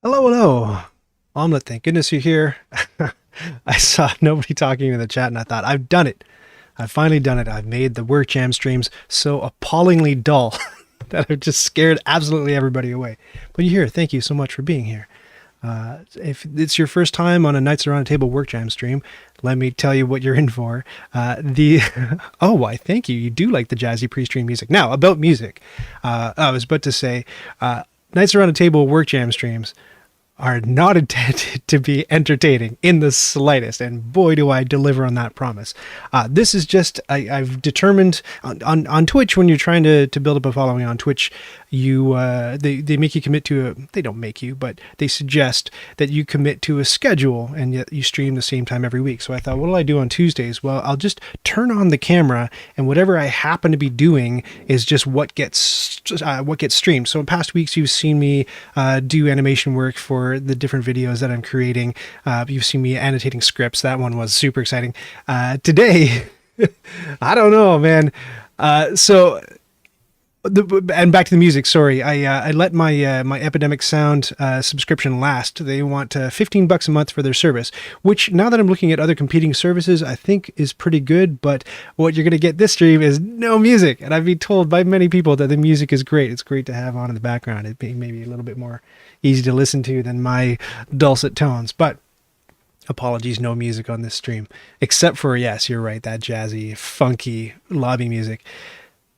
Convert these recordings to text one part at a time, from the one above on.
Hello, hello. Omelette, thank goodness you're here. I saw nobody talking in the chat and I thought, I've done it. I've finally done it. I've made the Work Jam streams so appallingly dull that I've just scared absolutely everybody away. But you're here. Thank you so much for being here. If it's your first time on a Knights Around a Table Work Jam stream, let me tell you what you're in for. Oh, why, thank you. You do like the jazzy pre-stream music. Now, about music. I was about to say, Knights Around a Table Work Jam streams are not intended to be entertaining in the slightest, and boy do I deliver on that promise. This is just, I've determined on Twitch, when you're trying to build up a following on Twitch, they make you commit to they don't make you, but they suggest that you commit to a schedule and yet you stream the same time every week. So I thought, what will I do on Tuesdays? Well, I'll just turn on the camera and whatever I happen to be doing is just what gets streamed. So in past weeks, you've seen me do animation work for the different videos that I'm creating. You've seen me annotating scripts. That one was super exciting. Today, I don't know, man. And back to the music. Sorry, I let my my Epidemic Sound subscription last. They want $15 a month for their service, which now that I'm looking at other competing services, I think is pretty good. But what you're going to get this stream is no music, and I've been told by many people that the music is great. It's great to have on in the background. It being maybe a little bit more easy to listen to than my dulcet tones, but. Apologies, no music on this stream, except for, yes, you're right, that jazzy, funky lobby music.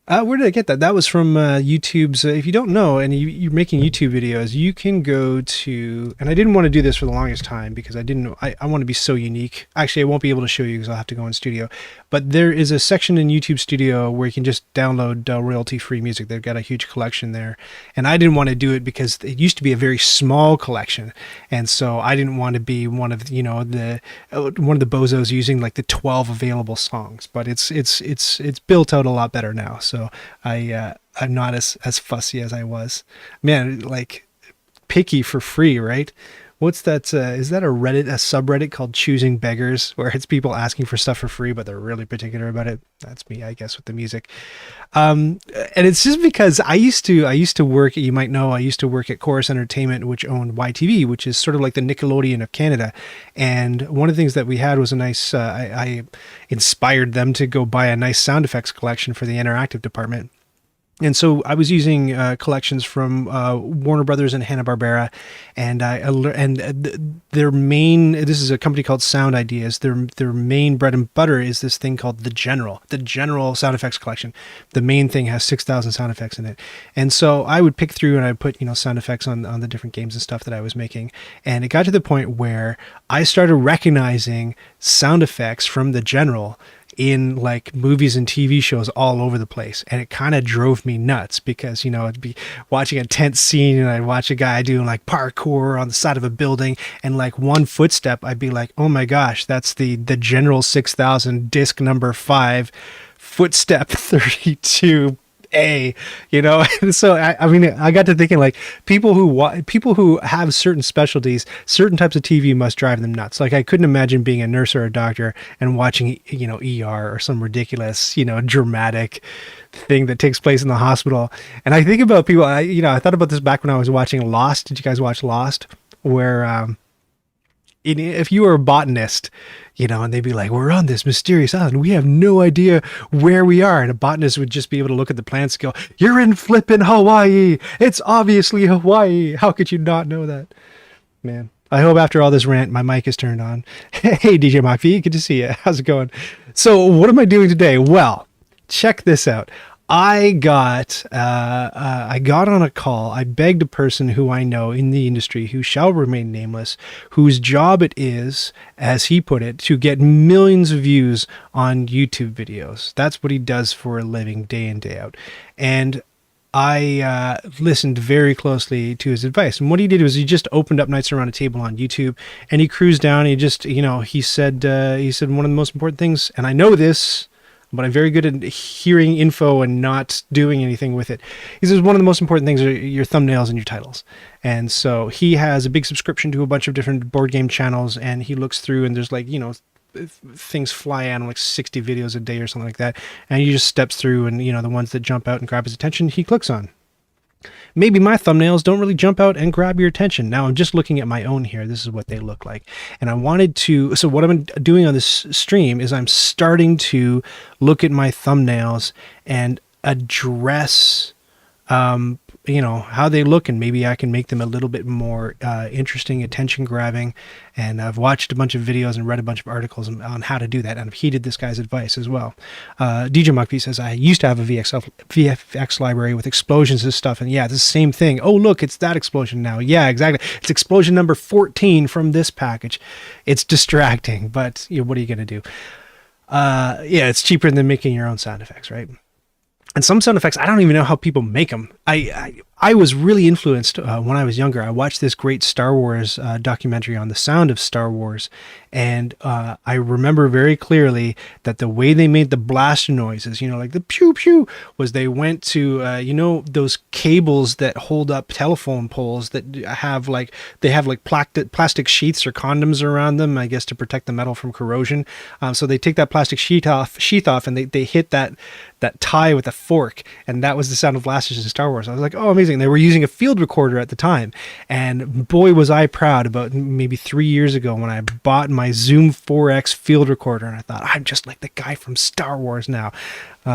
Where did I get that? That was from YouTube's. If you don't know, and you're making YouTube videos, you can go to, and I didn't want to do this for the longest time because I want to be so unique. Actually, I won't be able to show you because I'll have to go in studio. But there is a section in YouTube Studio where you can just download royalty-free music. They've got a huge collection there. And I didn't want to do it because it used to be a very small collection. And so I didn't want to be one of, one of the bozos using like the 12 available songs. But it's built out a lot better now. So I'm not as fussy as I was. Man, like picky for free, right? What's that? Is that a subreddit called Choosing Beggars, where it's people asking for stuff for free, but they're really particular about it? That's me, I guess, with the music. And it's just because I used to work. You might know I used to work at Chorus Entertainment, which owned YTV, which is sort of like the Nickelodeon of Canada. And one of the things that we had was a nice. I inspired them to go buy a nice sound effects collection for the interactive department. And so I was using collections from Warner Brothers and Hanna-Barbera, and their main. This is a company called Sound Ideas. Their main bread and butter is this thing called the General Sound Effects Collection. The main thing has 6,000 sound effects in it, and so I would pick through and I would put sound effects on the different games and stuff that I was making, and it got to the point where I started recognizing sound effects from the General in like movies and TV shows all over the place. And it kind of drove me nuts because, I'd be watching a tense scene and I'd watch a guy doing like parkour on the side of a building, and like one footstep, I'd be like, oh my gosh, that's the General 6000 disc number 5 footstep 32 a, so I mean, I got to thinking like people who have certain specialties, certain types of TV must drive them nuts. Like I couldn't imagine being a nurse or a doctor and watching ER or some ridiculous dramatic thing that takes place in the hospital. And I think about people. I thought about this back when I was watching Lost. Did you guys watch Lost? Where if you were a botanist, and they'd be like, we're on this mysterious island. We have no idea where we are. And a botanist would just be able to look at the plants and go, you're in flippin' Hawaii. It's obviously Hawaii. How could you not know that? Man, I hope after all this rant, my mic is turned on. Hey, DJ Mach V, good to see you. How's it going? So what am I doing today? Well, check this out. I got on a call. I begged a person who I know in the industry, who shall remain nameless, whose job it is, as he put it, to get millions of views on YouTube videos. That's what he does for a living, day in, day out. And I listened very closely to his advice. And what he did was he just opened up Nights Around a Table on YouTube, and he cruised down. And he just, he said one of the most important things, and I know this, but I'm very good at hearing info and not doing anything with it. He says one of the most important things are your thumbnails and your titles. And so he has a big subscription to a bunch of different board game channels, and he looks through and there's like, things fly out on like 60 videos a day or something like that. And he just steps through and, the ones that jump out and grab his attention, he clicks on. Maybe my thumbnails don't really jump out and grab your attention. Now I'm just looking at my own here. This is what they look like. And I wanted to, so what I'm doing on this stream is I'm starting to look at my thumbnails and address, how they look, and maybe I can make them a little bit more interesting, attention grabbing. And I've watched a bunch of videos and read a bunch of articles on how to do that, and I've heeded this guy's advice as well. DJ Mach V says, I used to have a VFX library with explosions and stuff, and yeah, it's the same thing. Oh, look, it's that explosion now. Yeah, exactly. It's explosion number 14 from this package. It's distracting, but what are you going to do? Yeah, it's cheaper than making your own sound effects, right? And some sound effects, I don't even know how people make them. I was really influenced when I was younger. I watched this great Star Wars documentary on the sound of Star Wars. And I remember very clearly that the way they made the blaster noises, like the pew pew, was they went to, those cables that hold up telephone poles that have plastic sheaths or condoms around them, I guess, to protect the metal from corrosion. So they take that plastic sheath off and they hit that tie with a fork. And that was the sound of blasters in Star Wars. I was like, oh, amazing. They were using a field recorder at the time. And boy, was I proud about maybe 3 years ago when I bought my Zoom 4X field recorder. And I thought, I'm just like the guy from Star Wars now.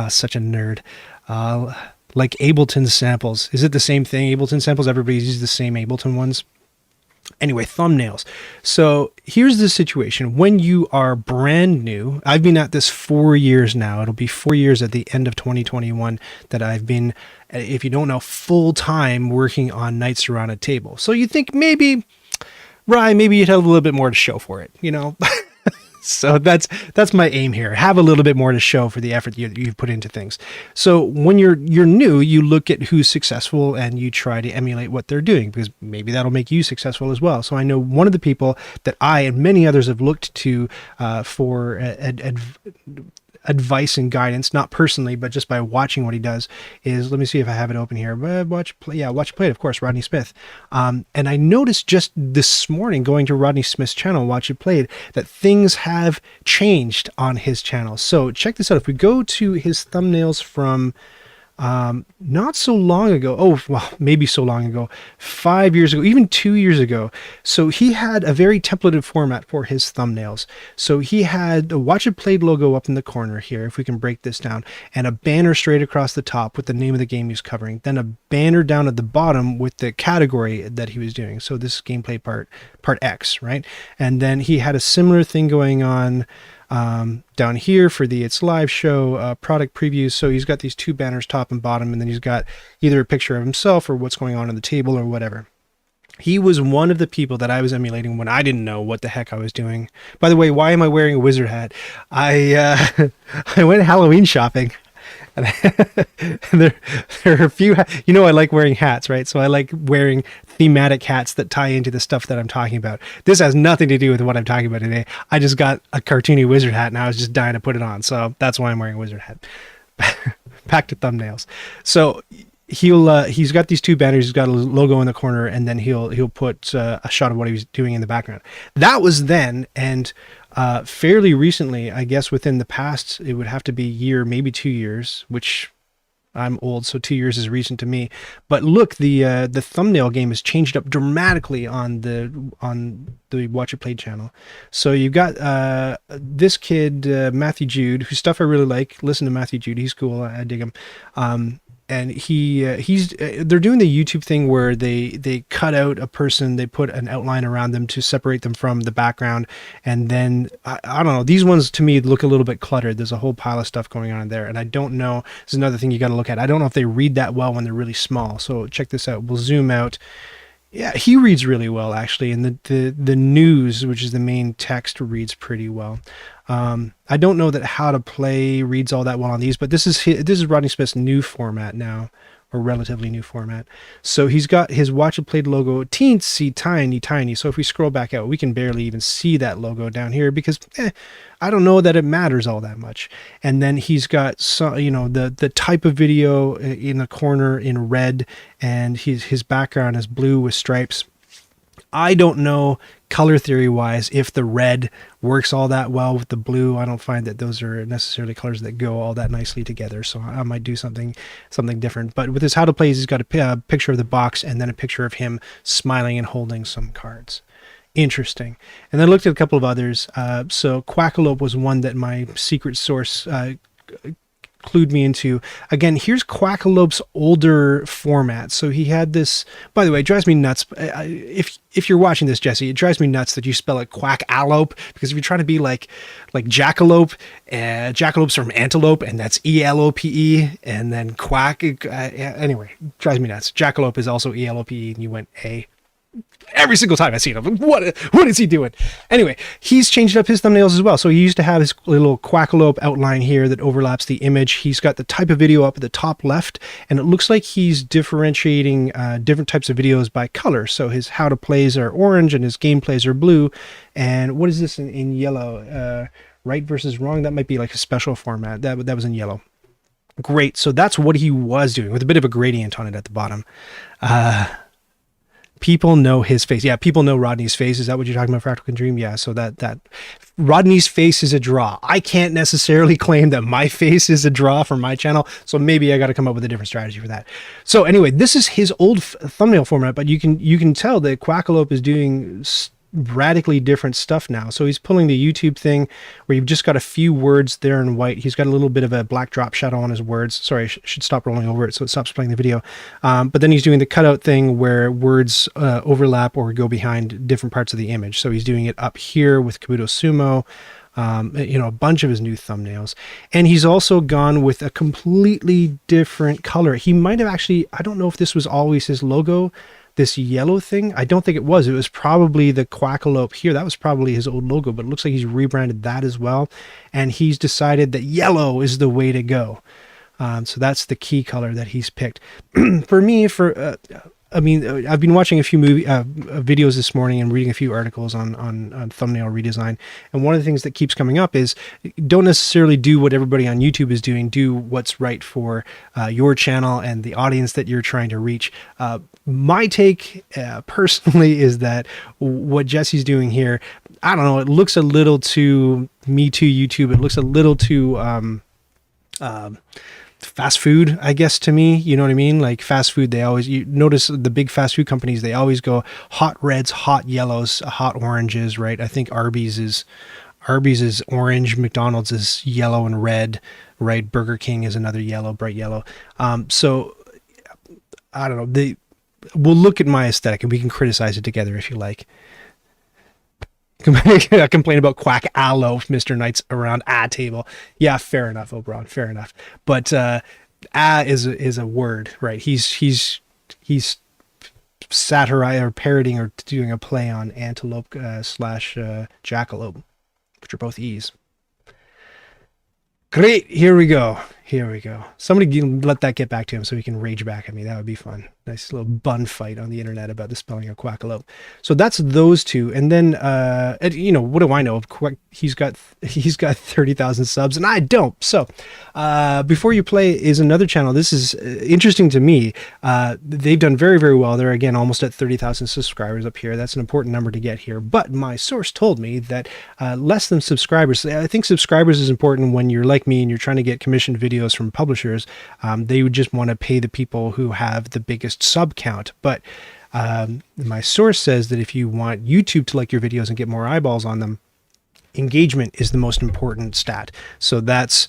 Such a nerd. Like Ableton samples. Is it the same thing? Ableton samples? Everybody uses the same Ableton ones. Anyway, thumbnails. So here's the situation. When you are brand new, I've been at this 4 years now. It'll be 4 years at the end of 2021 that I've been, if you don't know, full time working on Nights Around a Table. So you think maybe, Ryan, maybe you'd have a little bit more to show for it, So that's my aim here. Have a little bit more to show for the effort you've put into things. So when you're new, you look at who's successful and you try to emulate what they're doing, because maybe that'll make you successful as well. So I know one of the people that I and many others have looked to for advice and guidance, not personally, but just by watching what he does, is, let me see if I have it open here. Watch Play, of course, Rodney Smith. And I noticed just this morning, going to Rodney Smith's channel, Watch It Played, that things have changed on his channel. So check this out. If we go to his thumbnails from not so long ago, maybe so long ago, 5 years ago, even 2 years ago. So he had a very templated format for his thumbnails. So he had a Watch It Played logo up in the corner here, if we can break this down, and a banner straight across the top with the name of the game he's covering. Then a banner down at the bottom with the category that he was doing. So this is gameplay part X, right? And then he had a similar thing going on down here for the It's Live show, product previews. So he's got these two banners, top and bottom, and then he's got either a picture of himself or what's going on the table or whatever. He was one of the people that I was emulating when I didn't know what the heck I was doing. By the way, why am I wearing a wizard hat? I went Halloween shopping. And there are a few, I like wearing hats, right? So I like wearing thematic hats that tie into the stuff that I'm talking about. This has nothing to do with what I'm talking about today. I just got a cartoony wizard hat and I was just dying to put it on. So that's why I'm wearing a wizard hat. Back to thumbnails. So he's got these two banners. He's got a logo in the corner, and then he'll put a shot of what he was doing in the background. That was then, and fairly recently, I guess within the past, it would have to be a year, maybe 2 years, which I'm old, so 2 years is recent to me. But look, the thumbnail game has changed up dramatically on the Watch It Played channel. So you've got this kid, Matthew Jude, whose stuff I really like. Listen to Matthew Jude; he's cool. I dig him. And they're doing the YouTube thing where they cut out a person, they put an outline around them to separate them from the background, and then I don't know, these ones to me look a little bit cluttered. There's a whole pile of stuff going on in there, and I don't know, this is another thing you got to look at. I don't know if they read that well when they're really small. So check this out. We'll zoom out. Yeah, he reads really well, actually, and the news, which is the main text, reads pretty well. I don't know that How to Play reads all that well on these, but this is Rodney Smith's new format now, or relatively new format. So he's got his Watch It Played logo teensy tiny. So if we scroll back out, we can barely even see that logo down here because I don't know that it matters all that much. And then he's got the type of video in the corner in red, and his background is blue with stripes. I don't know color theory wise if the red works all that well with the blue. I don't find that those are necessarily colors that go all that nicely together, so I might do something different. But with his How to Play, he's got a picture of the box and then a picture of him smiling and holding some cards. Interesting. And then I looked at a couple of others. So Quackalope was one that my secret source clued me into. Again, here's Quackalope's older format. So he had this, by the way, it drives me nuts. If you're watching this, Jesse, it drives me nuts that you spell it Quackalope, because if you're trying to be like Jackalope, Jackalope's from antelope, and that's ELOPE, and then Quack, anyway, it drives me nuts. Jackalope is also ELOPE, and you went A. Every single time I see him, what is he doing? Anyway, he's changed up his thumbnails as well. So he used to have his little Quackalope outline here that overlaps the image. He's got the type of video up at the top left, and it looks like he's differentiating different types of videos by color. So his How to Plays are orange and his gameplays are blue. And what is this in yellow? Right versus wrong? That might be like a special format. That was in yellow. Great. So that's what he was doing with a bit of a gradient on it at the bottom. People know his face. Yeah, people know Rodney's face. Is that what you're talking about, Fractal Dream? Yeah, so that Rodney's face is a draw. I can't necessarily claim that my face is a draw for my channel, so maybe I got to come up with a different strategy for that. So anyway, this is his old thumbnail format, but you can tell that Quackalope is doing radically different stuff now. So he's pulling the YouTube thing where you've just got a few words there in white. He's got a little bit of a black drop shadow on his words. Sorry, I should stop rolling over it so it stops playing the video. But then he's doing the cutout thing where words overlap or go behind different parts of the image. So he's doing it up here with Kabuto Sumo. A bunch of his new thumbnails. And he's also gone with a completely different color. He might have actually, I don't know if this was always his logo, this yellow thing, I don't think it was. It was probably the Quackalope here. That was probably his old logo, but it looks like he's rebranded that as well. And he's decided that yellow is the way to go. So that's the key color that he's picked. For me, I mean, I've been watching a few videos this morning and reading a few articles on thumbnail redesign. And one of the things that keeps coming up is don't necessarily do what everybody on YouTube is doing. Do what's right for your channel and the audience that you're trying to reach. My take personally is that what Jesse's doing here, I don't know, it looks a little too Me Too YouTube. It looks a little too fast food, I guess, to me. You know what I mean? Like fast food, you notice the big fast food companies, they always go hot reds, hot yellows, hot oranges, right? I think Arby's is orange, McDonald's is yellow and red, right? Burger King is another yellow, bright yellow. So I don't know. We'll look at my aesthetic and we can criticize it together if you like. Complain about Quackalope, Mr. Knight's around table. Yeah, fair enough, Oberon, fair enough. But is a word, right? He's satirizing or parodying or doing a play on antelope slash jackalope, which are both E's. Great, here we go. Somebody let that get back to him so he can rage back at me. That would be fun. Nice little bun fight on the internet about the spelling of Quackalope. So that's those two. And then, you know, what do I know? He's got 30,000 subs and I don't. So Before You Play is another channel. This is interesting to me. They've done very, very well. They're, again, almost at 30,000 subscribers up here. That's an important number to get here. But my source told me that less than subscribers. I think subscribers is important when you're like me and you're trying to get commissioned videos from publishers. They would just want to pay the people who have the biggest sub count. But my source says that if you want YouTube to like your videos and get more eyeballs on them, engagement is the most important stat. So that's,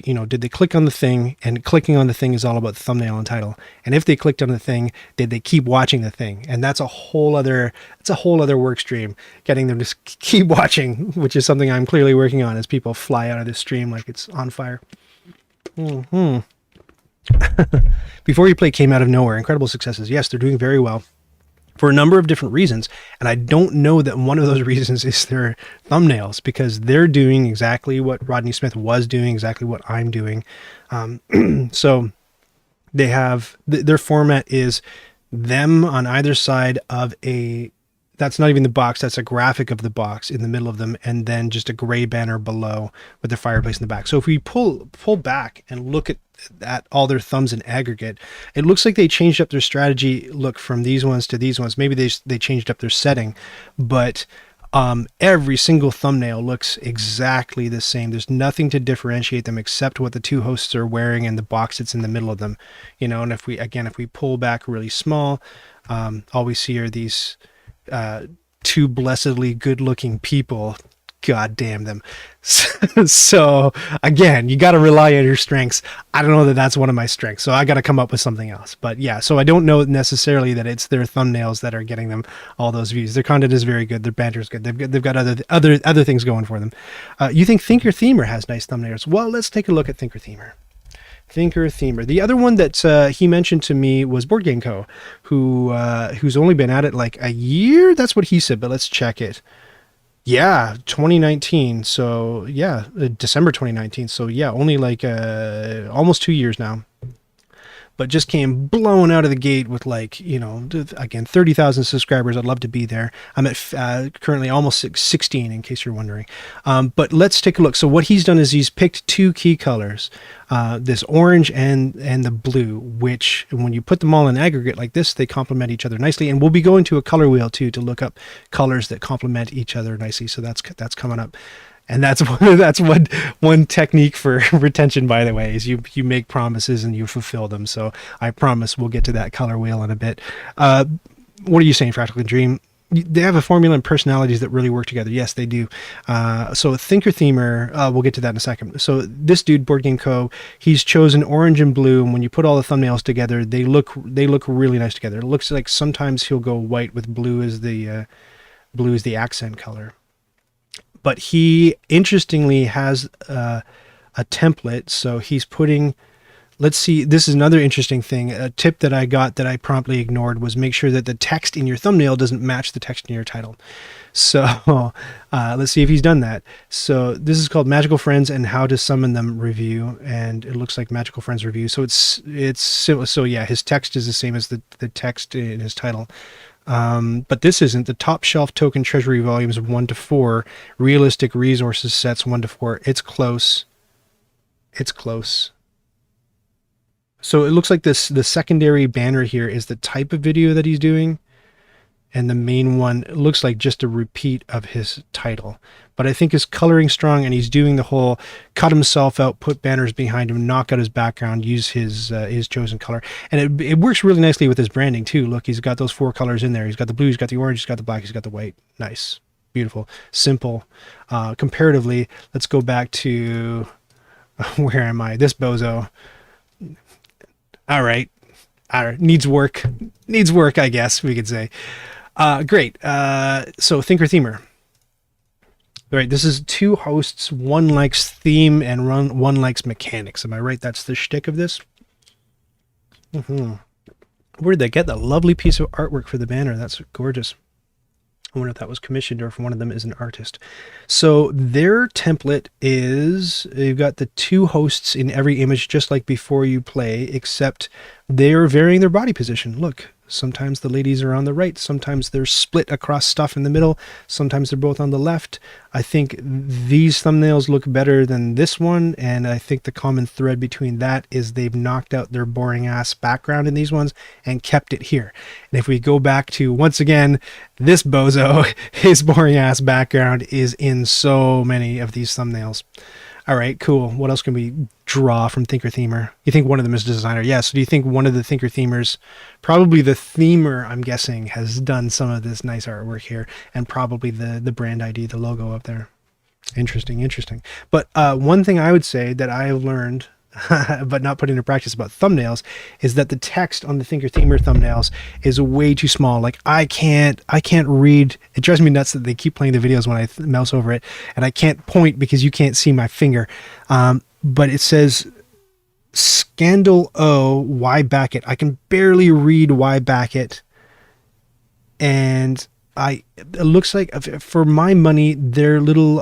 you know, did they click on the thing? And clicking on the thing is all about the thumbnail and title. And if they clicked on the thing, did they keep watching the thing? And that's a whole other work stream, getting them to keep watching, which is something I'm clearly working on as people fly out of this stream like it's on fire. Before You Play came out of nowhere. Incredible successes. Yes, they're doing very well for a number of different reasons. And I don't know that one of those reasons is their thumbnails, because they're doing exactly what Rodney Smith was doing, exactly what I'm doing. So they have, their format is them on either side of that's not even the box, that's a graphic of the box in the middle of them, and then just a gray banner below with the fireplace in the back. So if we pull back and look at all their thumbs in aggregate, it looks like they changed up their strategy look from these ones to these ones. Maybe they changed up their setting, but every single thumbnail looks exactly the same. There's nothing to differentiate them except what the two hosts are wearing and the box that's in the middle of them. You know, and if we pull back really small, all we see are these two blessedly good-looking people. God damn them. So again, you got to rely on your strengths. I don't know that that's one of my strengths, so I got to come up with something else. But yeah, so I don't know necessarily that it's their thumbnails that are getting them all those views. Their content is very good. Their banter is good. They've got other things going for them. You think Thinker Themer has nice thumbnails? Well, let's take a look at Thinker Themer. The other one that he mentioned to me was Board Game Co., who's only been at it like a year. That's what he said, but let's check it. Yeah, 2019. So yeah, December 2019. So yeah, only like almost 2 years now. But just came blown out of the gate with, like, you know, again, 30,000 subscribers. I'd love to be there. I'm at currently almost 16, in case you're wondering. But let's take a look. So what he's done is he's picked two key colors, this orange and the blue, which when you put them all in aggregate like this, they complement each other nicely. And we'll be going to a color wheel too to look up colors that complement each other nicely. So that's coming up. And that's one technique for retention, by the way, is you make promises and you fulfill them. So I promise we'll get to that color wheel in a bit. What are you saying, Fractal Dream? They have a formula and personalities that really work together. Yes, they do. So Thinker Themer, we'll get to that in a second. So this dude, Board Game Co., he's chosen orange and blue, and when you put all the thumbnails together, they look really nice together. It looks like sometimes he'll go white with blue as the accent color. But he interestingly has a template, so he's putting let's see. This is another interesting thing. A tip that I got that I promptly ignored was make sure that the text in your thumbnail doesn't match the text in your title. So let's see if he's done that. So this is called Magical Friends and How to Summon Them review, and it looks like Magical Friends review. So it's so yeah, his text is the same as the text in his title. But this isn't. The Top Shelf Token Treasury volumes 1 to 4, Realistic Resources sets 1 to 4. It's close. It's close. So it looks like the secondary banner here is the type of video that he's doing, and the main one looks like just a repeat of his title. But I think his coloring strong, and he's doing the whole cut himself out, put banners behind him, knock out his background, use his chosen color. And it works really nicely with his branding too. Look, he's got those 4 colors in there. He's got the blue, he's got the orange, he's got the black, he's got the white. Nice. Beautiful. Simple. Comparatively, let's go back to, where am I? This bozo. All right. Needs work. Needs work, I guess we could say. Great. So Thinker Themer. All right, this is 2 hosts, one likes theme and one likes mechanics. Am I right? That's the shtick of this. Where did they get that lovely piece of artwork for the banner? That's gorgeous. I wonder if that was commissioned or if one of them is an artist. So their template is, you've got the 2 hosts in every image, just like before you play, except they're varying their body position. Look, sometimes the ladies are on the right, sometimes they're split across stuff in the middle, sometimes they're both on the left. I think these thumbnails look better than this one, and I think the common thread between that is they've knocked out their boring ass background in these ones and kept it here. And if we go back to, once again, this bozo, his boring ass background is in so many of these thumbnails. All right, cool. What else can we draw from Thinker Themer? You think one of them is a designer? Yeah, so do you think one of the Thinker Themers, probably the themer, I'm guessing, has done some of this nice artwork here, and probably the brand ID, the logo up there. Interesting, interesting. But one thing I would say that I have learned, but not put into practice about thumbnails, is that the text on the Thinker Themer thumbnails is way too small. Like I can't read. It drives me nuts that they keep playing the videos when I mouse over it, and I can't point because you can't see my finger. But it says Scandal O Y Backett. I can barely read Y Backett, and it looks like, for my money, their little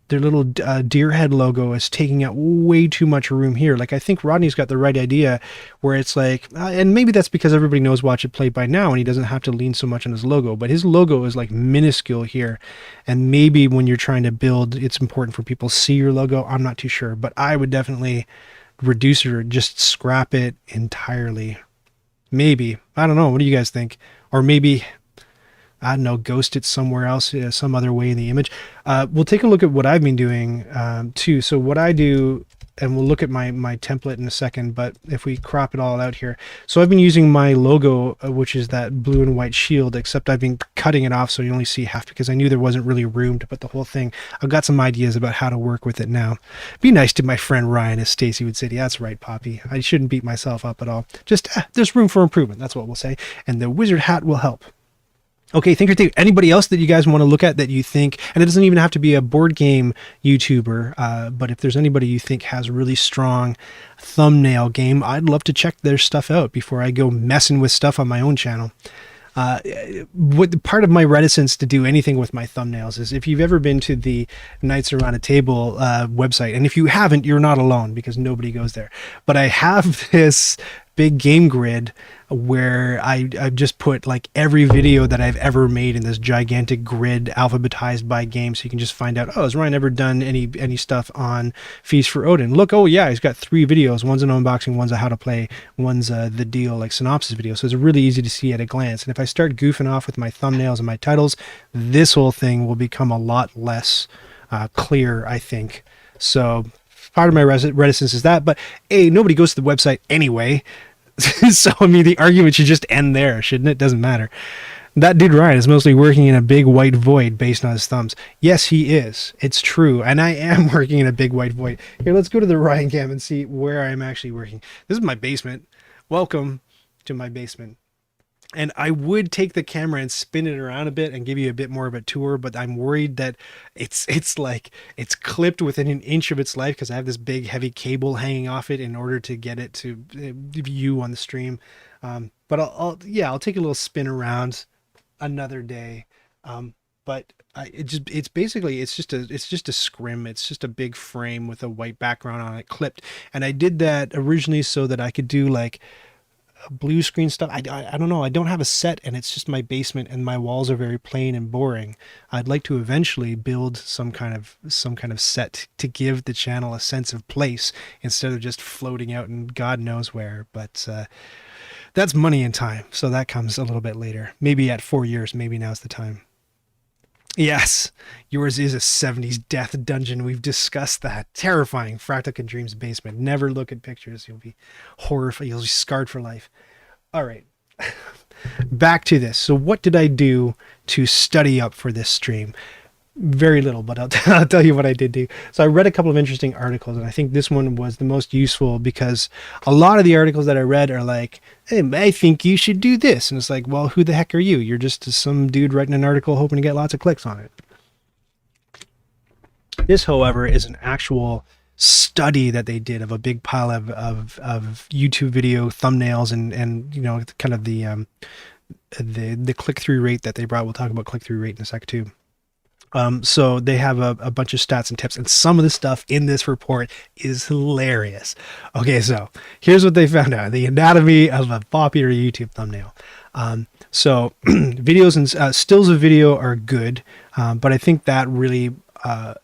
deer head logo is taking up way too much room here. Like, I think Rodney's got the right idea where it's like, and maybe that's because everybody knows Watch It Play by now and he doesn't have to lean so much on his logo, but his logo is like minuscule here. And maybe when you're trying to build, it's important for people to see your logo. I'm not too sure, but I would definitely reduce it or just scrap it entirely. Maybe. I don't know. What do you guys think? Or maybe, I don't know, ghost it somewhere else, some other way in the image. We'll take a look at what I've been doing too. So what I do, and we'll look at my template in a second, but if we crop it all out here. So I've been using my logo, which is that blue and white shield, except I've been cutting it off so you only see half because I knew there wasn't really room to put the whole thing. I've got some ideas about how to work with it now. Be nice to my friend Ryan, as Stacy would say. Yeah, that's right, Poppy. I shouldn't beat myself up at all. Just, there's room for improvement. That's what we'll say. And the wizard hat will help. Okay, Thinker Themer. Anybody else that you guys want to look at that you think, and it doesn't even have to be a board game YouTuber, but if there's anybody you think has a really strong thumbnail game, I'd love to check their stuff out before I go messing with stuff on my own channel. What part of my reticence to do anything with my thumbnails is, if you've ever been to the Knights Around a Table website, and if you haven't, you're not alone because nobody goes there. But I have this big game grid where I've just put like every video that I've ever made in this gigantic grid, alphabetized by game, so you can just find out, oh, has Ryan ever done any stuff on Feast for Odin? Look, oh yeah, he's got 3 videos. One's an unboxing, one's a how to play, one's the deal, like synopsis video. So it's really easy to see at a glance. And if I start goofing off with my thumbnails and my titles, this whole thing will become a lot less clear, I think. So part of my reticence is that, but hey, nobody goes to the website anyway. So, I mean, the argument should just end there, shouldn't it? Doesn't matter. That dude Ryan is mostly working in a big white void based on his thumbs. Yes, he is. It's true. And I am working in a big white void. Here, let's go to the Ryan cam and see where I'm actually working. This is my basement. Welcome to my basement. And I would take the camera and spin it around a bit and give you a bit more of a tour, but I'm worried that it's like it's clipped within an inch of its life because I have this big heavy cable hanging off it in order to get it to view on the stream. But I'll take a little spin around another day. But it's basically it's just a scrim. It's just a big frame with a white background on it clipped. And I did that originally so that I could do like blue screen stuff. I don't know. I don't have a set, and it's just my basement, and my walls are very plain and boring. I'd like to eventually build some kind of set to give the channel a sense of place instead of just floating out in God knows where. But that's money and time, so that comes a little bit later. Maybe at 4 years. Maybe now's the time. Yes, yours is a 70s death dungeon. We've discussed that. Terrifying. Fractal Dreams basement. Never look at pictures. You'll be horrified. You'll be scarred for life. All right. Back to this. So what did I do to study up for this stream? Very little, but I'll tell you what I did do. So I read a couple of interesting articles, and I think this one was the most useful because a lot of the articles that I read are like, hey, I think you should do this. And it's like, well, who the heck are you? You're just some dude writing an article hoping to get lots of clicks on it. This, however, is an actual study that they did of a big pile of YouTube video thumbnails and you know, kind of the click-through rate that they brought. We'll talk about click-through rate in a sec too. So they have a bunch of stats and tips, and some of the stuff in this report is hilarious. Okay, so here's what they found out: the anatomy of a popular YouTube thumbnail. So videos and stills of video are good, but I think that really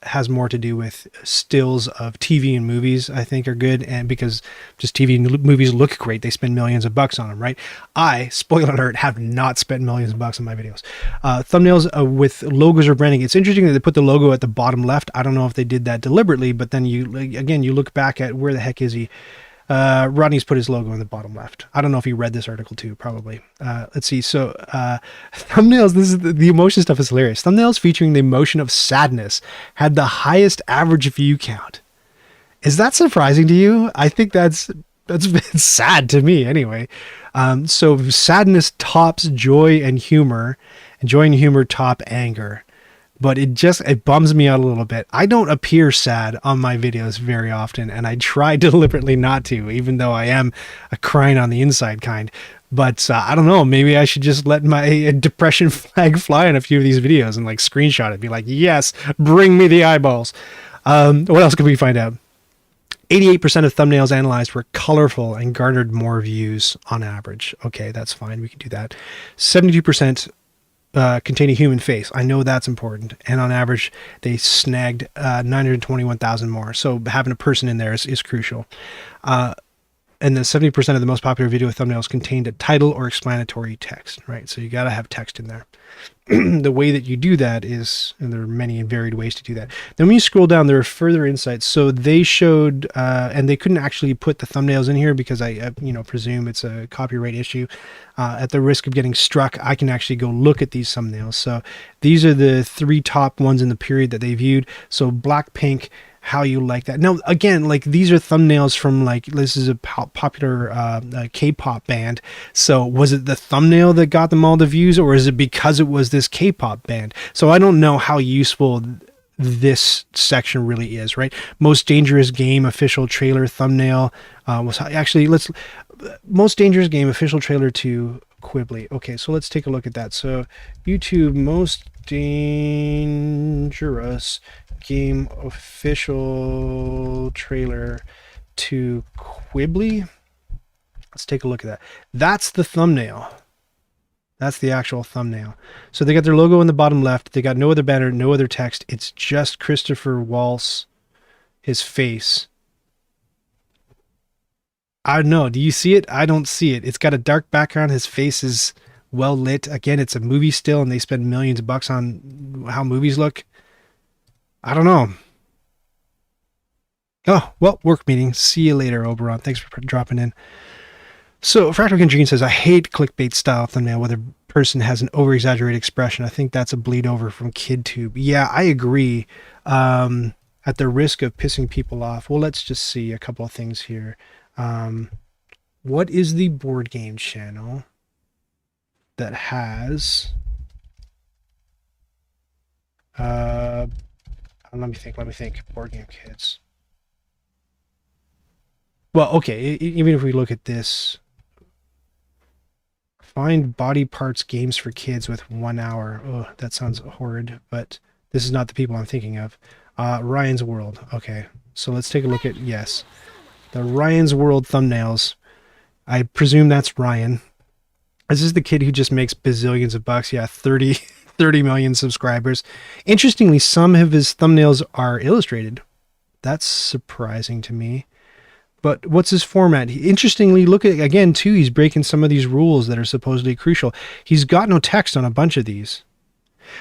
has more to do with stills of TV and movies. I think are good, and because just TV and movies look great, they spend millions of bucks on them, right? I, spoiler alert, have not spent millions of bucks on my videos. Thumbnails with logos or branding. It's interesting that they put the logo at the bottom left. I don't know if they did that deliberately, but then you look back at where the heck is he? Rodney's put his logo in the bottom left. I don't know if he read this article too, probably. Let's see. So thumbnails, this is the emotion stuff is hilarious. Thumbnails featuring the emotion of sadness had the highest average view count. Is that surprising to you? I think that's sad to me anyway. So sadness tops joy and humor, and joy and humor top anger. But it bums me out a little bit. I don't appear sad on my videos very often, and I try deliberately not to, even though I am a crying on the inside kind. But I don't know, maybe I should just let my depression flag fly in a few of these videos and like screenshot it, be like, yes, bring me the eyeballs. What else can we find out? 88% of thumbnails analyzed were colorful and garnered more views on average. Okay, that's fine. We can do that. 72% contain a human face. I know that's important. And on average, they snagged 921,000 more. So having a person in there is crucial. And then 70% of the most popular video thumbnails contained a title or explanatory text, right? So you got to have text in there. The way that you do that is, and there are many and varied ways to do that. Then when you scroll down, there are further insights. So they showed, and they couldn't actually put the thumbnails in here because I presume it's a copyright issue. At the risk of getting struck, I can actually go look at these thumbnails. So these are the 3 top ones in the period that they viewed. So Blackpink, How You Like That. Now, again, like these are thumbnails from like, this is a popular K-pop band. So was it the thumbnail that got them all the views, or is it because it was this K-pop band? So I don't know how useful this section really is, right? Most Dangerous Game official trailer thumbnail was actually, Most Dangerous Game official trailer to Quibbly. Okay, so let's take a look at that. So YouTube Most Dangerous Game official trailer to Quibbly. Let's take a look at that. That's the thumbnail. That's the actual thumbnail. So they got their logo in the bottom left. They got no other banner, no other text. It's just Christopher Waltz, his face. I don't know. Do you see it? I don't see it. It's got a dark background. His face is well lit. Again, it's a movie still, and they spend millions of bucks on how movies look. I don't know. Oh, well, work meeting. See you later, Oberon. Thanks for dropping in. So, Fractal Conjunction says, I hate clickbait style thumbnail where the person has an over-exaggerated expression. I think that's a bleed over from KidTube. Yeah, I agree. At the risk of pissing people off. Well, let's just see a couple of things here. What is the board game channel? that has let me think. Board Game Kids. Well, okay, even if we look at this, find body parts games for kids with 1 hour. Oh, that sounds horrid, but this is not the people I'm thinking of. Ryan's World. Okay, so let's take a look at, yes, the Ryan's World thumbnails. I presume that's Ryan. This is the kid who just makes bazillions of bucks. Yeah, 30 million subscribers. Interestingly, some of his thumbnails are illustrated. That's surprising to me. But what's his format? Interestingly, look at, again, too, he's breaking some of these rules that are supposedly crucial. He's got no text on a bunch of these.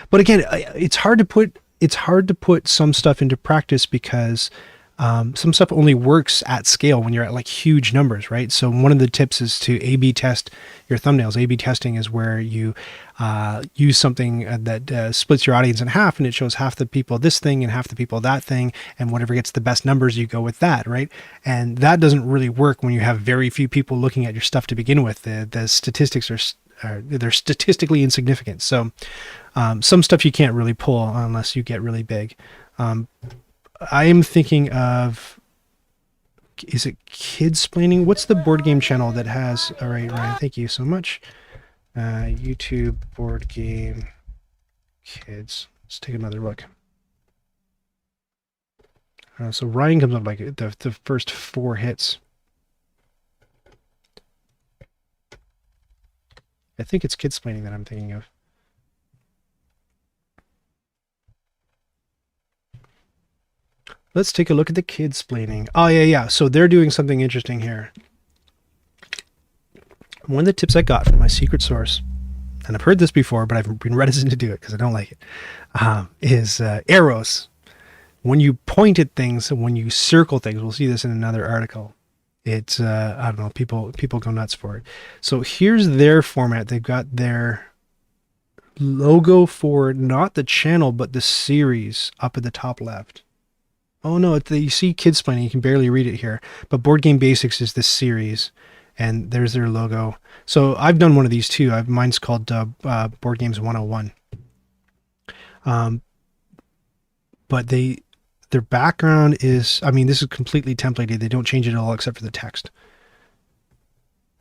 But again, it's hard to put some stuff into practice because some stuff only works at scale when you're at like huge numbers, right? So one of the tips is to A/B test your thumbnails. A/B testing is where you use something that splits your audience in half, and it shows half the people this thing and half the people that thing, and whatever gets the best numbers, you go with that, right? And that doesn't really work when you have very few people looking at your stuff to begin with. The statistics they're statistically insignificant. So some stuff you can't really pull unless you get really big. I am thinking of, is it Kidsplaining? What's the board game channel that has, all right, Ryan, thank you so much. YouTube Board Game Kids. Let's take another look. So Ryan comes up like the first 4 hits. I think it's Kidsplaining that I'm thinking of. Let's take a look at the Kidsplaining. Oh, yeah. So they're doing something interesting here. One of the tips I got from my secret source, and I've heard this before, but I've been reticent to do it because I don't like it, is arrows. When you point at things and when you circle things, we'll see this in another article. It's, I don't know, people go nuts for it. So here's their format. They've got their logo for not the channel, but the series up at the top left. Oh no, you see Kidsplaining, you can barely read it here, but Board Game Basics is this series, and there's their logo. So I've done one of these too. Mine's called Board Games 101. But their background is, I mean, this is completely templated. They don't change it at all except for the text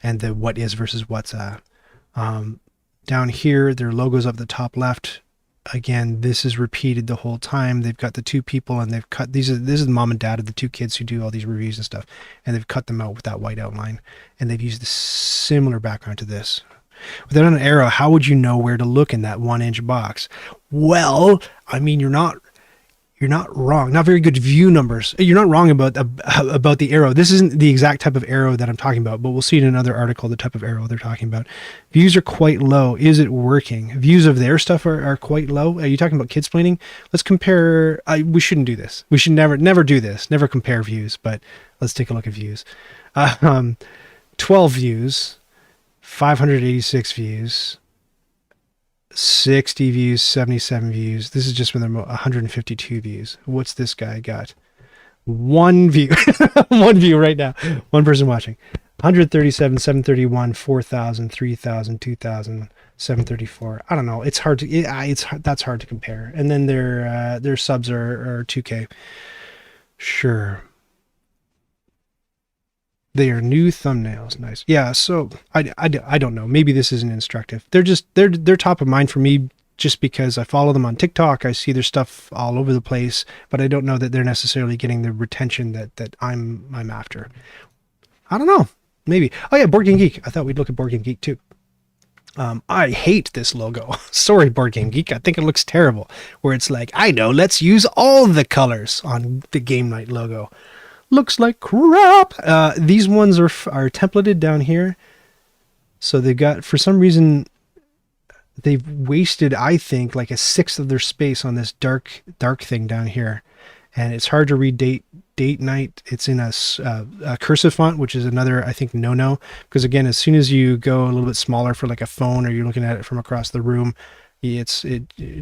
and the what is versus what's at. Down here, their logo's up the top left. Again, this is repeated the whole time. They've got the 2 people, and they've cut this is the mom and dad of the 2 kids who do all these reviews and stuff, and they've cut them out with that white outline, and they've used a similar background to this. Without an arrow, how would you know where to look in that 1-inch box? Well, I mean, you're not wrong. Not very good view numbers. You're not wrong about the arrow. This isn't the exact type of arrow that I'm talking about, but we'll see in another article the type of arrow they're talking about. Views are quite low. Is it working? Views of their stuff are quite low. Are you talking about Kidsplaining? Let's compare. We shouldn't do this. We should never do this. Never compare views, but let's take a look at views. 12 views, 586 views, 60 views, 77 views. This is just when they're 152 views. What's this guy got? 1 view. 1 view right now. 1 person watching. 137, 731, 4,000, 3,000, 2,000, 734. I don't know. It's hard to that's hard to compare. And then their subs are 2K. Sure. They are new thumbnails. Nice. Yeah, so I don't know. Maybe this isn't instructive. They're top of mind for me just because I follow them on TikTok. I see their stuff all over the place, but I don't know that they're necessarily getting the retention that I'm after. I don't know. Maybe. Oh yeah, Board Game Geek. I thought we'd look at Board Game Geek too. I hate this logo. Sorry, Board Game Geek. I think it looks terrible. Where it's like, I know, let's use all the colors on the Game Night logo. Looks like crap. These ones are templated down here. So they've got, for some reason, they've wasted, I think, like 1/6 of their space on this dark thing down here. And it's hard to read date night. It's in a cursive font, which is another, I think, no. Because again, as soon as you go a little bit smaller for like a phone or you're looking at it from across the room, it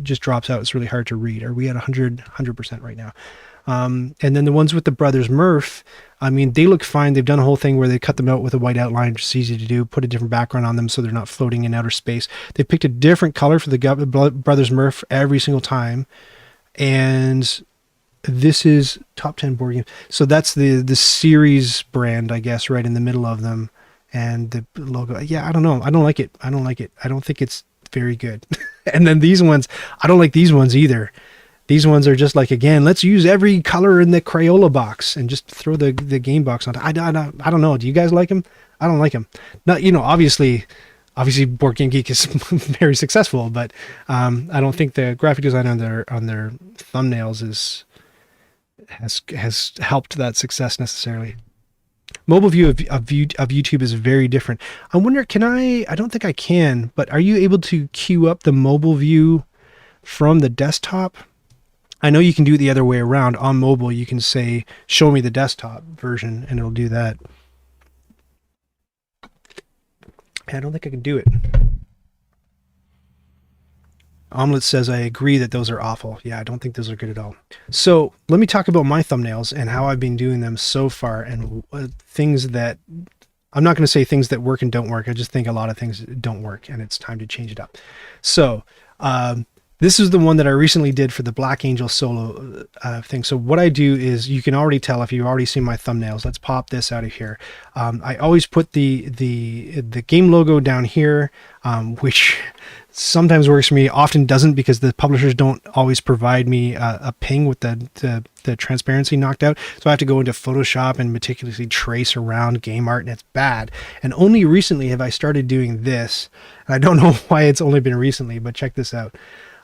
just drops out. It's really hard to read. Are we at 100% right now? And then the ones with the Brothers Murph, I mean, they look fine. They've done a whole thing where they cut them out with a white outline, which is easy to do, put a different background on them so they're not floating in outer space. They picked a different color for the Brothers Murph every single time. And this is top 10 board game. So that's the series brand, I guess, right in the middle of them. And the logo, yeah, I don't know. I don't like it. I don't like it. I don't think it's very good. And then these ones, I don't like these ones either. These ones are just like, again, let's use every color in the Crayola box and just throw the game box on. I don't know. Do you guys like them? I don't like them. Not, obviously Board Game Geek is very successful, but I don't think the graphic design on their thumbnails has helped that success necessarily. Mobile view of YouTube is very different. I wonder, I don't think I can, but are you able to queue up the mobile view from the desktop? I know you can do it the other way around. On mobile, you can say, show me the desktop version, and it'll do that. I don't think I can do it. Omelette says, I agree that those are awful. Yeah, I don't think those are good at all. So let me talk about my thumbnails and how I've been doing them so far, and things that, I'm not going to say things that work and don't work. I just think a lot of things don't work, and it's time to change it up. So, this is the one that I recently did for the Black Angel solo thing. So what I do is, you can already tell if you've already seen my thumbnails. Let's pop this out of here. I always put the game logo down here, which sometimes works for me, often doesn't, because the publishers don't always provide me a ping with the transparency knocked out. So I have to go into Photoshop and meticulously trace around game art, and it's bad. And only recently have I started doing this. And I don't know why it's only been recently, but check this out.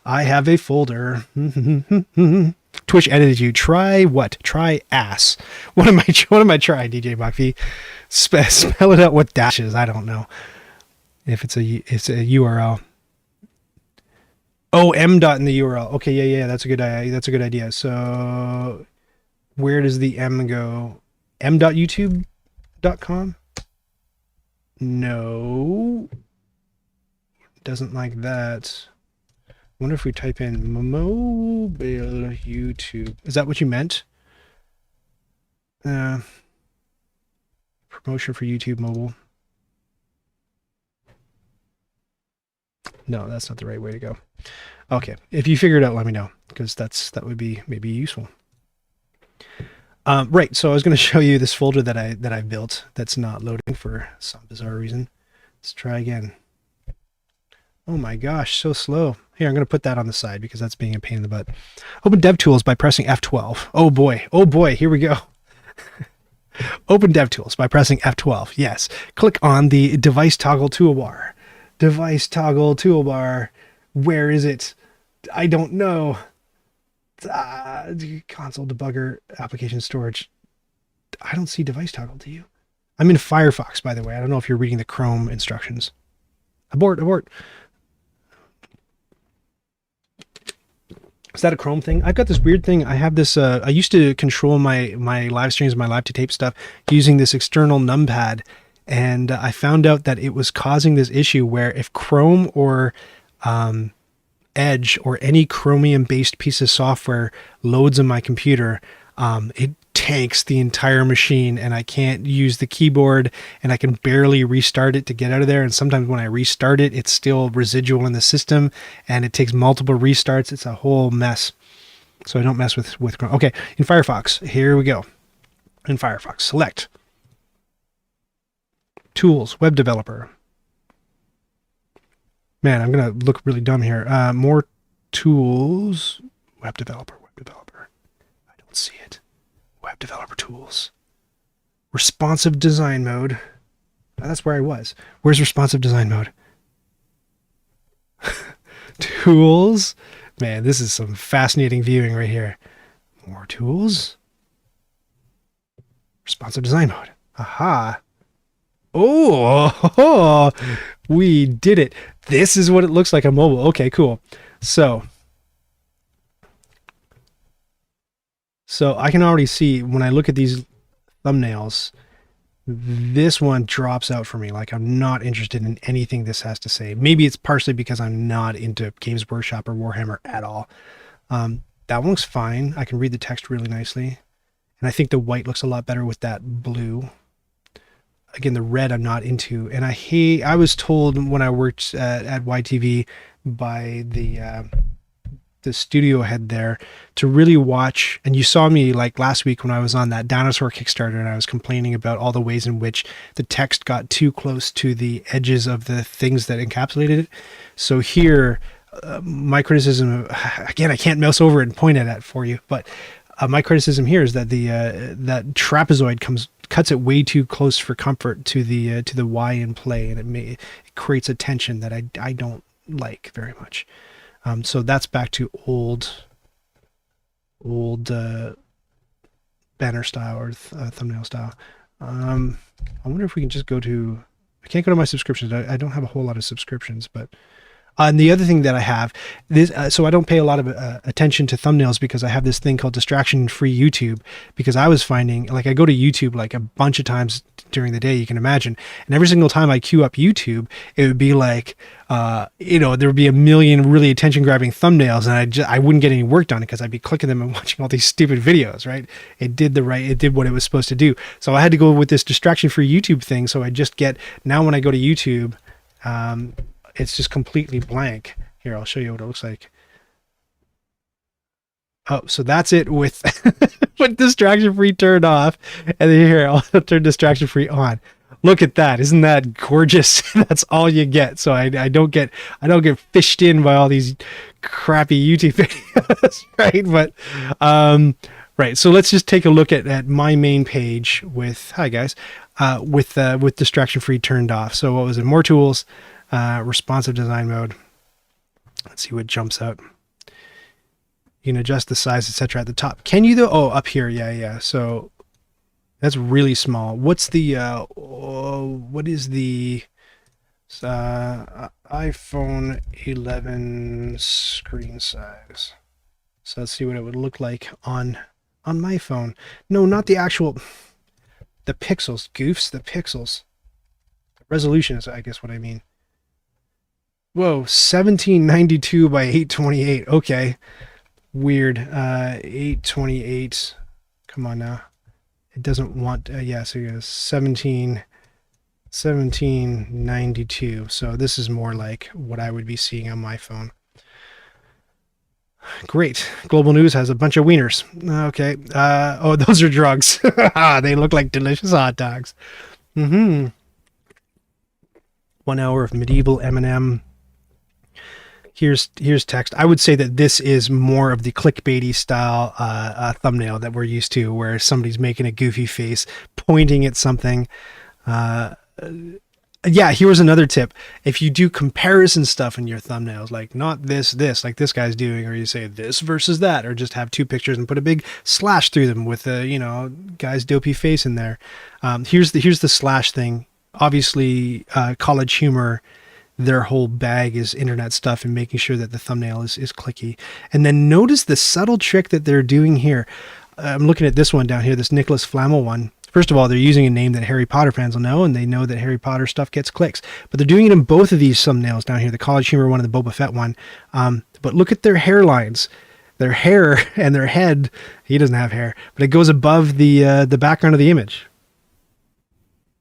I have a folder. Twitch edited you. Try what? Try ass. What am I trying, DJ Buckfee? Spell it out with dashes. I don't know if it's a URL. Oh, M dot in the URL. Okay, yeah, that's a good idea. So where does the M go? m.youtube.com? No. Doesn't like that. I wonder if we type in mobile YouTube. Is that what you meant? Promotion for YouTube mobile. No, that's not the right way to go. Okay, if you figure it out, let me know, because that would be maybe useful. Right, so I was going to show you this folder that I built that's not loading for some bizarre reason. Let's try again. Oh my gosh, so slow. Here, I'm going to put that on the side because that's being a pain in the butt. Open DevTools by pressing F12. Oh boy, here we go. Open DevTools by pressing F12. Yes. Click on the device toggle toolbar. Device toggle toolbar. Where is it? I don't know. Console debugger, application storage. I don't see device toggle, do you? I'm in Firefox, by the way. I don't know if you're reading the Chrome instructions. Abort. Is that a Chrome thing? I've got this weird thing. I have this, I used to control my live streams, my live to tape stuff using this external numpad. And I found out that it was causing this issue where if Chrome or Edge or any Chromium based piece of software loads on my computer, it tanks the entire machine, and I can't use the keyboard, and I can barely restart it to get out of there. And sometimes when I restart it, it's still residual in the system, and it takes multiple restarts. It's a whole mess. So I don't mess with Chrome. Okay, in Firefox, here we go. In Firefox, select Tools, Web Developer. Man, I'm going to look really dumb here. More tools, Web Developer. I don't see it. Web Developer Tools. Responsive Design Mode. That's where I was. Where's Responsive Design Mode? Tools. Man, this is some fascinating viewing right here. More tools. Responsive Design Mode. Aha. Oh, we did it. This is what it looks like on mobile. Okay, cool. So I can already see when I look at these thumbnails, this one drops out for me. Like, I'm not interested in anything this has to say. Maybe it's partially because I'm not into Games Workshop or Warhammer at all. That one's fine. I can read the text really nicely. And I think the white looks a lot better with that blue. Again, the red I'm not into. And I was told when I worked at YTV by the studio head there to really watch, and you saw me like last week when I was on that dinosaur Kickstarter and I was complaining about all the ways in which the text got too close to the edges of the things that encapsulated it. So here, my criticism, again, I can't mouse over it and point at it for you, but my criticism here is that that trapezoid cuts it way too close for comfort to the Y in play, and it creates a tension that I don't like very much. So that's back to old banner style or thumbnail style. I wonder if we can just go to, I can't go to my subscriptions. I don't have a whole lot of subscriptions, but and the other thing that I have this, so I don't pay a lot of attention to thumbnails because I have this thing called distraction-free YouTube, because I was finding, like, I go to YouTube like a bunch of times during the day, you can imagine, and every single time I queue up YouTube, it would be like, there would be a million really attention-grabbing thumbnails, and I wouldn't get any work done because I'd be clicking them and watching all these stupid videos, right? It did what it was supposed to do. So I had to go with this distraction-free YouTube thing. So I just get, now when I go to YouTube, it's just completely blank. Here, I'll show you what it looks like. Oh, so that's it with with distraction free turned off, and then here I'll turn distraction free on. Look at that! Isn't that gorgeous? That's all you get. So I don't get fished in by all these crappy YouTube videos, right? But right. So let's just take a look at my main page with with distraction free turned off. So what was it? More tools. Responsive design mode. Let's see what jumps out. You can adjust the size, etc. at the top. Can you though? Oh, up here. Yeah. So that's really small. What's the what is the iPhone 11 screen size? So let's see what it would look like on my phone. No, not the actual, the pixels. Goofs, the pixels. Resolution is, I guess, what I mean. Whoa, 1792 by 828. Okay. Weird. 828. Come on now. It doesn't want, yeah, so it goes 1792. So this is more like what I would be seeing on my phone. Great. Global News has a bunch of wieners. Okay. Oh, those are drugs. They look like delicious hot dogs. 1 hour of medieval M&M. Here's text. I would say that this is more of the clickbaity style thumbnail that we're used to, where somebody's making a goofy face, pointing at something. Yeah, here was another tip. If you do comparison stuff in your thumbnails, like not this, like this guy's doing, or you say this versus that, or just have two pictures and put a big slash through them with a, guy's dopey face in there. Here's the slash thing. Obviously, College Humor, their whole bag is internet stuff and making sure that the thumbnail is clicky. And then notice the subtle trick that they're doing here. I'm looking at this one down here, this Nicholas Flamel one. First of all, they're using a name that Harry Potter fans will know, and they know that Harry Potter stuff gets clicks. But they're doing it in both of these thumbnails down here, the College Humor one and the Boba Fett one. But look at their hairlines. Their hair and their head, he doesn't have hair, but it goes above the background of the image.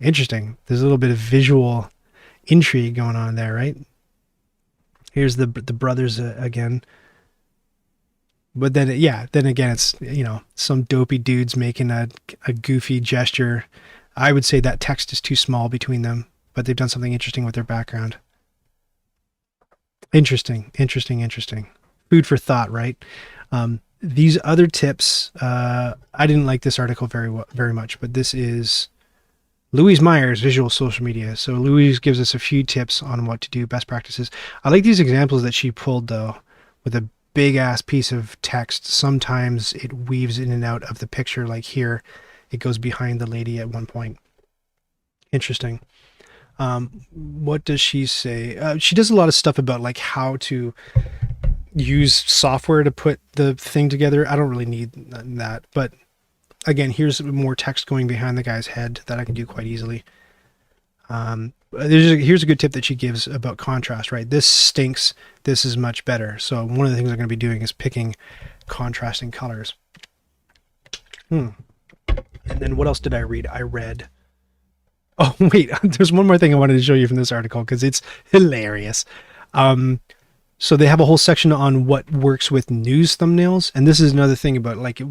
Interesting. There's a little bit of visual intrigue going on there, right? Here's the brothers again. But then again, it's, some dopey dudes making a goofy gesture. I would say that text is too small between them, but they've done something interesting with their background. Interesting. Food for thought, right? These other tips, I didn't like this article very much, but this is Louise Myers, Visual Social Media. So Louise gives us a few tips on what to do, best practices. I like these examples that she pulled, though, with a big ass piece of text. Sometimes it weaves in and out of the picture, like here. It goes behind the lady at one point. Interesting. What does she say? She does a lot of stuff about like how to use software to put the thing together. I don't really need that, but again, here's more text going behind the guy's head that I can do quite easily. here's a good tip that she gives about contrast, right? This stinks. This is much better. So one of the things I'm going to be doing is picking contrasting colors. And then what else did I read? I read... Oh, wait, there's one more thing I wanted to show you from this article because it's hilarious. So they have a whole section on what works with news thumbnails. And this is another thing about, like,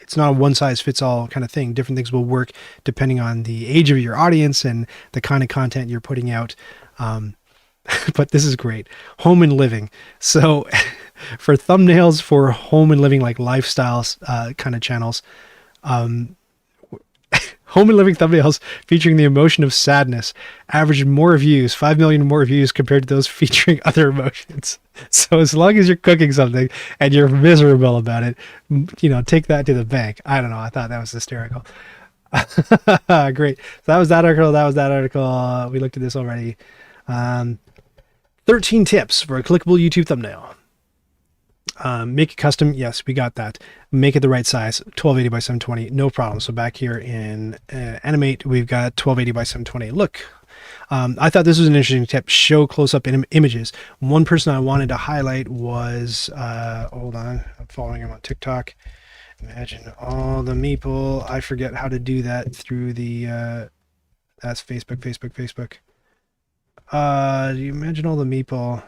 it's not a one size fits all kind of thing. Different things will work depending on the age of your audience and the kind of content you're putting out. But this is great. Home and living. So for thumbnails for home and living, like lifestyles kind of channels, home and living thumbnails featuring the emotion of sadness averaged more views, 5 million more views compared to those featuring other emotions. So as long as you're cooking something and you're miserable about it, you know, take that to the bank. I don't know. I thought that was hysterical. Great. So that was that article. That was that article. We looked at this already. 13 tips for a clickable YouTube thumbnail. Make it custom. Yes, we got that. Make it the right size. 1280 by 720. No problem. So back here in Animate, we've got 1280 by 720. Look, I thought this was an interesting tip. Show close-up images. One person I wanted to highlight was, hold on, I'm following him on TikTok. Imagine all the meeple. I forget how to do that through the, that's Facebook. Do you imagine all the meeple?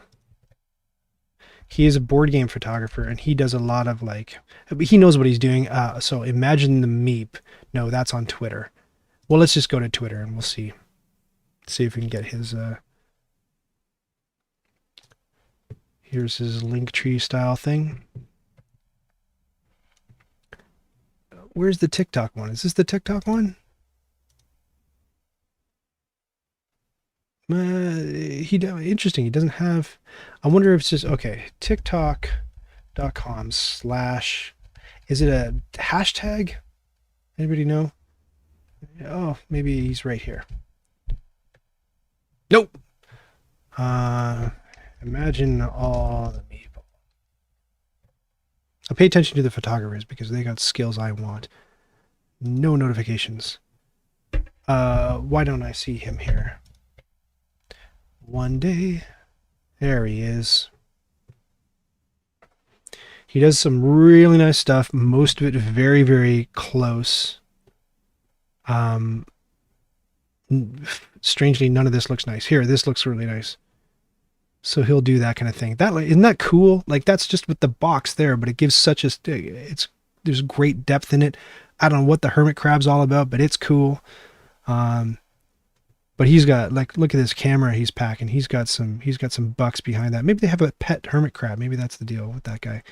He is a board game photographer and he does a lot of, like, he knows what he's doing. So imagine the meep. No, that's on Twitter. Well, let's just go to Twitter and we'll see if we can get his, here's his Linktree style thing. Where's the TikTok one? Is this the TikTok one? Interesting. He doesn't have, I wonder if it's just, okay, tiktok.com/ is it a hashtag? Anybody know? Oh, maybe he's right here. Nope. Imagine all the people. I'll pay attention to the photographers because they got skills I want. No notifications. Why don't I see him here? One day, there he is. He does some really nice stuff. Most of it very, very close. Strangely, none of this looks nice. Here, this looks really nice. So he'll do that kind of thing. Isn't that cool? Like, that's just with the box there, but it gives such a, there's great depth in it. I don't know what the hermit crab's all about, but it's cool. But he's got, like, look at this camera he's packing. He's got some bucks behind that. Maybe they have a pet hermit crab. Maybe that's the deal with that guy.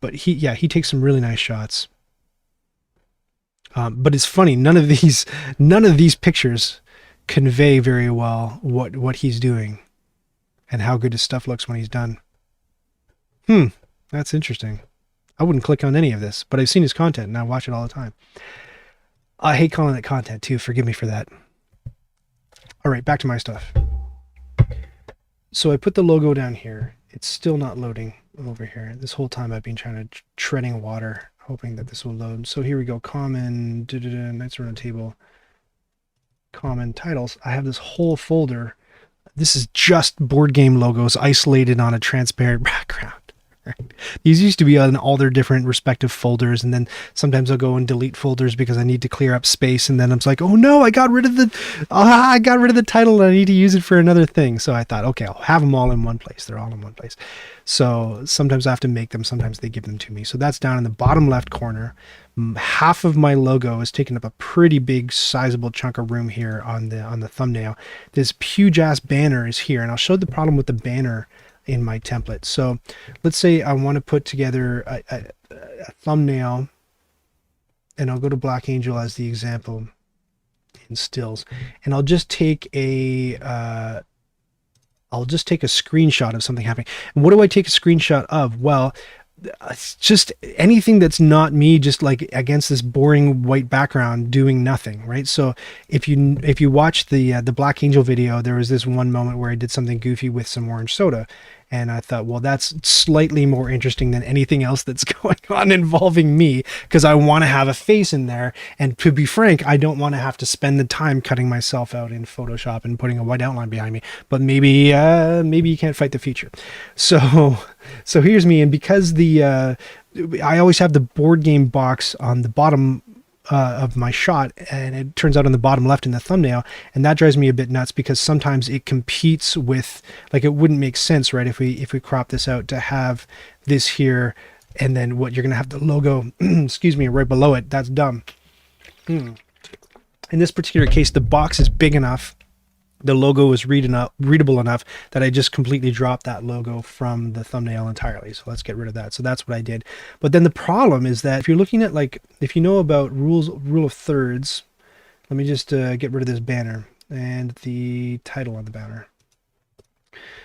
But he takes some really nice shots. But it's funny. None of these pictures convey very well what he's doing and how good his stuff looks when he's done. That's interesting. I wouldn't click on any of this, but I've seen his content and I watch it all the time. I hate calling it content too. Forgive me for that. All right, back to my stuff. So I put the logo down here. It's still not loading over here. This whole time I've been trying to treading water, hoping that this will load. So here we go. Common, Knights Around the Table. Common titles. I have this whole folder. This is just board game logos isolated on a transparent background. These used to be on all their different respective folders, and then sometimes I'll go and delete folders because I need to clear up space, and then I'm like, oh no, I got rid of the title and I need to use it for another thing. So I thought, okay, I'll have them all in one place. They're all in one place. So sometimes I have to make them, sometimes they give them to me. So that's down in the bottom left corner. Half of my logo is taking up a pretty big sizable chunk of room here on the thumbnail. This huge ass banner is here, and I'll show the problem with the banner in my template. So let's say I want to put together a thumbnail, and I'll go to Black Angel as the example in stills, and I'll just take a screenshot of something happening. And what do I take a screenshot of? Well, it's just anything that's not me, just like against this boring white background doing nothing, right? So if you watch the Black Angel video, there was this one moment where I did something goofy with some orange soda, and I thought, well, that's slightly more interesting than anything else that's going on involving me, because I want to have a face in there. And to be frank, I don't want to have to spend the time cutting myself out in Photoshop and putting a white outline behind me. But maybe you can't fight the future. So here's me, and because I always have the board game box on the bottom of my shot, and it turns out on the bottom left in the thumbnail, and that drives me a bit nuts because sometimes it competes with, like, it wouldn't make sense, right, if we crop this out to have this here, and then what you're gonna have the logo excuse me, right below it. That's dumb. In this particular case, the box is big enough, the logo is readable enough that I just completely dropped that logo from the thumbnail entirely. So let's get rid of that. So that's what I did. But then the problem is that if you're looking at, like, if you know about rule of thirds, let me just get rid of this banner and the title on the banner.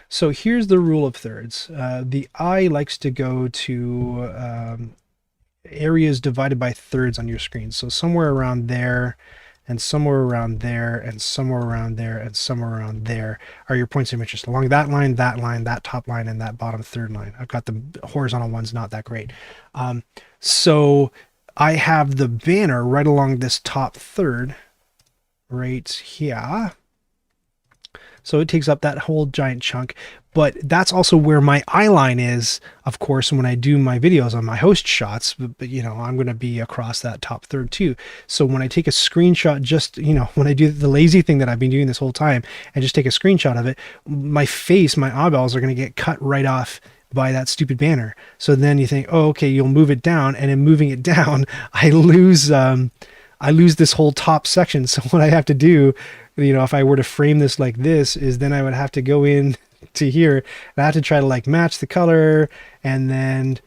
So here's the rule of thirds. The eye likes to go to areas divided by thirds on your screen. So somewhere around there, and somewhere around there, and somewhere around there, and somewhere around there are your points of interest. Along that line, that top line, and that bottom third line. I've got the horizontal ones not that great. So I have the banner right along this top third, right here. So it takes up that whole giant chunk, but that's also where my eye line is, of course, when I do my videos on my host shots, but you know, I'm going to be across that top third too. So when I take a screenshot, just, you know, when I do the lazy thing that I've been doing this whole time and just take a screenshot of it, my face, my eyeballs are going to get cut right off by that stupid banner. So then you think, oh, okay, you'll move it down, and in moving it down, I lose this whole top section. So what I have to do, you know, if I were to frame this like this, is then I would have to go in to here, and I have to try to like match the color and then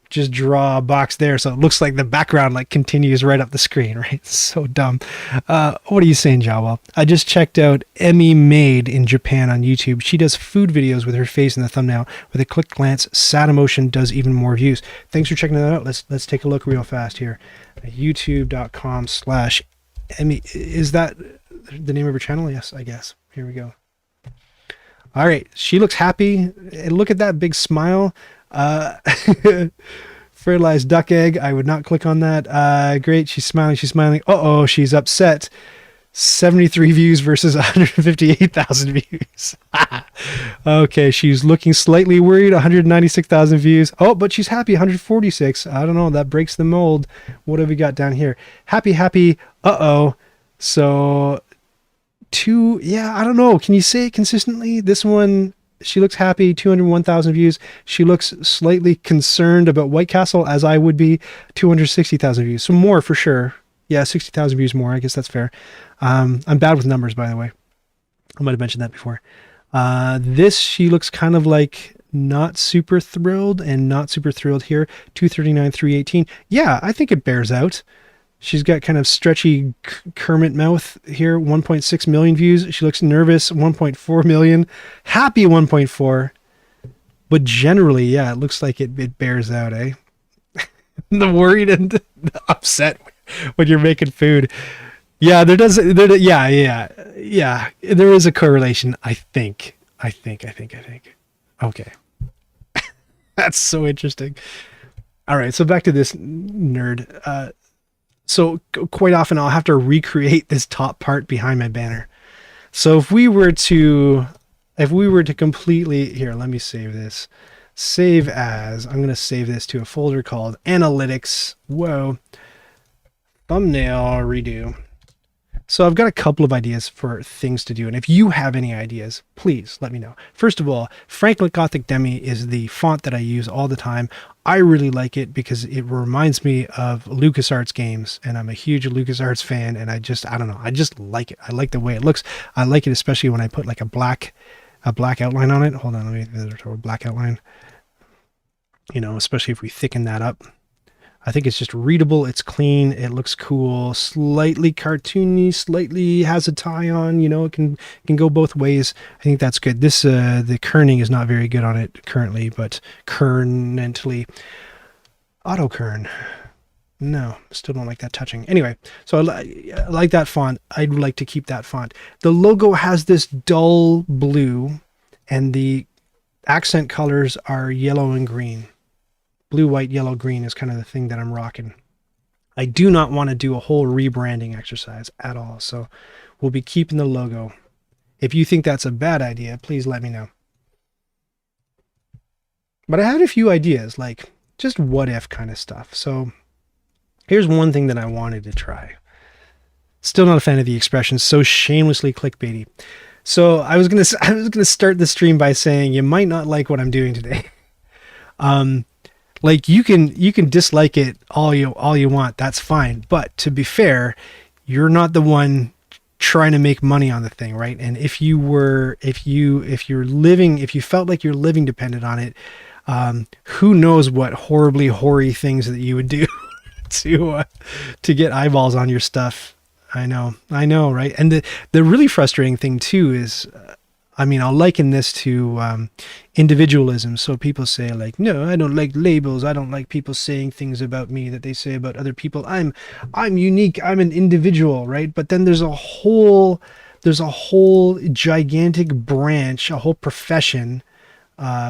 just draw a box there so it looks like the background like continues right up the screen, right? It's so dumb. What are you saying, Jawa? I just checked out Emmy Made in Japan on YouTube. She does food videos with her face in the thumbnail. With a quick glance, Sad Emotion does even more views. Thanks for checking that out. Let's take a look real fast here. YouTube.com/Emmy. Is that the name of her channel? Yes, I guess. Here we go. All right, she looks happy, and look at that big smile. Fertilized duck egg. I would not click on that. Great, she's smiling. Uh-oh, she's upset. 73 views versus 158,000 views. Okay, she's looking slightly worried. 196,000 views. Oh, but she's happy. 146. I don't know. That breaks the mold. What have we got down here? Happy. Uh-oh. So yeah, I don't know. Can you say it consistently? This one, she looks happy, 201,000 views. She looks slightly concerned about White Castle, as I would be, 260,000 views. So more for sure. Yeah, 60,000 views more. I guess that's fair. I'm bad with numbers, by the way. I might have mentioned that before. This, she looks kind of like not super thrilled, and not super thrilled here. 239, 318. Yeah, I think it bears out. She's got kind of stretchy Kermit mouth here, 1.6 million views. She looks nervous, 1.4 million. Happy, 1.4. But generally, yeah, it looks like it bears out, eh? The worried and the upset when you're making food. Yeah, there is a correlation, I think. Okay. That's so interesting. All right, so back to this nerd. So quite often I'll have to recreate this top part behind my banner. So if we were to completely, here, let me save this. Save as, I'm going to save this to a folder called Analytics. Whoa. Thumbnail redo. So I've got a couple of ideas for things to do, and if you have any ideas, please let me know. First of all, Franklin Gothic Demi is the font that I use all the time. I really like it because it reminds me of LucasArts games, and I'm a huge LucasArts fan, and I don't know, I just like it. I like the way it looks. I like it especially when I put like a black outline on it. Hold on, let me do a black outline. You know, especially if we thicken that up. I think it's just readable. It's clean. It looks cool. Slightly cartoony. Slightly has a tie on. You know, it can go both ways. I think that's good. This the kerning is not very good on it currently, but currently. Autokern. No, still don't like that touching. Anyway, so I like that font. I'd like to keep that font. The logo has this dull blue, and the accent colors are yellow and green. Blue, white, yellow, green is kind of the thing that I'm rocking. I do not want to do a whole rebranding exercise at all, so we'll be keeping the logo. If you think that's a bad idea, please let me know. But I had a few ideas, like just what if kind of stuff. So here's one thing that I wanted to try. Still not a fan of the expression, so shamelessly clickbaity. So I was gonna start the stream by saying you might not like what I'm doing today. Like you can dislike it all you want. That's fine. But to be fair, you're not the one trying to make money on the thing, right? And if you felt like your living depended on it, who knows what horribly hoary things that you would do to get eyeballs on your stuff. I know, right? And the really frustrating thing too is, I'll liken this to individualism. So people say like, no, I don't like labels. I don't like people saying things about me that they say about other people. I'm unique. I'm an individual, right? But then there's a whole gigantic branch, a whole profession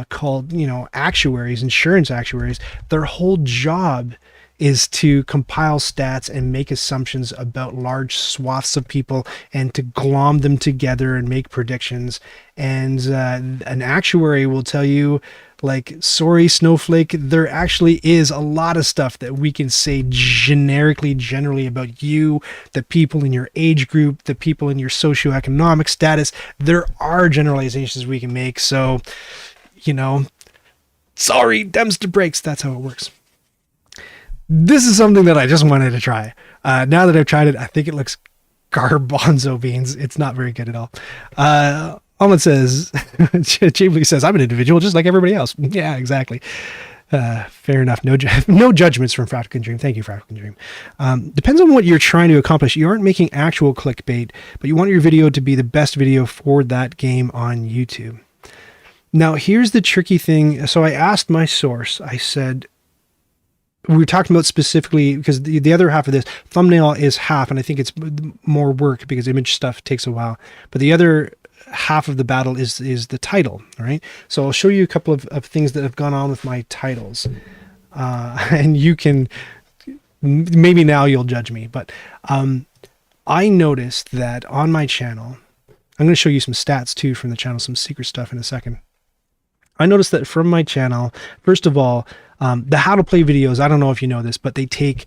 called, actuaries, insurance actuaries. Their whole job is to compile stats and make assumptions about large swaths of people and to glom them together and make predictions. And an actuary will tell you, like, sorry, Snowflake, there actually is a lot of stuff that we can say generally about you, the people in your age group, the people in your socioeconomic status. There are generalizations we can make. So, sorry, dems to breaks. That's how it works. This is something that I just wanted to try. Now that I've tried it, I think it looks garbanzo beans. It's not very good at all. Almond says, Chiefly says, I'm an individual just like everybody else. Yeah, exactly. Fair enough. No judgments from Fractal Dream. Thank you, Fractal Dream. Depends on what you're trying to accomplish. You aren't making actual clickbait, but you want your video to be the best video for that game on YouTube. Now, here's the tricky thing. So I asked my source, I said, we were talking about specifically because the other half of this thumbnail is half, and I think it's more work because image stuff takes a while. But the other half of the battle is the title. All right. So I'll show you a couple of things that have gone on with my titles. And you can, maybe now you'll judge me, but I noticed that on my channel, I'm going to show you some stats too from the channel, some secret stuff in a second. I noticed that from my channel, first of all, the how to play videos, I don't know if you know this, but they take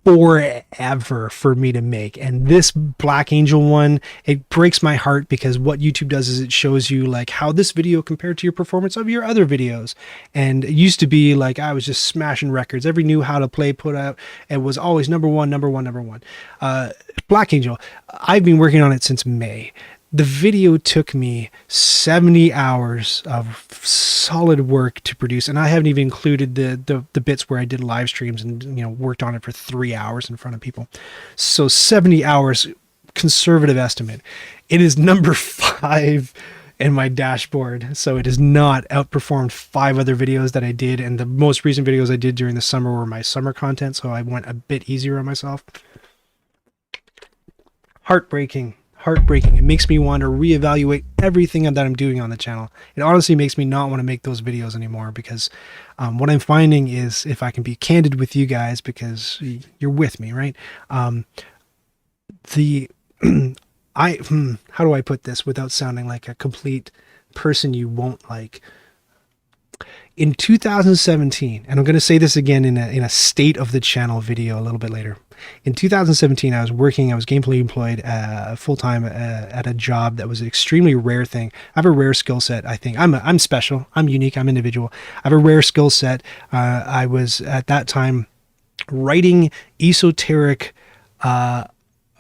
forever for me to make. And this Black Angel one, it breaks my heart because what YouTube does is it shows you like how this video compared to your performance of your other videos. And it used to be like I was just smashing records. Every new how to play put out, it was always number one. Black Angel, I've been working on it since May. The video took me 70 hours of solid work to produce, and I haven't even included the bits where I did live streams and worked on it for 3 hours in front of people. So 70 hours, conservative estimate. It is number 5 in my dashboard, so it has not outperformed 5 other videos that I did, and the most recent videos I did during the summer were my summer content, so I went a bit easier on myself. Heartbreaking. It makes me want to reevaluate everything that I'm doing on the channel. It honestly makes me not want to make those videos anymore because what I'm finding is, if I can be candid with you guys, because you're with me, right? How do I put this without sounding like a complete person you won't like? In 2017, and I'm going to say this again in a state of the channel video a little bit later. In 2017, I was gainfully employed full-time at a job that was an extremely rare thing. I have a rare skill set, I think. I'm special. I'm unique. I'm individual. I have a rare skill set. I was, at that time, writing esoteric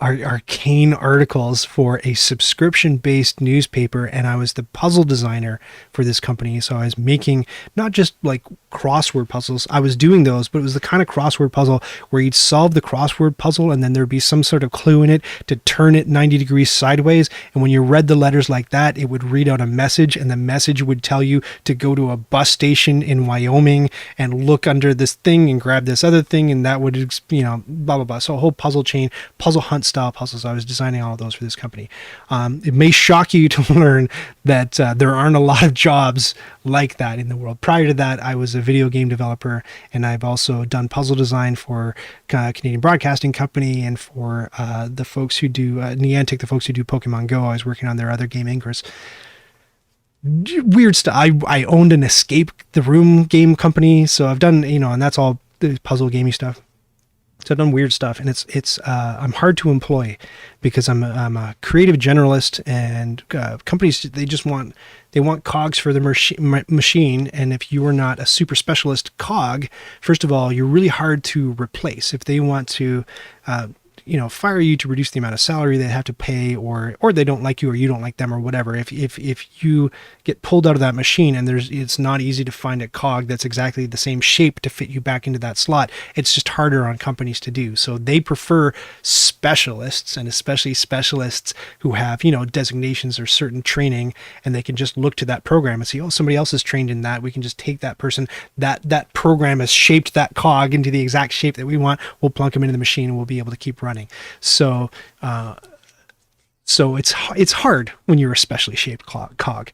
arcane articles for a subscription-based newspaper, and I was the puzzle designer for this company. So I was making not just like crossword puzzles, I was doing those, but it was the kind of crossword puzzle where you'd solve the crossword puzzle and then there'd be some sort of clue in it to turn it 90 degrees sideways, and when you read the letters like that, it would read out a message, and the message would tell you to go to a bus station in Wyoming and look under this thing and grab this other thing, and that would, blah blah blah. So a whole puzzle chain, puzzle hunt style puzzles. I was designing all of those for this company. It may shock you to learn that there aren't a lot of jobs like that in the world. Prior to that, I was a video game developer, and I've also done puzzle design for Canadian Broadcasting Company and for the folks who do Niantic, the folks who do Pokemon Go. I was working on their other game, Ingress. Weird stuff. I owned an Escape the Room game company, so I've done, and that's all the puzzle gaming stuff. So I've done weird stuff, and it's I'm hard to employ because I'm a creative generalist, and companies, they want cogs for the machine, and if you are not a super specialist cog, first of all, you're really hard to replace. If they want to fire you to reduce the amount of salary they have to pay, or they don't like you, or you don't like them, or whatever. If you get pulled out of that machine and it's not easy to find a cog that's exactly the same shape to fit you back into that slot, it's just harder on companies to do. So they prefer specialists, and especially specialists who have, designations or certain training, and they can just look to that program and see, oh, somebody else is trained in that. We can just take that person, that program has shaped that cog into the exact shape that we want. We'll plunk them into the machine and we'll be able to keep running. So it's hard when you're a specially shaped cog.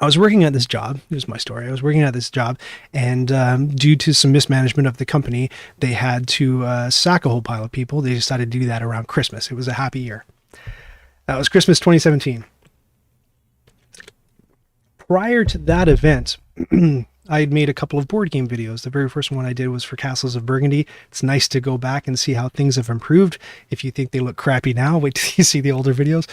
I was working at this job. Here's my story. I was working at this job, and due to some mismanagement of the company, they had to sack a whole pile of people. They decided to do that around Christmas. It was a happy year. That was Christmas 2017. Prior to that event, I had made a couple of board game videos. The very first one I did was for Castles of Burgundy. It's nice to go back and see how things have improved. If you think they look crappy now, wait till you see the older videos.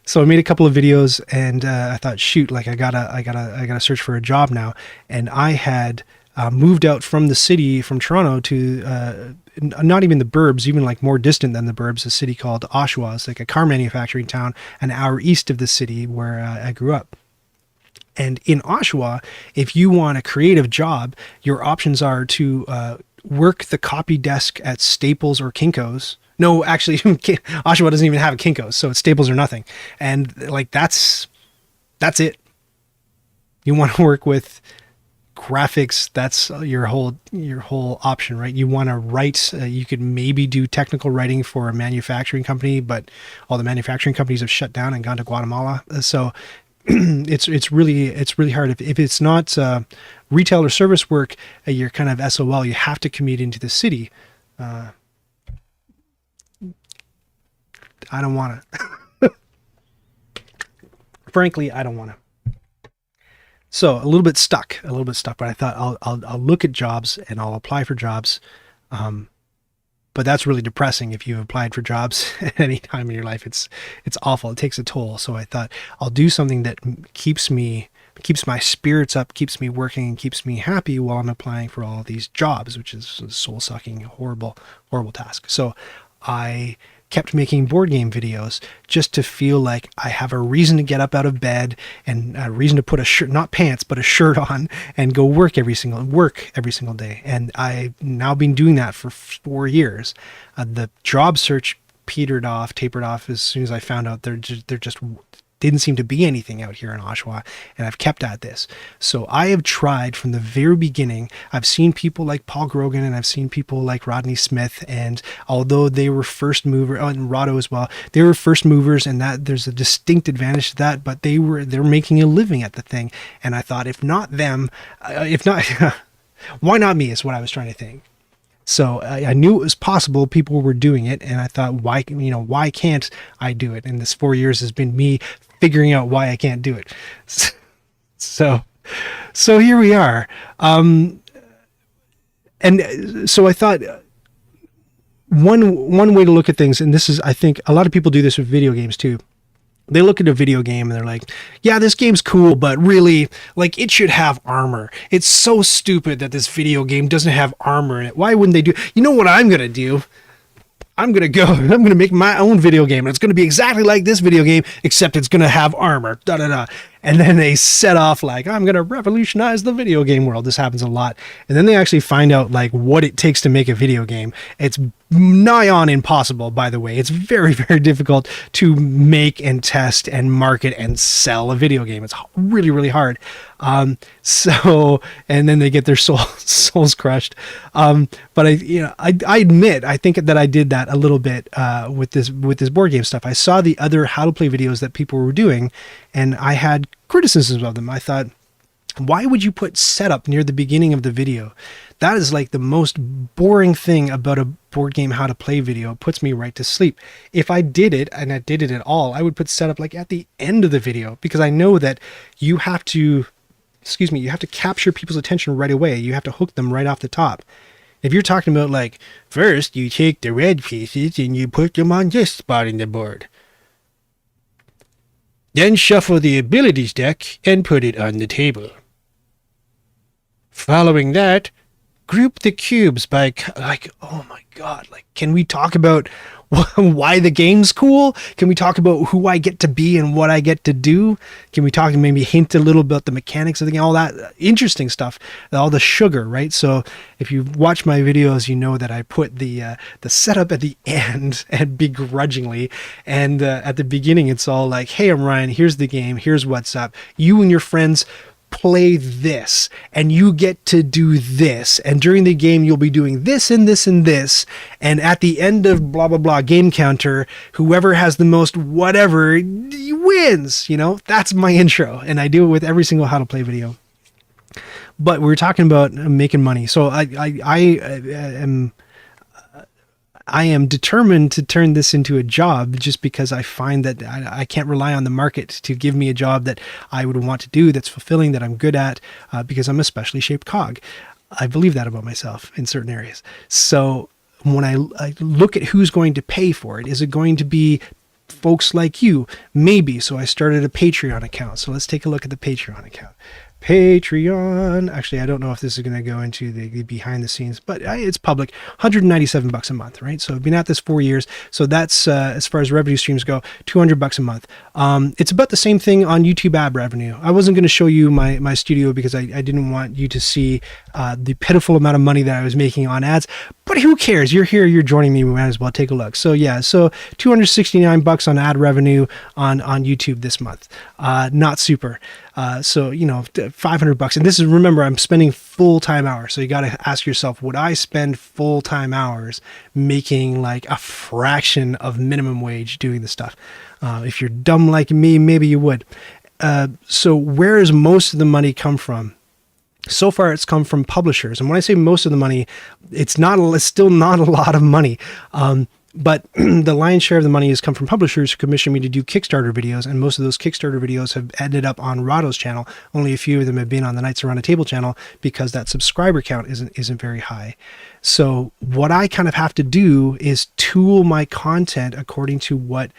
So I made a couple of videos, and I thought, shoot, like I gotta search for a job now. And I had moved out from the city, from Toronto, to not even the burbs, even like more distant than the burbs, a city called Oshawa. It's like a car manufacturing town an hour east of the city where I grew up. And in Oshawa, if you want a creative job, your options are to work the copy desk at Staples or Kinko's. No, actually, Oshawa doesn't even have a Kinko's, so it's Staples or nothing. And like that's it. You want to work with graphics, that's your whole option, right? You want to write, you could maybe do technical writing for a manufacturing company, but all the manufacturing companies have shut down and gone to Guatemala. So it's really hard. If it's not retail or service work, you're kind of SOL. You have to commute into the city. I don't want to. Frankly, I don't want to. So a little bit stuck. But I thought I'll look at jobs and I'll apply for jobs. But that's really depressing. If you've applied for jobs at any time in your life, it's awful. It takes a toll. So I thought I'll do something that keeps my spirits up, keeps me working, and keeps me happy while I'm applying for all of these jobs, which is a soul-sucking, horrible task. So I kept making board game videos just to feel like I have a reason to get up out of bed and a reason to put a shirt, not pants, but a shirt on and go work every single day. And I've now been doing that for 4 years. The job search tapered off as soon as I found out there just didn't seem to be anything out here in Oshawa, and I've kept at this. So I have tried from the very beginning. I've seen people like Paul Grogan, and I've seen people like Rodney Smith, and although they were first mover, and Rado as well, they were first movers, and that there's a distinct advantage to that, but they're making a living at the thing. And I thought, if not them, why not me, is what I was trying to think. So I knew it was possible. People were doing it, and I thought, why can't I do it? And this 4 years has been me figuring out why I can't do it. So here we are. And so I thought one way to look at things, and this is, I think a lot of people do this with video games too. They look at a video game and they're like, yeah, this game's cool, but really, like, it should have armor. It's so stupid that this video game doesn't have armor in it. Why wouldn't they do? You know what I'm going to do? I'm going to go, I'm going to make my own video game. And it's going to be exactly like this video game, except it's going to have armor, da da da. And then they set off like, I'm going to revolutionize the video game world. This happens a lot. And then they actually find out like what it takes to make a video game. It's nigh on impossible, by the way. It's very, very difficult to make and test and market and sell a video game. It's really, really hard. So, and then they get their souls crushed. But I admit, I think that I did that a little bit, with this board game stuff. I saw the other how to play videos that people were doing, and I had criticisms of them. I thought, why would you put setup near the beginning of the video? That is like the most boring thing about a board game how to play video. It puts me right to sleep. If I did it, and I did it at all, I would put setup like at the end of the video, because I know that you have to capture people's attention right away. You have to hook them right off the top. If you're talking about like, first you take the red pieces and you put them on this spot in the board. Then shuffle the abilities deck and put it on the table. Following that, group the cubes by, like, oh my god, like, can we talk about why the game's cool? Can we talk about who I get to be and what I get to do? Can we talk and maybe hint a little about the mechanics of the game, all that interesting stuff, all the sugar, right? So if you watch my videos, you know that I put the setup at the end, and begrudgingly, and at the beginning it's all like, hey, I'm Ryan, here's the game, here's what's up. You and your friends play this, and you get to do this, and during the game you'll be doing this and this and this, and at the end of blah blah blah game counter, whoever has the most whatever wins. That's my intro, and I do it with every single how to play video. But we're talking about making money, so I am determined to turn this into a job, just because I find that I can't rely on the market to give me a job that I would want to do, that's fulfilling, that I'm good at, because I'm a specially shaped cog. I believe that about myself in certain areas. So when I look at who's going to pay for it, is it going to be folks like you? Maybe. So I started a Patreon account. So let's take a look at the Patreon account. Patreon. Actually, I don't know if this is going to go into the behind the scenes, but it's public. $197 a month, right? So I've been at this 4 years. So that's, as far as revenue streams go, $200 a month. It's about the same thing on YouTube ad revenue. I wasn't going to show you my studio because I didn't want you to see the pitiful amount of money that I was making on ads, but who cares? You're here, you're joining me, we might as well take a look. So yeah, so $269 on ad revenue on YouTube this month. Not super. So, $500. And this is, remember, I'm spending full-time hours. So you got to ask yourself, would I spend full-time hours making like a fraction of minimum wage doing this stuff? If you're dumb like me, maybe you would. So where does most of the money come from? So far, it's come from publishers. And when I say most of the money, it's still not a lot of money. But the lion's share of the money has come from publishers who commission me to do Kickstarter videos, and most of those Kickstarter videos have ended up on Rahdo's channel. Only a few of them have been on the Knights Around a Table channel, because that subscriber count isn't very high. So what I kind of have to do is tool my content according to what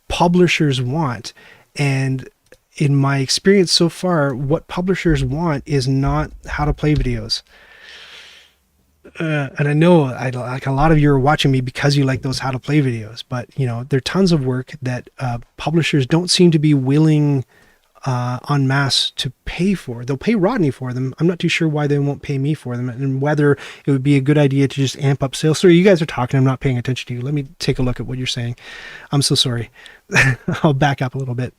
publishers want. And in my experience so far, what publishers want is not how to play videos. And I know like a lot of you are watching me because you like those how to play videos, but there are tons of work that publishers don't seem to be willing en masse to pay for. They'll pay Rodney for them. I'm not too sure why they won't pay me for them, and whether it would be a good idea to just amp up sales. Sorry, you guys are talking, I'm not paying attention to you. Let me take a look at what you're saying. I'm so sorry. I'll back up a little bit.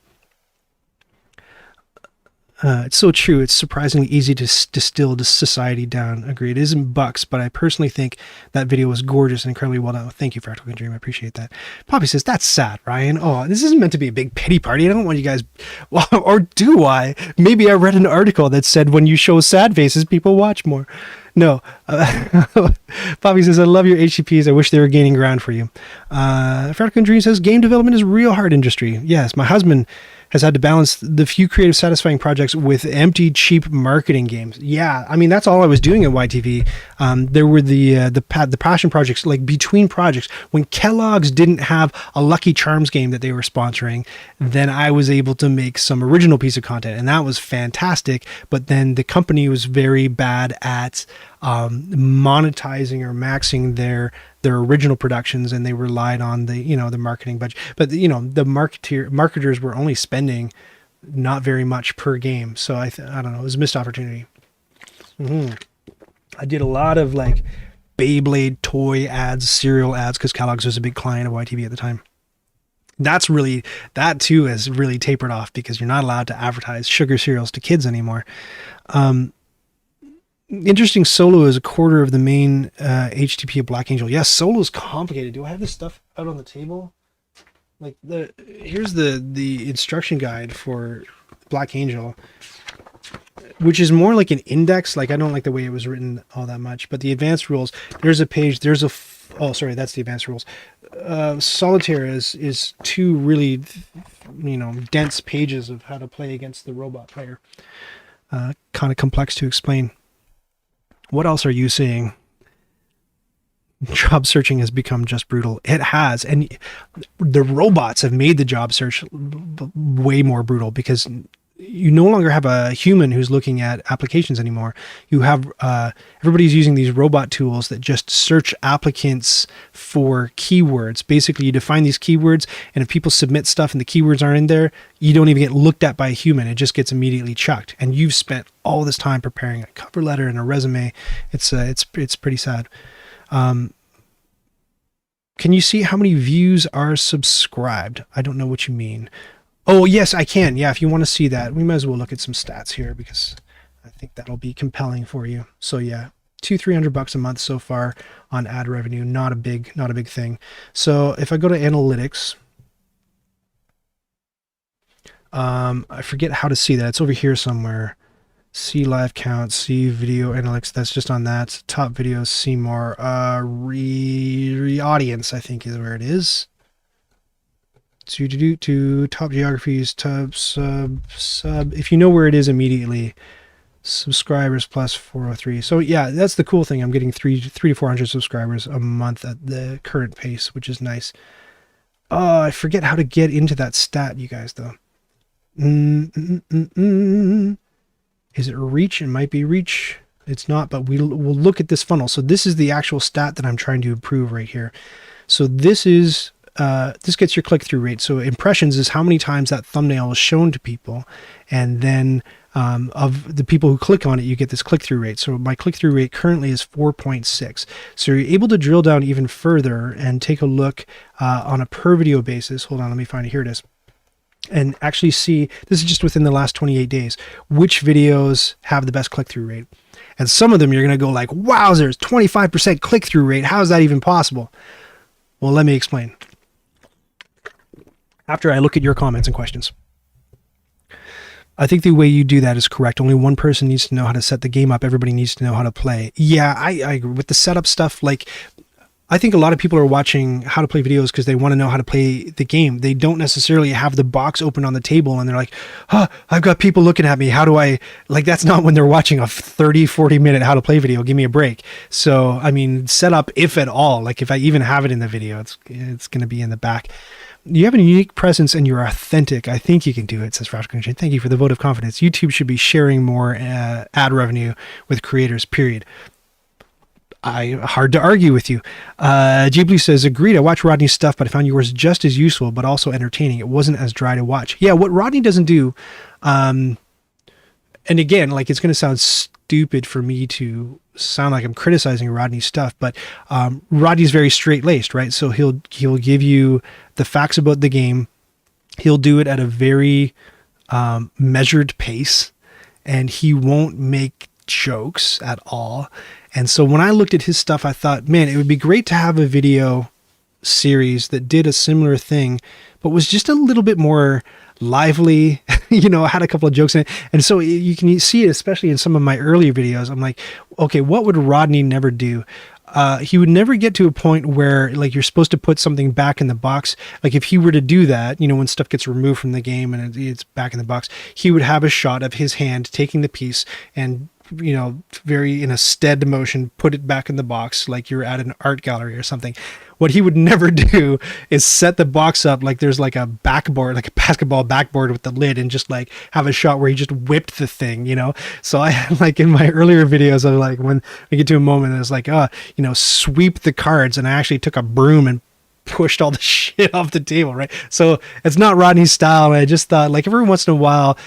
It's so true. It's surprisingly easy to distill this society down. Agreed. It isn't bucks, but I personally think that video was gorgeous and incredibly well done. Thank you, Fractal Dream. I appreciate that. Poppy says, that's sad, Ryan. Oh, this isn't meant to be a big pity party. I don't want you guys... Well, or do I? Maybe I read an article that said when you show sad faces, people watch more. No. Poppy says, I love your HCPs. I wish they were gaining ground for you. Fractal Dream says, game development is a real hard industry. Yes, my husband has had to balance the few creative, satisfying projects with empty, cheap marketing games. Yeah, I mean, that's all I was doing at YTV. There were the passion projects, like between projects. When Kellogg's didn't have a Lucky Charms game that they were sponsoring, then I was able to make some original piece of content, and that was fantastic. But then the company was very bad at monetizing or maxing their their original productions, and they relied on the, the marketing budget. But the marketers were only spending not very much per game. So I don't know, it was a missed opportunity. I did a lot of like Beyblade toy ads, cereal ads, because Kellogg's was a big client of YTV at the time. That too has really tapered off because you're not allowed to advertise sugar cereals to kids anymore. Interesting, Solo is a quarter of the main HTTP of Black Angel. Yes, Solo is complicated. Do I have this stuff out on the table? Like here's the instruction guide for Black Angel, which is more like an index. Like, I don't like the way it was written all that much, but the advanced rules, there's a page, oh, sorry, that's the advanced rules. Solitaire is two really, dense pages of how to play against the robot player. Kind of complex to explain. What else are you seeing? Job searching has become just brutal. It has. And the robots have made the job search way more brutal because you no longer have a human who's looking at applications anymore. You have everybody's using these robot tools that just search applicants for keywords. Basically, you define these keywords, and if people submit stuff and the keywords aren't in there, you don't even get looked at by a human. It just gets immediately chucked. And you've spent all this time preparing a cover letter and a resume. It's pretty sad. Can you see how many views are subscribed? I don't know what you mean. Oh, yes, I can. Yeah, if you want to see that, we might as well look at some stats here because I think that'll be compelling for you. So yeah, $200-300 a month so far on ad revenue. Not a big thing. So if I go to analytics, I forget how to see that. It's over here somewhere. See live count, see video analytics. That's just on that. Top videos, see more. Audience, I think is where it is. To top geographies, top sub. If you know where it is immediately, subscribers plus 403. So yeah, that's the cool thing. I'm getting 300 to 400 subscribers a month at the current pace, which is nice. I forget how to get into that stat, you guys, though. Is it reach? It might be reach. It's not, but we'll look at this funnel. So this is the actual stat that I'm trying to improve right here. So this is this gets your click-through rate. So impressions is how many times that thumbnail is shown to people, and then of the people who click on it, you get this click-through rate. So my click-through rate currently is 4.6. So you're able to drill down even further and take a look on a per video basis. Hold on, let me find it. Here it is. And actually see, this is just within the last 28 days, which videos have the best click-through rate. And some of them you're going to go like, wowzers, 25% click-through rate. How is that even possible? Well, let me explain. After I look at your comments and questions. I think the way you do that is correct. Only one person needs to know how to set the game up. Everybody needs to know how to play. Yeah, I agree with the setup stuff. Like, I think a lot of people are watching how to play videos because they want to know how to play the game. They don't necessarily have the box open on the table and they're like, I've got people looking at me. How do I, like, that's not when they're watching a 30-40 minute how to play video. Give me a break. So, I mean, setup, if at all, like if I even have it in the video, it's going to be in the back. You have a unique presence and you're authentic. I think you can do it, says Frashkin. Thank you for the vote of confidence. YouTube should be sharing more ad revenue with creators, period. Hard to argue with you. Ghibli says, agreed. I watched Rodney's stuff, but I found yours just as useful, but also entertaining. It wasn't as dry to watch. Yeah, what Rodney doesn't do, and again, like, it's going to sound stupid for me to sound like I'm criticizing Rodney's stuff, but Rodney's very straight-laced, right? So he'll give you the facts about the game. He'll do it at a very measured pace, and he won't make jokes at all. And so when I looked at his stuff, I thought, man, it would be great to have a video series that did a similar thing, but was just a little bit more lively, had a couple of jokes in it. And so you can see it, especially in some of my earlier videos. I'm like, okay, what would Rodney never do? He would never get to a point where, like, you're supposed to put something back in the box. Like, if he were to do that, when stuff gets removed from the game and it's back in the box, he would have a shot of his hand taking the piece and very in a stead motion, put it back in the box like you're at an art gallery or something. What he would never do is set the box up like there's like a backboard, like a basketball backboard with the lid, and just like have a shot where he just whipped the thing, So I had, like, in my earlier videos of, like, when we get to a moment and it's like, sweep the cards, and I actually took a broom and pushed all the shit off the table, right? So it's not Rodney's style. And I just thought, like, every once in a while,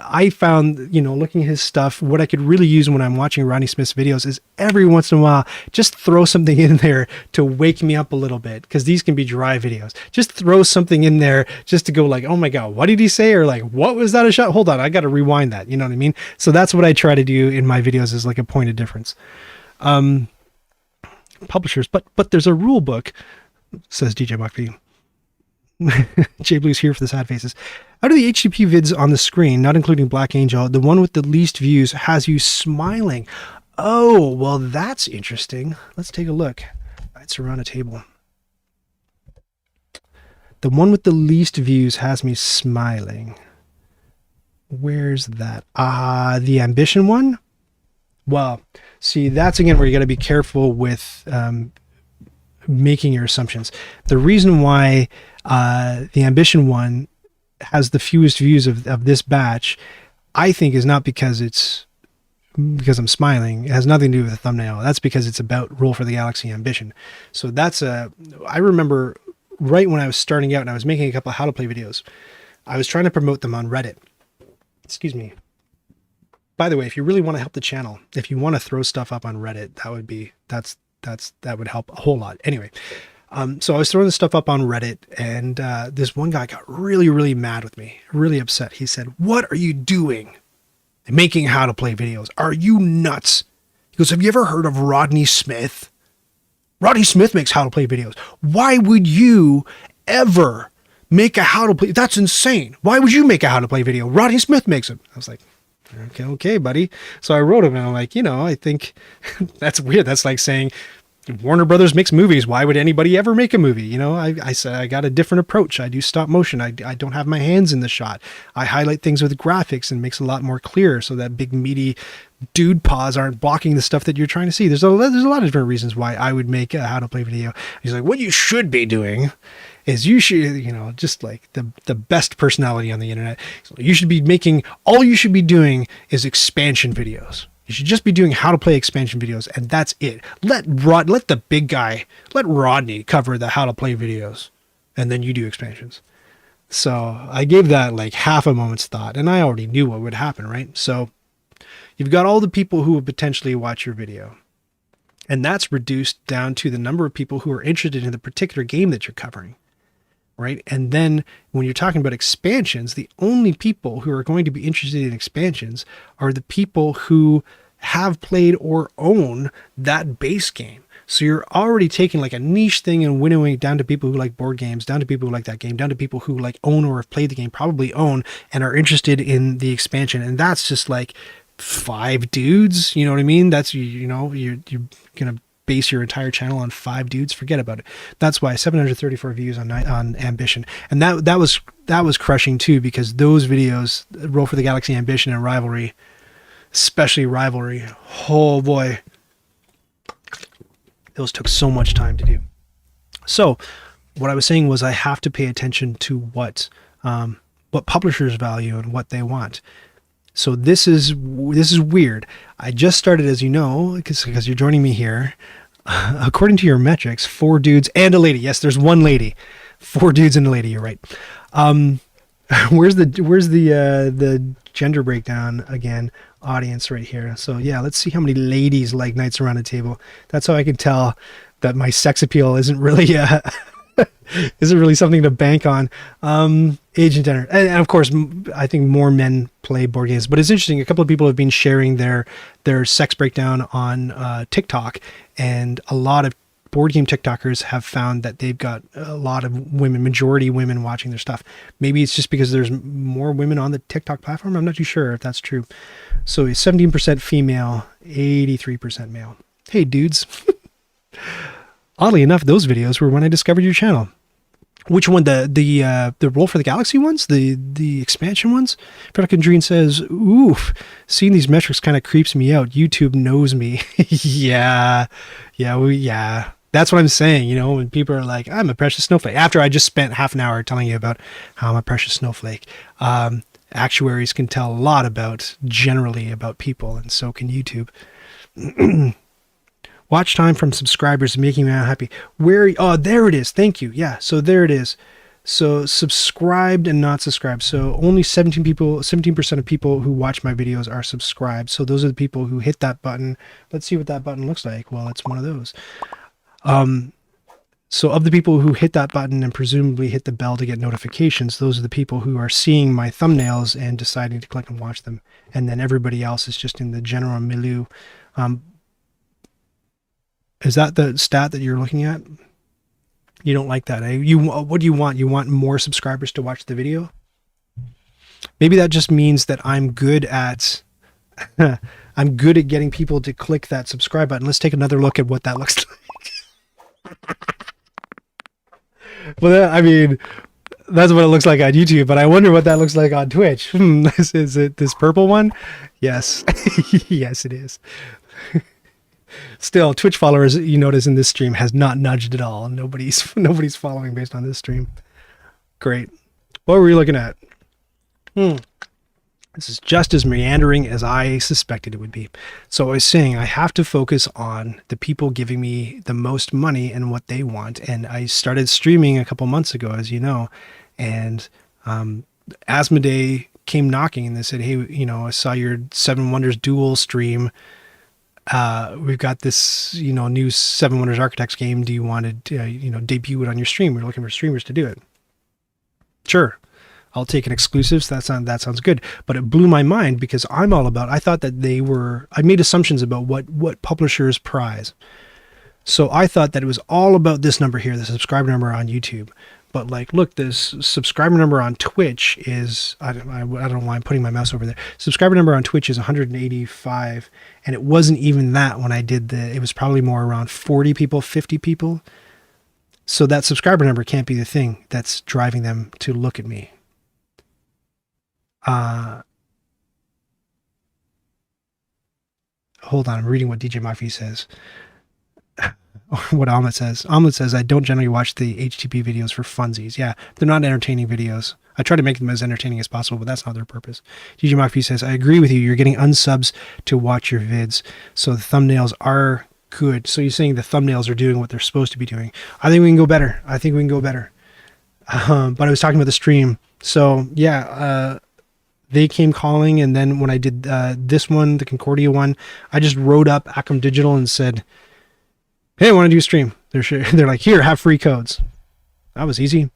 I found, looking at his stuff, what I could really use when I'm watching Rodney Smith's videos is every once in a while, just throw something in there to wake me up a little bit, because these can be dry videos. Just throw something in there just to go like, oh my God, what did he say? Or like, what was that a shot? Hold on, I got to rewind that. You know what I mean? So that's what I try to do in my videos, is like a point of difference. Publishers, but there's a rule book, says DJ Buckby. J Blue's here for the sad faces. Out of the HTTP vids on the screen, not including Black Angel, the one with the least views has you smiling. Oh, well, that's interesting. Let's take a look. It's around a table. The one with the least views has me smiling. Where's that? The Ambition one? Well, see, that's again where you got to be careful with making your assumptions. The reason why the Ambition one has the fewest views of this batch, I think, is not because I'm smiling. It has nothing to do with the thumbnail. That's because it's about Roll for the Galaxy Ambition. So I remember right when I was starting out and I was making a couple of how to play videos, I was trying to promote them on Reddit. Excuse me. By the way, if you really want to help the channel, if you want to throw stuff up on Reddit, that would help a whole lot. Anyway, so I was throwing this stuff up on Reddit, and this one guy got really, really mad with me, really upset. He said, "What are you doing making how to play videos? Are you nuts?" He goes, "Have you ever heard of Rodney Smith? Rodney Smith makes how to play videos. Why would you ever make a how to play? That's insane. Why would you make a how to play video? Rodney Smith makes them." I was like, okay, buddy. So I wrote him, and I'm like, I think that's weird. That's like saying Warner Brothers makes movies. Why would anybody ever make a movie? I said, I got a different approach. I do stop motion. I don't have my hands in the shot. I highlight things with graphics and makes it a lot more clear, so that big meaty dude paws aren't blocking the stuff that you're trying to see. There's a lot of different reasons why I would make a how to play video. He's like, what you should be doing is you should, just like the best personality on the internet. So you should be all you should be doing is expansion videos. You should just be doing how to play expansion videos, and that's it. Let the big guy, let Rodney cover the how to play videos, and then you do expansions. So I gave that like half a moment's thought, and I already knew what would happen, right? So you've got all the people who would potentially watch your video, and that's reduced down to the number of people who are interested in the particular game that you're covering. Right. And then when you're talking about expansions, the only people who are going to be interested in expansions are the people who have played or own that base game. So you're already taking like a niche thing and winnowing it down to people who like board games, down to people who like that game, down to people who like own or have played the game, probably own, and are interested in the expansion. And that's just like 5 dudes. You know what I mean? That's, you're going to base your entire channel on 5 dudes. Forget about it. That's why 734 views on Ambition, and that was crushing too, because those videos, Roll for the Galaxy Ambition and Rivalry, especially Rivalry, oh boy, those took so much time to do. So what I was saying was I have to pay attention to what publishers value and what they want. So this is weird. I just started, as you know, because you're joining me here. According to your metrics, 4 dudes and a lady. Yes, there's 1 lady. 4 dudes and a lady. You're right. Where's the gender breakdown again? Audience right here. So yeah, let's see how many ladies like Knights Around the Table. That's how I can tell that my sex appeal isn't really something to bank on. Age and gender, and of course I think more men play board games, but it's interesting, a couple of people have been sharing their sex breakdown on TikTok, and a lot of board game TikTokers have found that they've got a lot of women, majority women, watching their stuff. Maybe it's just because there's more women on the TikTok platform. I'm not too sure if that's true. So 17% female, 83% male. Hey dudes. Oddly enough, those videos were when I discovered your channel. Which one? The Roll for the Galaxy ones? The expansion ones? Production Dream says, oof, seeing these metrics kind of creeps me out. YouTube knows me. Yeah. Yeah. That's what I'm saying, you know, when people are like, I'm a precious snowflake. After I just spent half an hour telling you about how I'm a precious snowflake. Actuaries can tell a lot generally about people, and so can YouTube. Watch time from subscribers making me happy. Oh, there it is. Thank you. Yeah. So there it is. So subscribed and not subscribed. So only 17% of people who watch my videos are subscribed. So those are the people who hit that button. Let's see what that button looks like. Well, it's one of those. So of the people who hit that button and presumably hit the bell to get notifications, those are the people who are seeing my thumbnails and deciding to click and watch them. And then everybody else is just in the general milieu. Is that the stat that you're looking at? You don't like that, eh? What do you want? You want more subscribers to watch the video? Maybe that just means that I'm good at I'm good at getting people to click that subscribe button. Let's take another look at what that looks like. Well, I mean, that's what it looks like on YouTube, but I wonder what that looks like on Twitch. Is it this purple one? Yes. Yes, it is. Still, Twitch followers, you notice in this stream, has not nudged at all. Nobody's following based on this stream. Great. What were we looking at? This is just as meandering as I suspected it would be. So I was saying I have to focus on the people giving me the most money and what they want. And I started streaming a couple months ago, as you know, and Asmodee came knocking and they said, hey, you know, I saw your Seven Wonders Duel stream. We've got this, you know, new Seven Wonders Architects game. Do you want to, you know, debut it on your stream? We're looking for streamers to do it. Sure. I'll take an exclusive. So that sounds good. But it blew my mind because I thought that I made assumptions about what publishers prize. So I thought that it was all about this number here, the subscriber number on YouTube. But like, look, this subscriber number on Twitch is, I don't know why I'm putting my mouse over there. Subscriber number on Twitch is 185. And it wasn't even that when I did it was probably more around 40 people, 50 people. So that subscriber number can't be the thing that's driving them to look at me. Hold on, I'm reading what DJ Murphy says. What Omelet says. Omelet says, I don't generally watch the HTP videos for funsies. Yeah, they're not entertaining videos. I try to make them as entertaining as possible, but that's not their purpose. DJ Murphy says, I agree with you. You're getting unsubs to watch your vids. So the thumbnails are good. So you're saying the thumbnails are doing what they're supposed to be doing. I think we can go better. But I was talking about the stream. So yeah, they came calling. And then when I did this one, the Concordia one, I just wrote up Acom Digital and said, hey, I want to do a stream. They're like, here, have free codes. That was easy.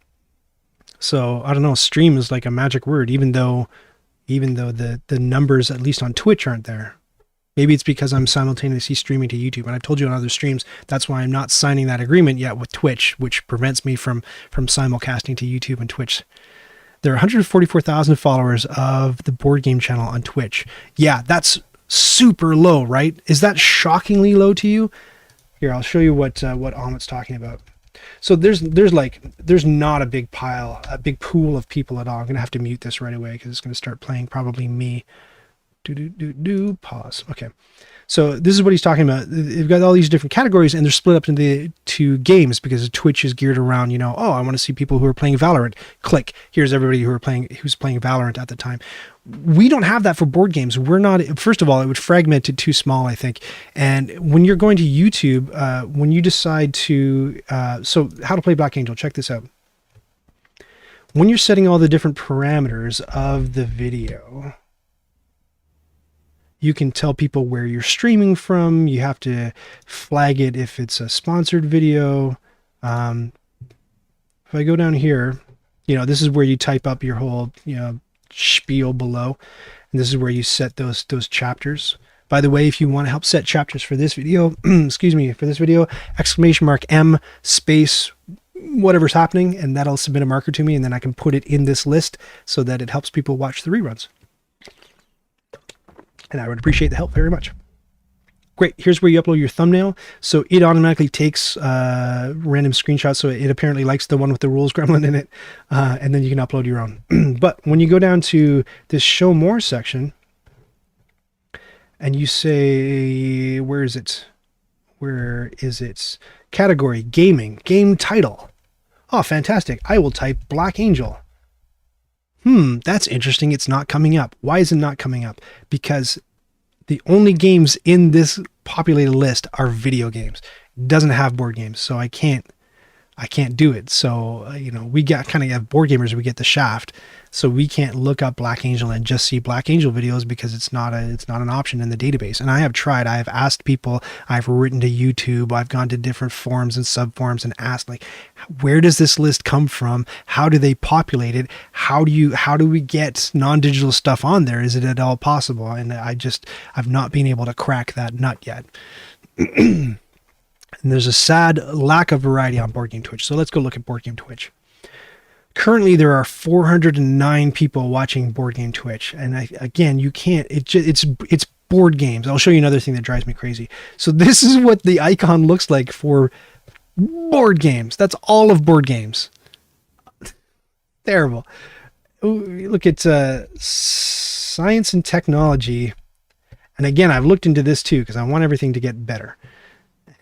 So I don't know, stream is like a magic word, even though the numbers, at least on Twitch, aren't there. Maybe it's because I'm simultaneously streaming to YouTube. And I've told you on other streams, that's why I'm not signing that agreement yet with Twitch, which prevents me from simulcasting to YouTube and Twitch. There are 144,000 followers of the board game channel on Twitch. Yeah, that's super low, right? Is that shockingly low to you? Here, I'll show you what Ahmed's talking about. So there's not a big pool of people at all. I'm gonna have to mute this right away because it's gonna start playing probably me. Pause. Okay. So this is what he's talking about. They've got all these different categories and they're split up into two games because Twitch is geared around, you know, oh, I want to see people who are playing Valorant. Click. Here's everybody who's playing Valorant at the time. We don't have that for board games. We're not, first of all, it would fragment it too small, I think. And when you're going to YouTube, when you decide to, so how to play Black Angel, check this out. When you're setting all the different parameters of the video, you can tell people where you're streaming from. You have to flag it if it's a sponsored video. If I go down here, you know, this is where you type up your whole, you know, spiel below. And this is where you set those chapters. By the way, if you want to help set chapters for this video, excuse me, for this video, !M space whatever's happening, and that'll submit a marker to me, and then I can put it in this list so that it helps people watch the reruns. And I would appreciate the help very much. Great. Here's where you upload your thumbnail. So it automatically takes random screenshots. So it apparently likes the one with the rules gremlin in it. And then you can upload your own. But when you go down to this show more section and you say, where is it? Where is it? Category, gaming, game title. Oh, fantastic. I will type Black Angel. That's interesting. It's not coming up. Why is it not coming up? Because the only games in this populated list are video games. It doesn't have board games, so I can't do it. So, we got kind of have board gamers, we get the shaft. So we can't look up Black Angel and just see Black Angel videos because it's not an option in the database. And I have tried, I have asked people, I've written to YouTube, I've gone to different forums and subforums and asked, like, where does this list come from? How do they populate it? How do we get non-digital stuff on there? Is it at all possible? And I've not been able to crack that nut yet. And there's a sad lack of variety on Board Game Twitch. So let's go look at Board Game Twitch. Currently, there are 409 people watching Board Game Twitch. And again, you can't, it's board games. I'll show you another thing that drives me crazy. So this is what the icon looks like for board games. That's all of board games. Terrible. Look at science and technology. And again, I've looked into this too, because I want everything to get better.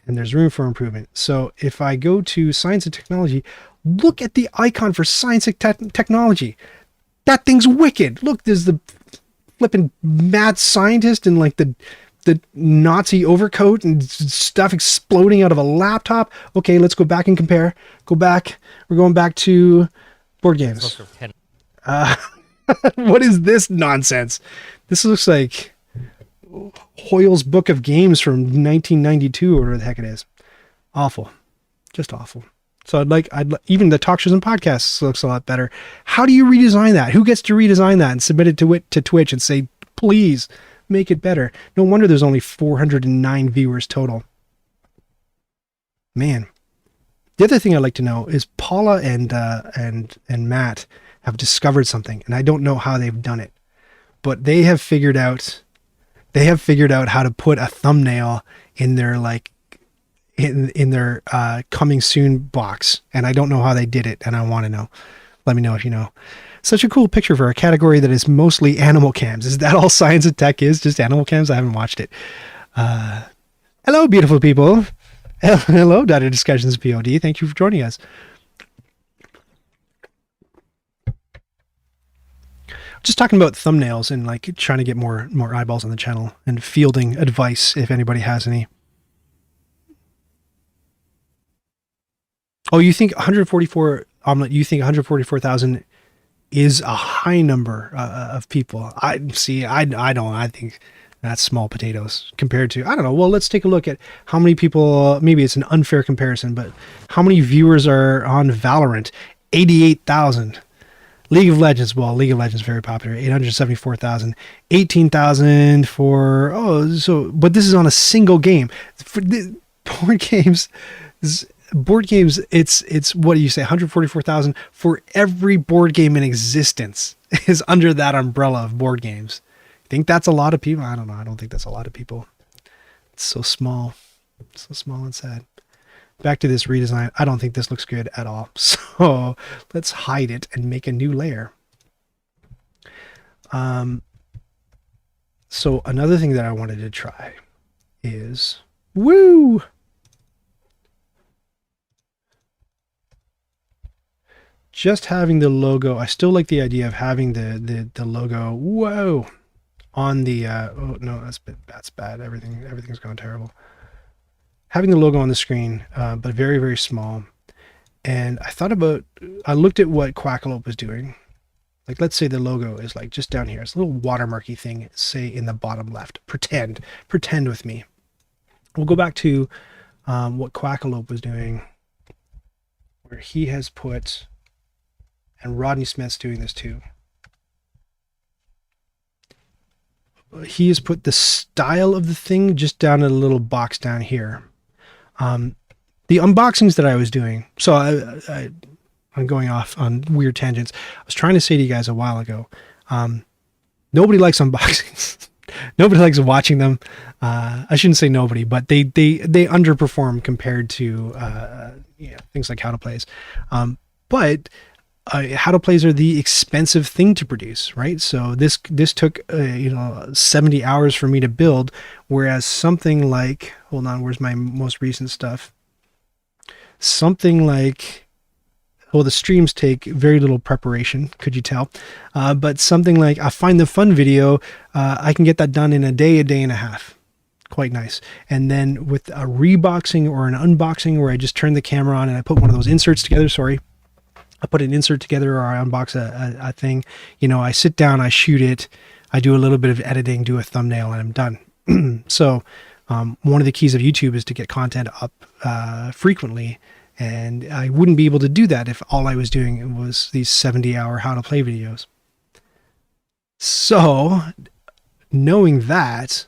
And there's room for improvement. So if I go to science and technology, look at the icon for science and technology. That thing's wicked. Look, there's the flipping mad scientist in like the Nazi overcoat and stuff exploding out of a laptop. Okay, let's go back and compare. Go back. We're going back to board games. What is this nonsense? This looks like Hoyle's Book of Games from 1992 or whatever the heck it is. Awful. Just awful. So I'd like even the talk shows and podcasts looks a lot better. How do you redesign that? Who gets to redesign that and submit it to Twitch and say, please make it better? No wonder there's only 409 viewers total. Man. The other thing I'd like to know is Paula and Matt have discovered something, and I don't know how they've done it, but they have figured out how to put a thumbnail in their in their coming soon box. And I don't know how they did it, and I want to know. Let me know if you know. Such a cool picture for a category that is mostly animal cams. Is that all science and tech is? Just animal cams? I haven't watched it. Hello, beautiful people. Hello, Data Discussions POD. Thank you for joining us. Just talking about thumbnails and like trying to get more eyeballs on the channel and fielding advice if anybody has any. Oh, you think 144 omelet? You think 144,000 is a high number of people? I don't. I think that's small potatoes compared to, I don't know. Well, let's take a look at how many people. Maybe it's an unfair comparison, but how many viewers are on Valorant? 88,000. League of Legends, well, League of Legends is very popular. 874,000, 18,000 for but this is on a single game. For the board games, it's what do you say? 144,000 for every board game in existence is under that umbrella of board games. Think that's a lot of people? I don't know. I don't think that's a lot of people. It's so small and sad. Back to this redesign. I don't think this looks good at all. So let's hide it and make a new layer. So another thing that I wanted to try is, just having the logo. I still like the idea of having the logo, on the, oh no, that's bad. Everything's gone terrible. Having the logo on the screen, but very, very small. And I looked at what Quackalope was doing. Like, let's say the logo is like just down here. It's a little watermarky thing, say in the bottom left. Pretend with me. We'll go back to what Quackalope was doing, where he has put, and Rodney Smith's doing this too. He has put the style of the thing just down in a little box down here. The unboxings that I was doing, so I'm going off on weird tangents. I was trying to say to you guys a while ago, nobody likes unboxings. Nobody likes watching them. I shouldn't say nobody, but they underperform compared to things like how to plays. But how to plays are the expensive thing to produce, right? So this took 70 hours for me to build, whereas something like, hold on, where's my most recent stuff? Something like, well, the streams take very little preparation, could you tell? But something like a Find the Fun video, I can get that done in a day and a half. Quite nice. And then with a reboxing or an unboxing where I just turn the camera on and I put one of those inserts together, I put an insert together or I unbox a thing, I sit down, I shoot it, I do a little bit of editing, do a thumbnail, and I'm done. So one of the keys of YouTube is to get content up frequently. And I wouldn't be able to do that if all I was doing was these 70-hour how to play videos. So knowing that,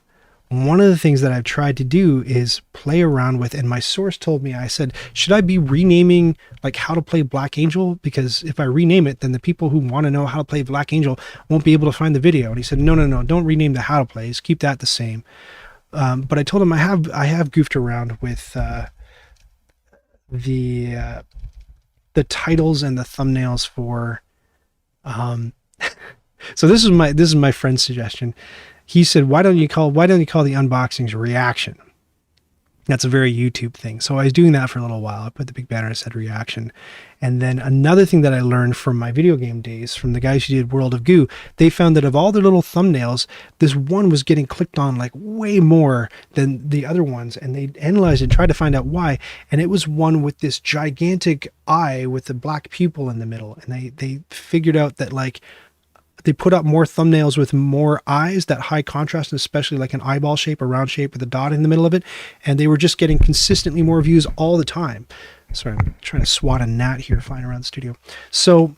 one of the things that I've tried to do is play around with, and my source told me, I said, should I be renaming like how to play Black Angel? Because if I rename it, then the people who want to know how to play Black Angel won't be able to find the video. And he said, no, don't rename the how to plays. Keep that the same. But I told him I have goofed around with the titles and the thumbnails for so this is my friend's suggestion. He said, why don't you call the unboxings reaction? That's a very YouTube thing. So I was doing that for a little while. I put the big banner that said reaction. And then another thing that I learned from my video game days, from the guys who did World of Goo, they found that of all their little thumbnails, this one was getting clicked on like way more than the other ones. And they analyzed it and tried to find out why. And it was one with this gigantic eye with the black pupil in the middle. And they figured out that like, they put up more thumbnails with more eyes, that high contrast, and especially like an eyeball shape, a round shape with a dot in the middle of it. And they were just getting consistently more views all the time. Sorry, I'm trying to swat a gnat here flying around the studio. So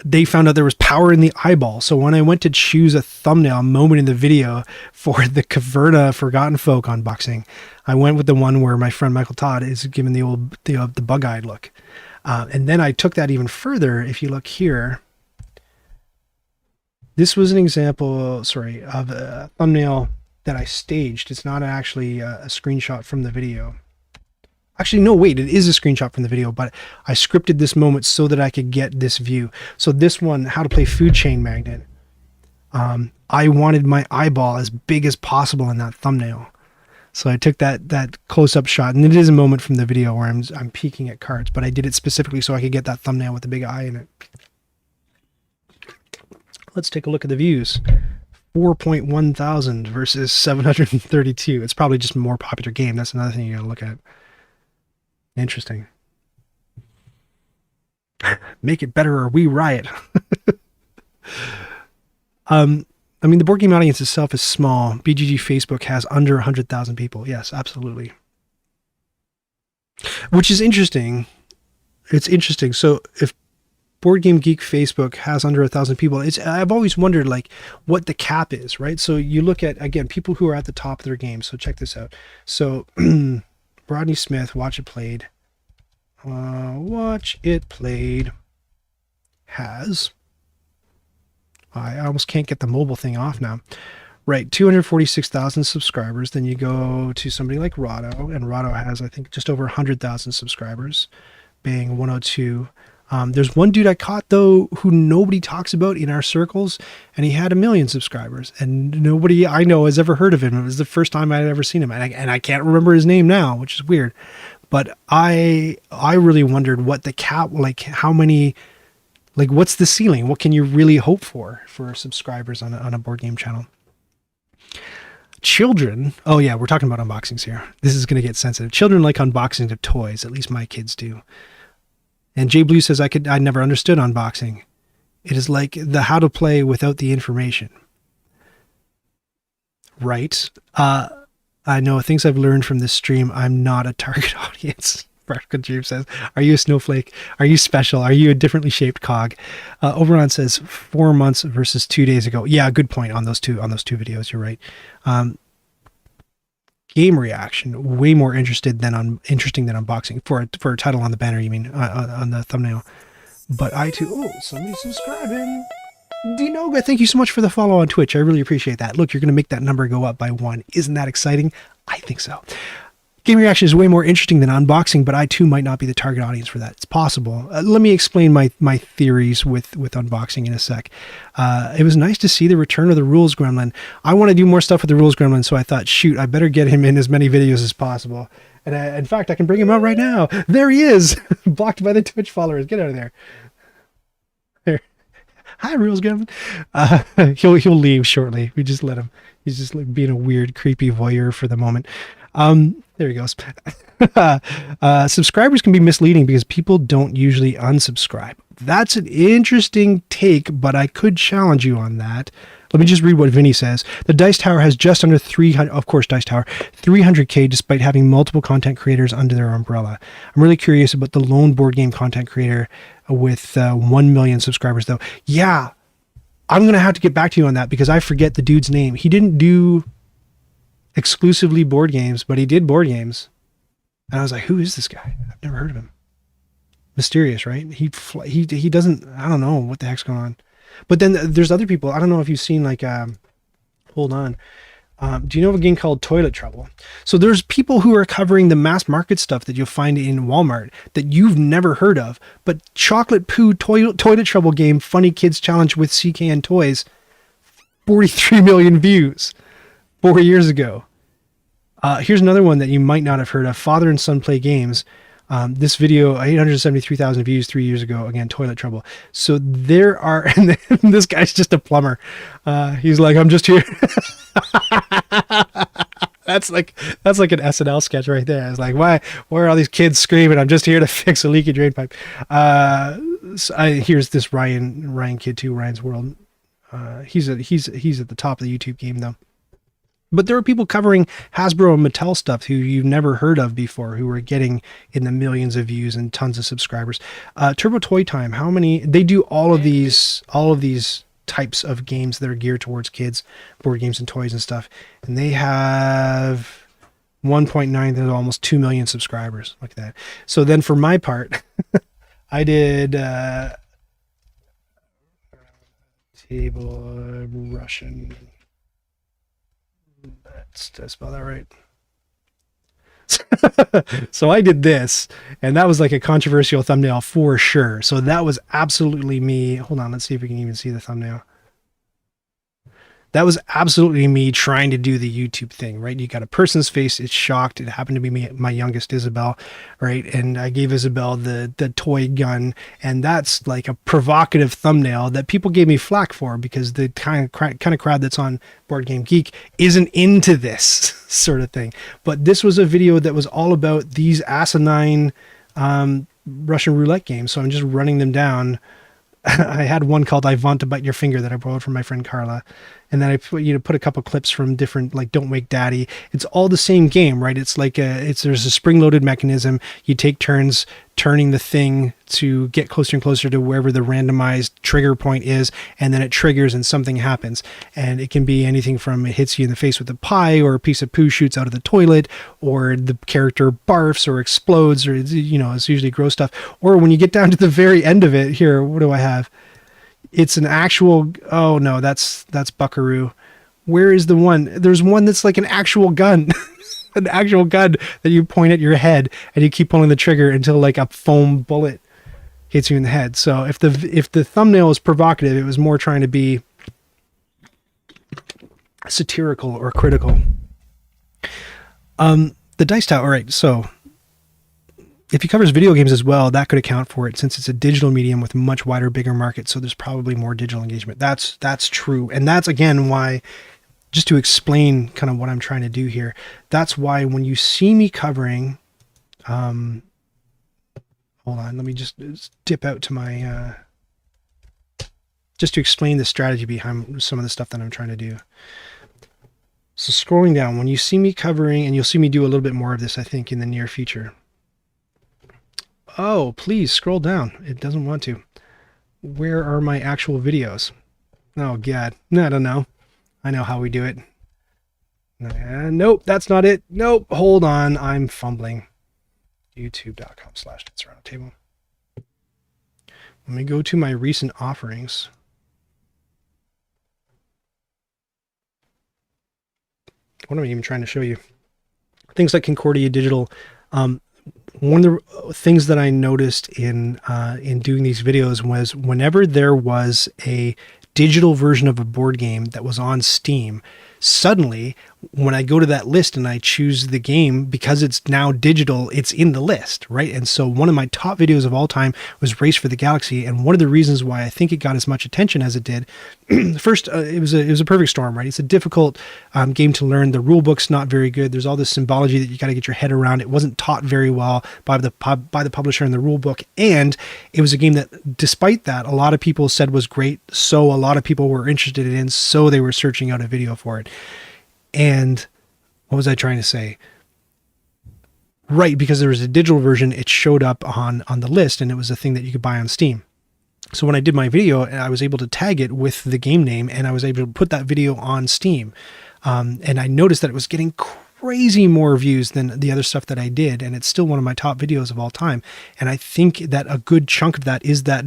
they found out there was power in the eyeball. So when I went to choose a thumbnail, a moment in the video for the Caverna Forgotten Folk unboxing, I went with the one where my friend Michael Todd is giving the bug-eyed look. And then I took that even further. If you look here, this was an example, of a thumbnail that I staged. It's not actually a screenshot from the video. Actually, no, wait, it is a screenshot from the video, but I scripted this moment so that I could get this view. So this one, how to play Food Chain Magnate. I wanted my eyeball as big as possible in that thumbnail. So I took that close-up shot, and it is a moment from the video where I'm peeking at cards, but I did it specifically so I could get that thumbnail with the big eye in it. Let's take a look at the views. 4.1 thousand versus 732. It's probably just a more popular game. That's another thing you gotta look at. Interesting. Make it better or we riot. I mean, the board game audience itself is small. BGG Facebook has under 100,000 people. Yes, absolutely. Which is interesting. It's interesting. So if Board Game Geek Facebook has under 1,000 people, I've always wondered like what the cap is, right? So you look at, again, people who are at the top of their game. So check this out. So Rodney Smith, Watch It Played. Watch It Played has, I almost can't get the mobile thing off now. Right, 246,000 subscribers. Then you go to somebody like Rahdo, and Rahdo has, I think, just over 100,000 subscribers, being 102. There's one dude I caught, though, who nobody talks about in our circles, and he had 1 million subscribers, and nobody I know has ever heard of him. It was the first time I'd ever seen him, and I can't remember his name now, which is weird. But I really wondered what the cap, like how many, like what's the ceiling? What can you really hope for subscribers on a board game channel? Children, oh yeah, we're talking about unboxings here. This is going to get sensitive. Children like unboxing of toys, at least my kids do. And Jay Blue says, I never understood unboxing. It is like the how to play without the information. Right. I know things I've learned from this stream. I'm not a target audience. Practical Dream says, are you a snowflake? Are you special? Are you a differently shaped cog? Oberon says 4 months versus 2 days ago. Yeah, good point on those two videos. You're right. Game reaction, way more interesting than unboxing for a title on the banner. You mean on the thumbnail? But I too. Oh, somebody's subscribing. Dinoga, thank you so much for the follow on Twitch. I really appreciate that. Look, you're going to make that number go up by 1. Isn't that exciting? I think so. Game reaction is way more interesting than unboxing, but I too might not be the target audience for that. It's possible. Let me explain my theories with unboxing in a sec. It was nice to see the return of the Rules Gremlin. I want to do more stuff with the Rules Gremlin, so I thought, shoot, I better get him in as many videos as possible. And in fact, I can bring him out right now. There he is, blocked by the Twitch followers. Get out of there. There. Hi, Rules Gremlin. He'll leave shortly. We just let him. He's just like being a weird, creepy voyeur for the moment. There he goes. Subscribers can be misleading because people don't usually unsubscribe. That's an interesting take, but I could challenge you on that. Let me just read what Vinny says. The Dice Tower has just under 300, of course, Dice Tower, 300K despite having multiple content creators under their umbrella. I'm really curious about the lone board game content creator with 1 million subscribers, though. Yeah, I'm going to have to get back to you on that because I forget the dude's name. He didn't do exclusively board games, but he did board games. And I was like, who is this guy? I've never heard of him. Mysterious, right? He doesn't, I don't know what the heck's going on. But then there's other people. I don't know if you've seen like, hold on. Do you know of a game called Toilet Trouble? So there's people who are covering the mass market stuff that you'll find in Walmart that you've never heard of, but Chocolate Poo Toilet Trouble game, Funny Kids Challenge with CKN Toys, 43 million views 4 years ago. Here's another one that you might not have heard of. Father and Son Play Games. This video, 873,000 views 3 years ago. Again, Toilet Trouble. So there are, and this guy's just a plumber. He's like, I'm just here. That's like an SNL sketch right there. It's like, why are all these kids screaming? I'm just here to fix a leaky drain pipe. Here's this Ryan kid too. Ryan's World. He's at the top of the YouTube game though. But there are people covering Hasbro and Mattel stuff who you've never heard of before, who are getting in the millions of views and tons of subscribers. Turbo Toy Time, how many? They do all of these types of games that are geared towards kids, board games and toys and stuff. And they have 1.9 to almost 2 million subscribers. Look at that. So then for my part, I did table Russian. Did I spell that right? So I did this, and that was like a controversial thumbnail for sure. So that was absolutely me. Hold on, let's see if we can even see the thumbnail. That was absolutely me trying to do the YouTube thing, right? You got a person's face, it's shocked. It happened to be me, my youngest Isabel, right? And I gave Isabel the toy gun, and that's like a provocative thumbnail that people gave me flack for because the kind of crowd that's on Board Game Geek isn't into this sort of thing. But this was a video that was all about these asinine Russian roulette games, so I'm just running them down. I had one called I Want to Bite Your Finger that I borrowed from my friend Carla. And then I put a couple clips from different, like Don't Wake Daddy. It's all the same game, right? It's like there's a spring-loaded mechanism. You take turns turning the thing to get closer and closer to wherever the randomized trigger point is, and then it triggers and something happens. And it can be anything from it hits you in the face with a pie, or a piece of poo shoots out of the toilet, or the character barfs or explodes, or it's usually gross stuff. Or when you get down to the very end of it, here, what do I have? It's an actual, oh no, that's Buckaroo. Where is the one? There's one that's like an actual gun. An actual gun that you point at your head and you keep pulling the trigger until like a foam bullet hits you in the head. So if the thumbnail is provocative, it was more trying to be satirical or critical. The Dice Tower, all right, so if he covers video games as well, that could account for it since it's a digital medium with a much wider, bigger market. So there's probably more digital engagement. That's true. And that's, again, why, just to explain kind of what I'm trying to do here, that's why when you see me covering, hold on, let me just dip out to my, just to explain the strategy behind some of the stuff that I'm trying to do. So scrolling down, when you see me covering, and you'll see me do a little bit more of this, I think, in the near future. Oh, please scroll down. It doesn't want to. Where are my actual videos? Oh, God. No, I don't know. I know how we do it. Nope, that's not it. Nope, hold on. I'm fumbling. YouTube.com/DanceAroundTable. Let me go to my recent offerings. what am I even trying to show you? Things like Concordia Digital. One of the things that I noticed in doing these videos was whenever there was a digital version of a board game that was on Steam, suddenly when I go to that list and I choose the game, because it's now digital, it's in the list, right? And so one of my top videos of all time was Race for the Galaxy, and one of the reasons why I think it got as much attention as it did, first, it was a perfect storm, right? It's a difficult game to learn. The rule book's not very good. There's all this symbology that you got to get your head around. It wasn't taught very well by the publisher in the rule book, and it was a game that, despite that, a lot of people said was great. So a lot of people were interested in it, so they were searching out a video for it. And what was I trying to say? Right, because there was a digital version, it showed up on the list, and it was a thing that you could buy on Steam. So when I did my video, I was able to tag it with the game name, and I was able to put that video on Steam. And I noticed that it was getting crazy more views than the other stuff that I did, and it's still one of my top videos of all time. And I think that a good chunk of that is that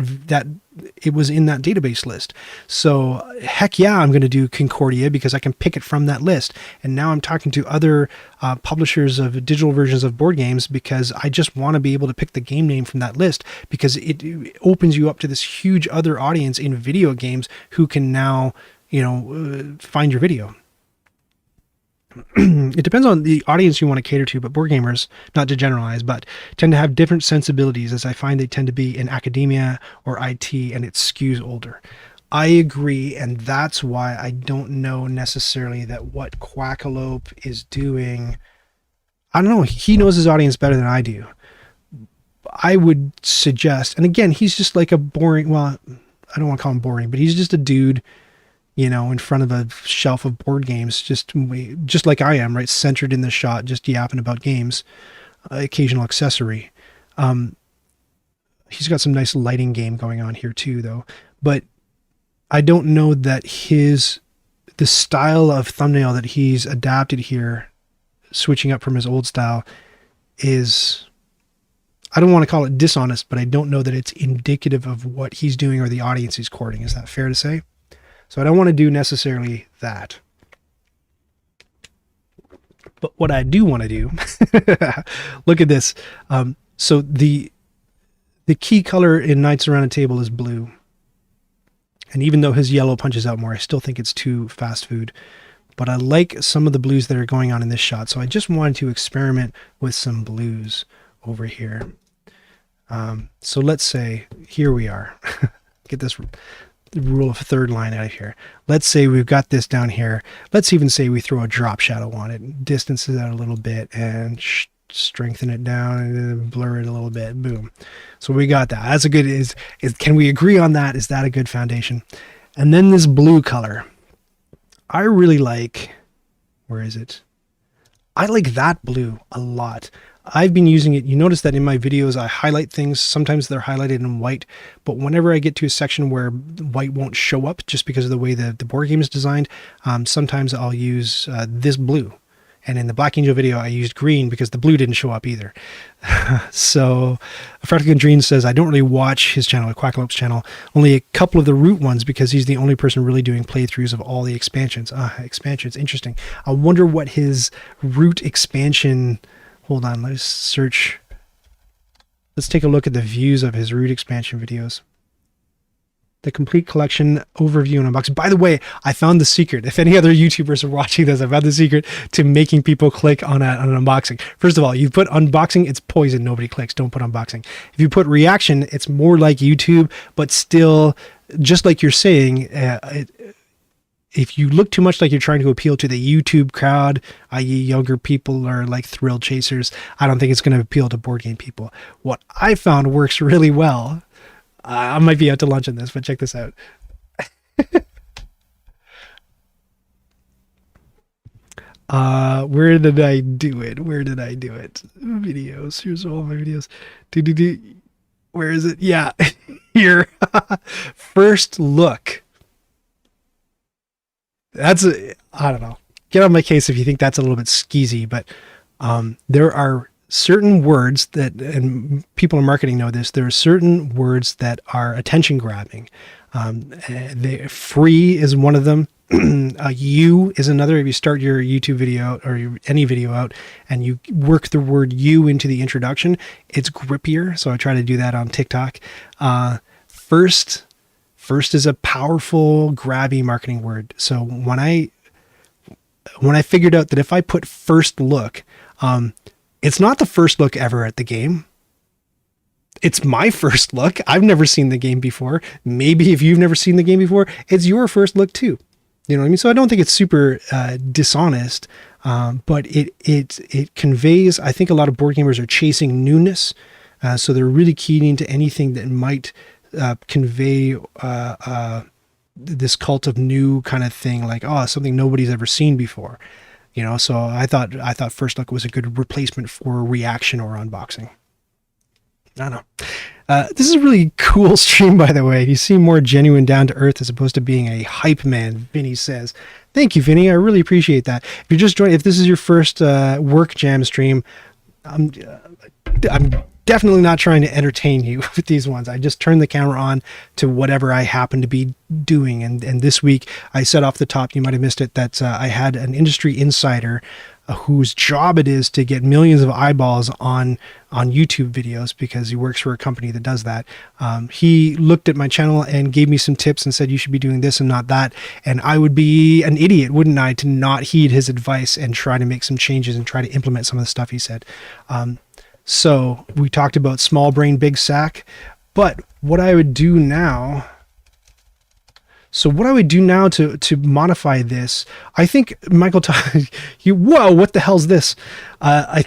it was in that database list. So heck yeah, I'm going to do Concordia because I can pick it from that list. And now I'm talking to other publishers of digital versions of board games because I just want to be able to pick the game name from that list, because it opens you up to this huge other audience in video games who can now, find your video. It depends on the audience you want to cater to, but board gamers, not to generalize, but tend to have different sensibilities, as I find they tend to be in academia or IT, and it skews older. I agree, and that's why I don't know necessarily that what Quackalope is doing. I don't know. He knows his audience better than I do. I would suggest, and again, he's just like a boring, well, I don't want to call him boring, but he's just a dude, in front of a shelf of board games, just like I am, right? Centered in the shot, just yapping about games, occasional accessory. He's got some nice lighting game going on here too, though. But I don't know that the style of thumbnail that he's adapted here, switching up from his old style, is, I don't want to call it dishonest, but I don't know that it's indicative of what he's doing or the audience he's courting. Is that fair to say? So I don't want to do necessarily that. But what I do want to do, look at this. So the key color in Knights Around a Table is blue. And even though his yellow punches out more, I still think it's too fast food. But I like some of the blues that are going on in this shot. So I just wanted to experiment with some blues over here. So let's say, here we are. Get this rule of third line out of here. Let's say we've got this down here. Let's even say we throw a drop shadow on it, distance it out a little bit, and strengthen it down and blur it a little bit. Boom. So we got that. That's a good, can we agree on that? Is that a good foundation? And then this blue color, I really like, where is it? I like that blue a lot. I've been using it. You notice that in my videos, I highlight things. Sometimes they're highlighted in white, but whenever I get to a section where white won't show up just because of the way the board game is designed, sometimes I'll use this blue. And in the Black Angel video, I used green because the blue didn't show up either. So Fractal Dream says, I don't really watch his channel, Quackalope's channel, only a couple of the root ones because he's the only person really doing playthroughs of all the expansions. Expansions, interesting. I wonder what his root expansion, hold on, let's search. Let's take a look at the views of his root expansion videos. The complete collection overview and unboxing. By the way, I found the secret. If any other YouTubers are watching this, I found the secret to making people click on an unboxing. First of all, you put unboxing, it's poison. Nobody clicks. Don't put unboxing. If you put reaction, it's more like YouTube, but still, just like you're saying, if you look too much like you're trying to appeal to the YouTube crowd, i.e. younger people or like thrill chasers, I don't think it's going to appeal to board game people. What I found works really well, I might be out to lunch on this, but check this out. Where did I do it? Videos. Here's all my videos. Where is it? Yeah, here. First look. I don't know. Get on my case if you think that's a little bit skeezy, but there are certain words that, and people in marketing know this, there are certain words that are attention grabbing. Free is one of them. You is another. If you start your YouTube video out or any video out and you work the word you into the introduction, it's grippier. So I try to do that on TikTok. First is a powerful, grabby marketing word. So when I figured out that if I put first look, it's not the first look ever at the game. It's my first look. I've never seen the game before. Maybe if you've never seen the game before, it's your first look too. You know what I mean? So I don't think it's super dishonest, but it conveys. I think a lot of board gamers are chasing newness, so they're really keying into anything that might convey this cult of new kind of thing, like something nobody's ever seen before. You know, so I thought first look was a good replacement for reaction or unboxing. I don't know. This is a really cool stream, by the way. You seem more genuine, down to earth, as opposed to being a hype man, Vinny says. Thank you, Vinny. I really appreciate that. If you're just joining, if this is your first work jam stream, I'm definitely not trying to entertain you with these ones. I just turn the camera on to whatever I happen to be doing. And this week, I said off the top, you might have missed it, that I had an industry insider whose job it is to get millions of eyeballs on YouTube videos, because he works for a company that does that. He looked at my channel and gave me some tips and said, you should be doing this and not that. And I would be an idiot, wouldn't I, to not heed his advice and try to make some changes and try to implement some of the stuff he said. So we talked about small brain, big sack, but what I would do now to modify this, I think Michael Todd, whoa, what the hell's this? I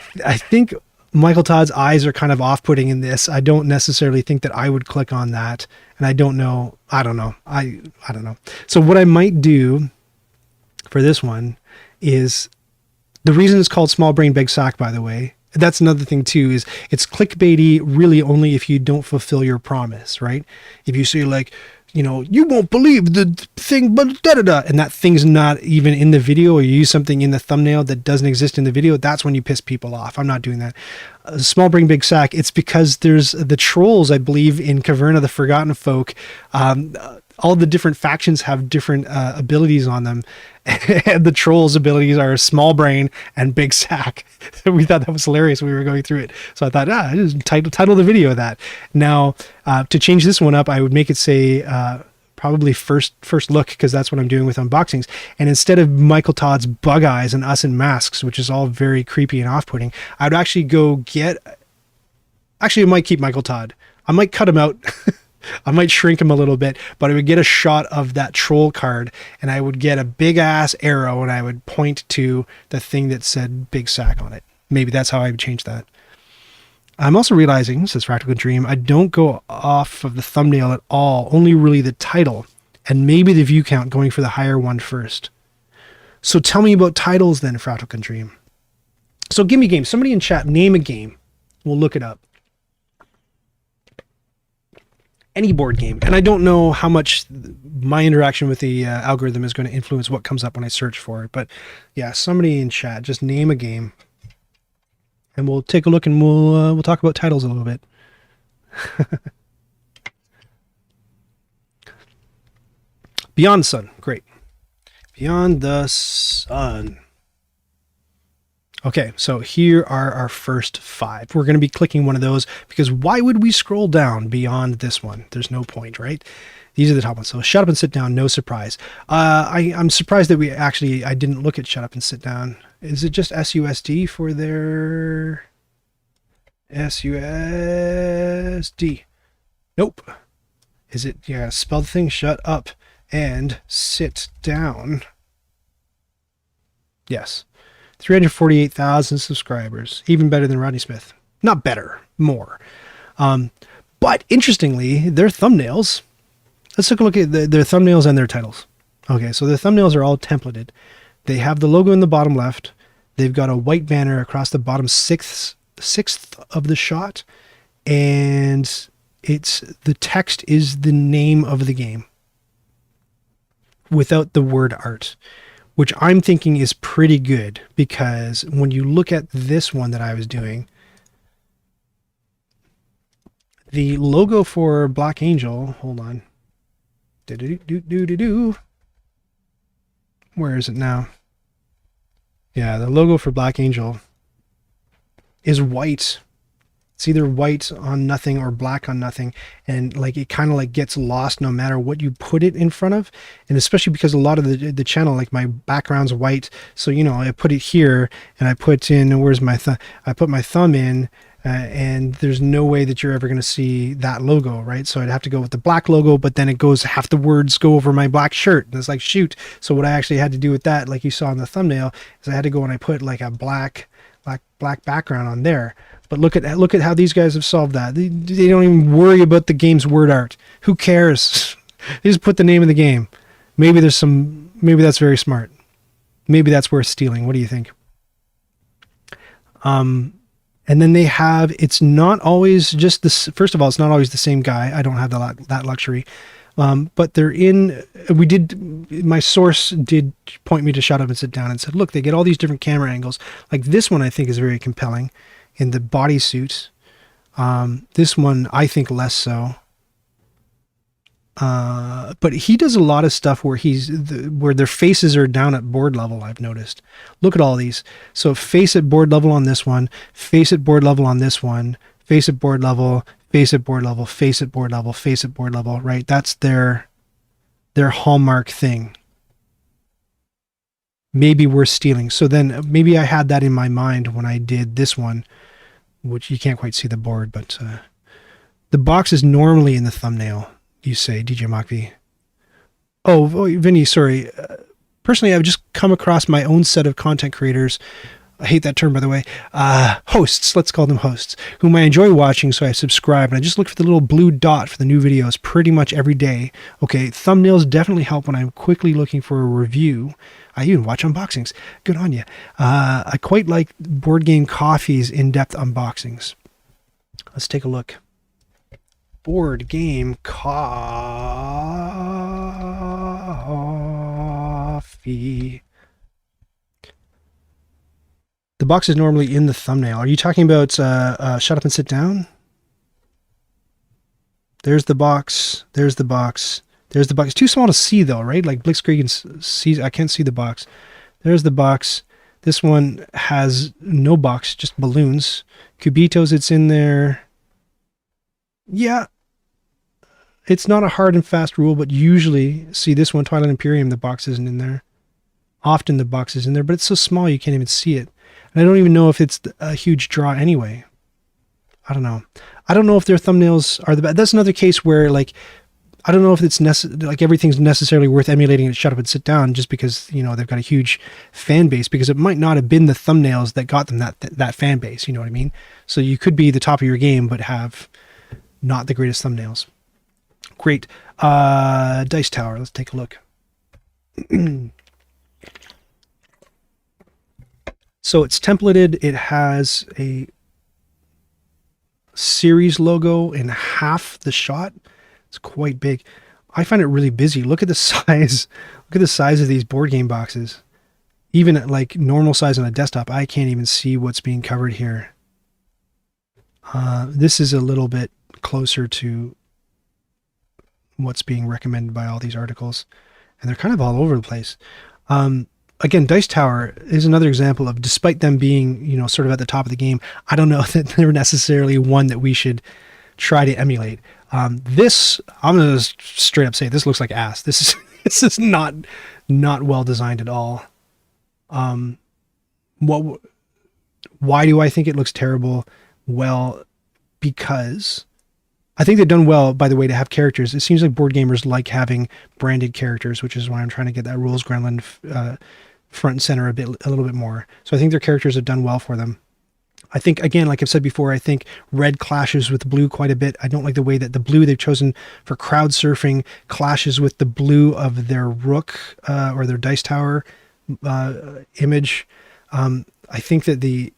think Michael Todd's eyes are kind of off-putting in this. I don't necessarily think that I would click on that. And I don't know. I don't know. So what I might do for this one is, the reason it's called small brain, big sack, by the way, that's another thing too, is it's clickbaity really only if you don't fulfill your promise, right? If you say like, you know, you won't believe the thing, but da-da-da, and that thing's not even in the video, or you use something in the thumbnail that doesn't exist in the video, that's when you piss people off. I'm not doing that. Small brain, big sack, it's because there's the trolls, I believe, in Caverna the Forgotten Folk. All the different factions have different abilities on them. And the trolls' abilities are small brain and big sack. We thought that was hilarious when we were going through it. So I thought, just title the video that. Now, to change this one up, I would make it say probably first look, because that's what I'm doing with unboxings. And instead of Michael Todd's bug eyes and us in masks, which is all very creepy and off-putting, I'd actually go get... Actually, I might keep Michael Todd. I might cut him out. I might shrink him a little bit, but I would get a shot of that troll card, and I would get a big ass arrow, and I would point to the thing that said big sack on it. Maybe that's how I would change that. I'm also realizing, says Practical Dream, I don't go off of the thumbnail at all, only really the title, and maybe the view count, going for the higher one first. So tell me about titles then, Practical Dream. So give me a game. Somebody in chat, name a game. We'll look it up. Any board game. And I don't know how much my interaction with the algorithm is going to influence what comes up when I search for it. But yeah, somebody in chat, just name a game. And we'll take a look, and we'll talk about titles a little bit. Beyond the Sun. Great. Beyond the Sun. Okay, so here are our first 5. We're going to be clicking one of those, because why would we scroll down beyond this one? There's no point, right? These are the top ones. So Shut Up and Sit Down, no surprise. I'm surprised that I didn't look at Shut Up and Sit Down. Is it just SUSD for their... SUSD? Nope. Is it, yeah, spell the thing, shut up and sit down. Yes. 348,000 subscribers, even better than Rodney Smith. Not better, more. But interestingly, their thumbnails, let's take a look at their thumbnails and their titles. Okay, so their thumbnails are all templated. They have the logo in the bottom left. They've got a white banner across the bottom sixth of the shot, and the text is the name of the game without the word art, which I'm thinking is pretty good, because when you look at this one that I was doing, the logo for Black Angel, hold on. Where is it now? Yeah, the logo for Black Angel is white. It's either white on nothing or black on nothing, and like it kind of like gets lost no matter what you put it in front of, and especially because a lot of the channel, like my background's white, so you know I put it here and I put in where's my thumb? I put my thumb in, and there's no way that you're ever going to see that logo, right? So I'd have to go with the black logo, but then it goes half the words go over my black shirt, and it's like shoot. So what I actually had to do with that, like you saw in the thumbnail, is I had to go and I put like a black background on there. But look at how these guys have solved that. They don't even worry about the game's word art. Who cares? They just put the name of the game. Maybe that's very smart. Maybe that's worth stealing. What do you think? And then they have, it's not always just this. First of all, it's not always the same guy. I don't have that luxury. But my source did point me to Shut Up and Sit Down and said, look, they get all these different camera angles. Like this one I think is very compelling in the bodysuit. This one I think less so. But he does a lot of stuff where where their faces are down at board level, I've noticed. Look at all these. So face at board level on this one, face at board level on this one, face at board level, face at board level, face at board level, face at board level, right? That's their hallmark thing. Maybe worth stealing. So then maybe I had that in my mind when I did this one, which you can't quite see the board, but the box is normally in the thumbnail, you say, DJ Machvi. Oh, Vinny, sorry. Personally, I've just come across my own set of content creators. I hate that term, by the way. Hosts, let's call them hosts, whom I enjoy watching, so I subscribe, and I just look for the little blue dot for the new videos pretty much every day. Okay, thumbnails definitely help when I'm quickly looking for a review. I even watch unboxings. Good on you. I quite like Board Game Coffee's in-depth unboxings. Let's take a look. Board Game Coffee. The box is normally in the thumbnail. Are you talking about Shut Up and Sit Down? There's the box. There's the box. There's the box. It's too small to see though, right? Like Blitzkrieg sees. I can't see the box. There's the box. This one has no box, just balloons. Cubitos, it's in there. Yeah. It's not a hard and fast rule, but usually, see this one, Twilight Imperium, the box isn't in there. Often the box is in there, but it's so small you can't even see it. And I don't even know if it's a huge draw anyway. I don't know. I don't know if their thumbnails are the best. That's another case where, like, I don't know if it's like everything's necessarily worth emulating at Shut Up and Sit Down just because, you know, they've got a huge fan base, because it might not have been the thumbnails that got them that fan base. You know what I mean? So you could be the top of your game, but have not the greatest thumbnails. Great. Dice Tower. Let's take a look. So it's templated. It has a series logo in half the shot. It's quite big. I find it really busy. Look at the size. Look at the size of these board game boxes. Even at like normal size on a desktop, I can't even see what's being covered here. This is a little bit closer to what's being recommended by all these articles, and they're kind of all over the place. Again, Dice Tower is another example of, despite them being, you know, sort of at the top of the game, I don't know that they're necessarily one that we should try to emulate. This, I'm going to straight up say, this looks like ass. This is not well designed at all. Why do I think it looks terrible? Well, because I think they've done well, by the way, to have characters. It seems like board gamers like having branded characters, which is why I'm trying to get that Rules Gremlin front and center a little bit more. So I think their characters have done well for them. I think, again, like I've said before, I think red clashes with blue quite a bit. I don't like the way that the blue they've chosen for crowd surfing clashes with the blue of their rook or their Dice Tower image. I think that the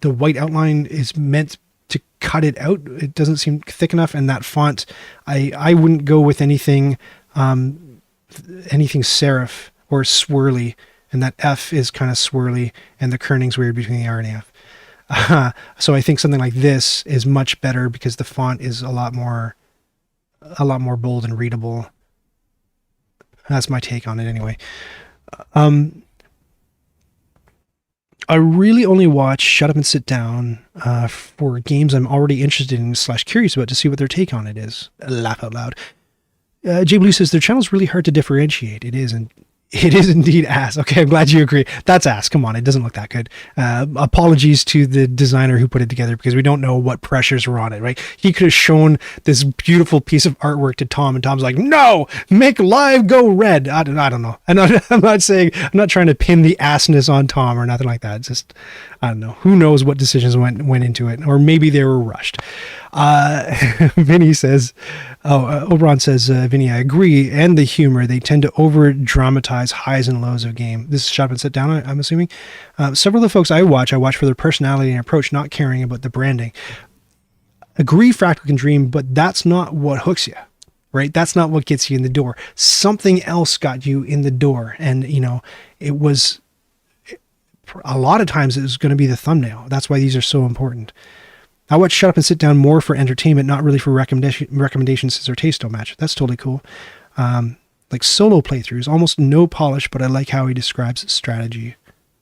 white outline is meant to cut it out. It doesn't seem thick enough, and that font, I wouldn't go with anything serif or swirly, and that F is kind of swirly, and the kerning's weird between the R and the F. So I think something like this is much better because the font is a lot more bold and readable. That's my take on it anyway. I really only watch Shut Up and Sit Down for games I'm already interested in / curious about to see what their take on it is. Laugh out loud. Jay Blue says their channel's really hard to differentiate. It is, and it is indeed ass. Okay, I'm glad you agree. That's ass. Come on, it doesn't look that good. Apologies to the designer who put it together because we don't know what pressures were on it, right? He could have shown this beautiful piece of artwork to Tom, and Tom's like, "No, make live go red." I don't know. I'm not saying, I'm not trying to pin the assness on Tom or nothing like that. It's just, I don't know. Who knows what decisions went into it, or maybe they were rushed. Vinny says, Oberon says, Vinny, I agree. And the humor, they tend to over dramatize highs and lows of game. This is Shut Up and Sit Down, I'm assuming. Several of the folks I watch for their personality and approach, not caring about the branding. Agree, Fractal can dream, but that's not what hooks you, right? That's not what gets you in the door. Something else got you in the door. And, it was, a lot of times it was going to be the thumbnail. That's why these are so important. I watch Shut Up and Sit Down more for entertainment, not really for recommendations since their taste don't match. That's totally cool. Like solo playthroughs, almost no polish, but I like how he describes strategy.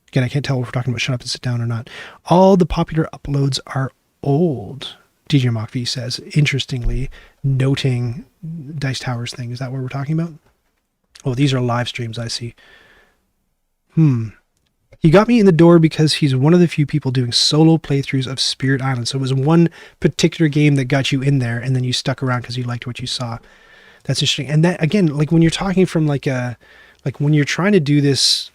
Again, I can't tell if we're talking about Shut Up and Sit Down or not. All the popular uploads are old, DJ Mock V says, interestingly, noting Dice Towers thing. Is that what we're talking about? Oh, these are live streams, I see. He got me in the door because he's one of the few people doing solo playthroughs of Spirit Island. So it was one particular game that got you in there, and then you stuck around because you liked what you saw. That's interesting. And that, again, like when you're talking from like when you're trying to do this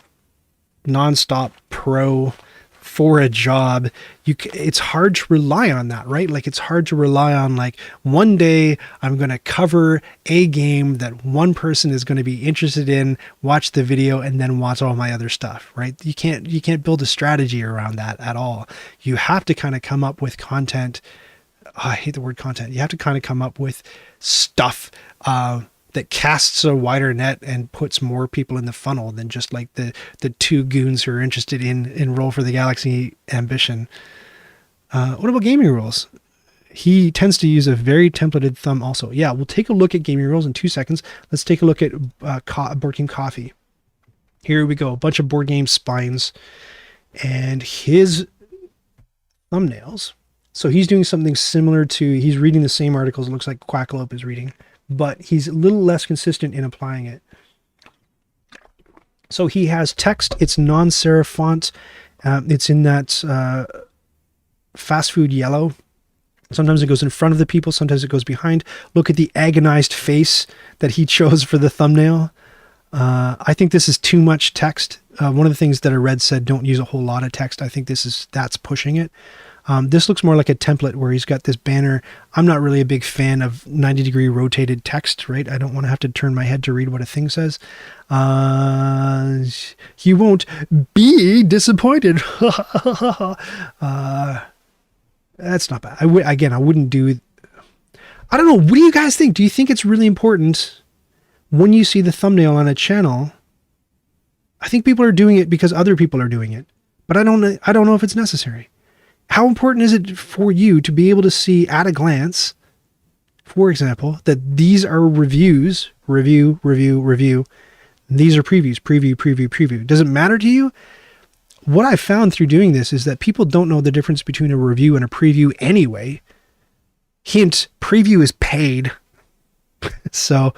nonstop pro for a job, it's hard to rely on that, right? Like it's hard to rely on like one day I'm going to cover a game that one person is going to be interested in, watch the video, and then watch all my other stuff, right? You can't build a strategy around that at all. You have to kind of come up with content. Oh, I hate the word content. You have to kind of come up with stuff that casts a wider net and puts more people in the funnel than just like the two goons who are interested in Roll for the Galaxy ambition. What about gaming rules? He tends to use a very templated thumb also. Yeah, we'll take a look at gaming rules in 2 seconds. Let's take a look at Board Game Coffee. Here we go. A bunch of board game spines and his thumbnails. So he's doing something similar to, he's reading the same articles it looks like Quackalope is reading, but he's a little less consistent in applying it. So he has text, it's non-serif font, it's in that fast food yellow. Sometimes it goes in front of the people, sometimes it goes behind. Look at the agonized face that he chose for the thumbnail. I think this is too much text. One of the things that I read said don't use a whole lot of text. I think that's pushing it. This looks more like a template where he's got this banner. I'm not really a big fan of 90-degree rotated text, right? I don't want to have to turn my head to read what a thing says. You won't be disappointed. That's not bad. I wouldn't do... I don't know. What do you guys think? Do you think it's really important when you see the thumbnail on a channel? I think people are doing it because other people are doing it, but I don't know if it's necessary. How important is it for you to be able to see at a glance, for example, that these are reviews, review, these are previews, preview. Does it matter to you? What I found through doing this is that people don't know the difference between a review and a preview anyway. Hint, preview is paid. So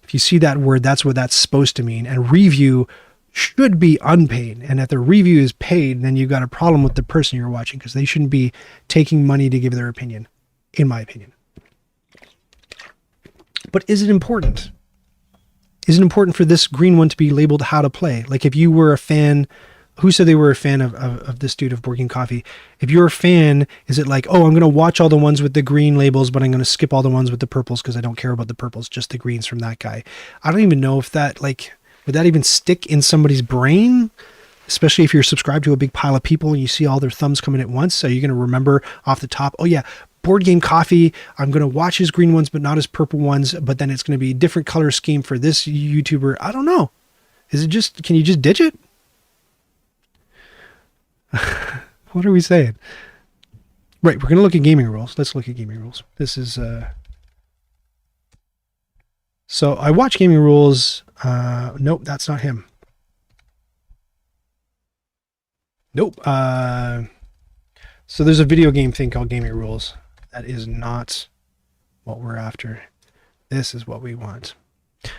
if you see that word, that's what that's supposed to mean. And review should be unpaid. And if the review is paid, then you've got a problem with the person you're watching because they shouldn't be taking money to give their opinion, in my opinion. But is it important? Is it important for this green one to be labeled how to play? Like if you were a fan, who said they were a fan of this dude of Board Game Coffee? If you're a fan, is it like, oh, I'm going to watch all the ones with the green labels, but I'm going to skip all the ones with the purples because I don't care about the purples, just the greens from that guy. I don't even know if that, like, would that even stick in somebody's brain? Especially if you're subscribed to a big pile of people and you see all their thumbs coming at once. So you're going to remember off the top, oh yeah, Board Game Coffee, I'm going to watch his green ones, but not his purple ones. But then it's going to be a different color scheme for this YouTuber. I don't know. Is it just, can you just ditch it? What are we saying? Right, we're going to look at gaming rules. Let's look at gaming rules. This is... So I watch gaming rules. Nope, that's not him. Nope. So there's a video game thing called Gaming Rules. That is not what we're after. This is what we want.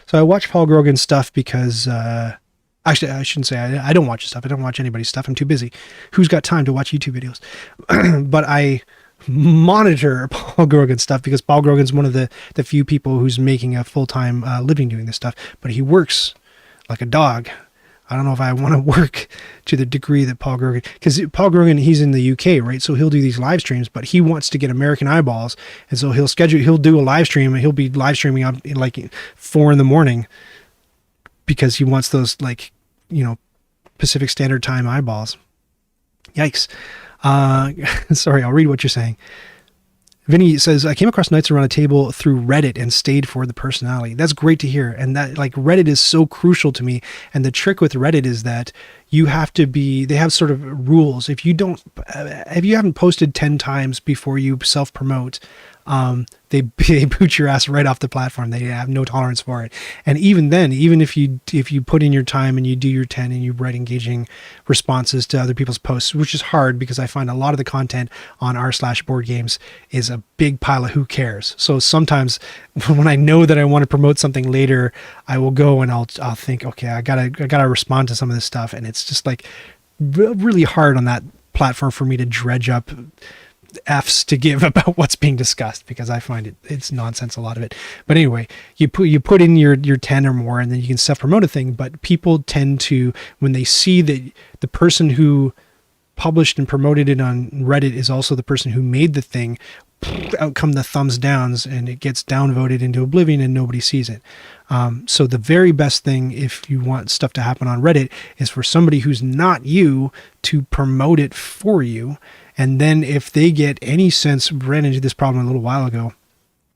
So I watch Paul Grogan's stuff because, actually, I shouldn't say I don't watch his stuff. I don't watch anybody's stuff. I'm too busy. Who's got time to watch YouTube videos? But I monitor Paul Grogan's stuff because Paul Grogan's one of the few people who's making a full-time living doing this stuff. But he works like a dog. I don't know if I want to work to the degree that Paul Grogan, because Paul Grogan, he's in the UK, right? So he'll do these live streams, but he wants to get American eyeballs. And so he'll do a live stream and he'll be live streaming up in like 4 a.m. because he wants those, like, you know, Pacific Standard Time eyeballs. Yikes. Sorry, I'll read what you're saying. Vinny says, I came across Knights Around a Table through Reddit and stayed for the personality. That's great to hear. And that, like, Reddit is so crucial to me. And the trick with Reddit is that you have to be, they have sort of rules. If you haven't posted 10 times before you self-promote, they boot your ass right off the platform. They have no tolerance for it. And even then, even if you put in your time and you do your 10 and you write engaging responses to other people's posts, which is hard because I find a lot of the content on r/board games is a big pile of who cares. So sometimes when I know that I want to promote something later, I will go and I'll think, okay, I gotta respond to some of this stuff. And it's just like really hard on that platform for me to dredge up F's to give about what's being discussed because I find it's nonsense, a lot of it. But anyway, you put in your 10 or more and then you can self-promote a thing. But people tend to, when they see that the person who published and promoted it on Reddit is also the person who made the thing, out come the thumbs downs and it gets downvoted into oblivion and nobody sees it. So the very best thing, if you want stuff to happen on Reddit, is for somebody who's not you to promote it for you. And then if they get any sense, ran into this problem a little while ago,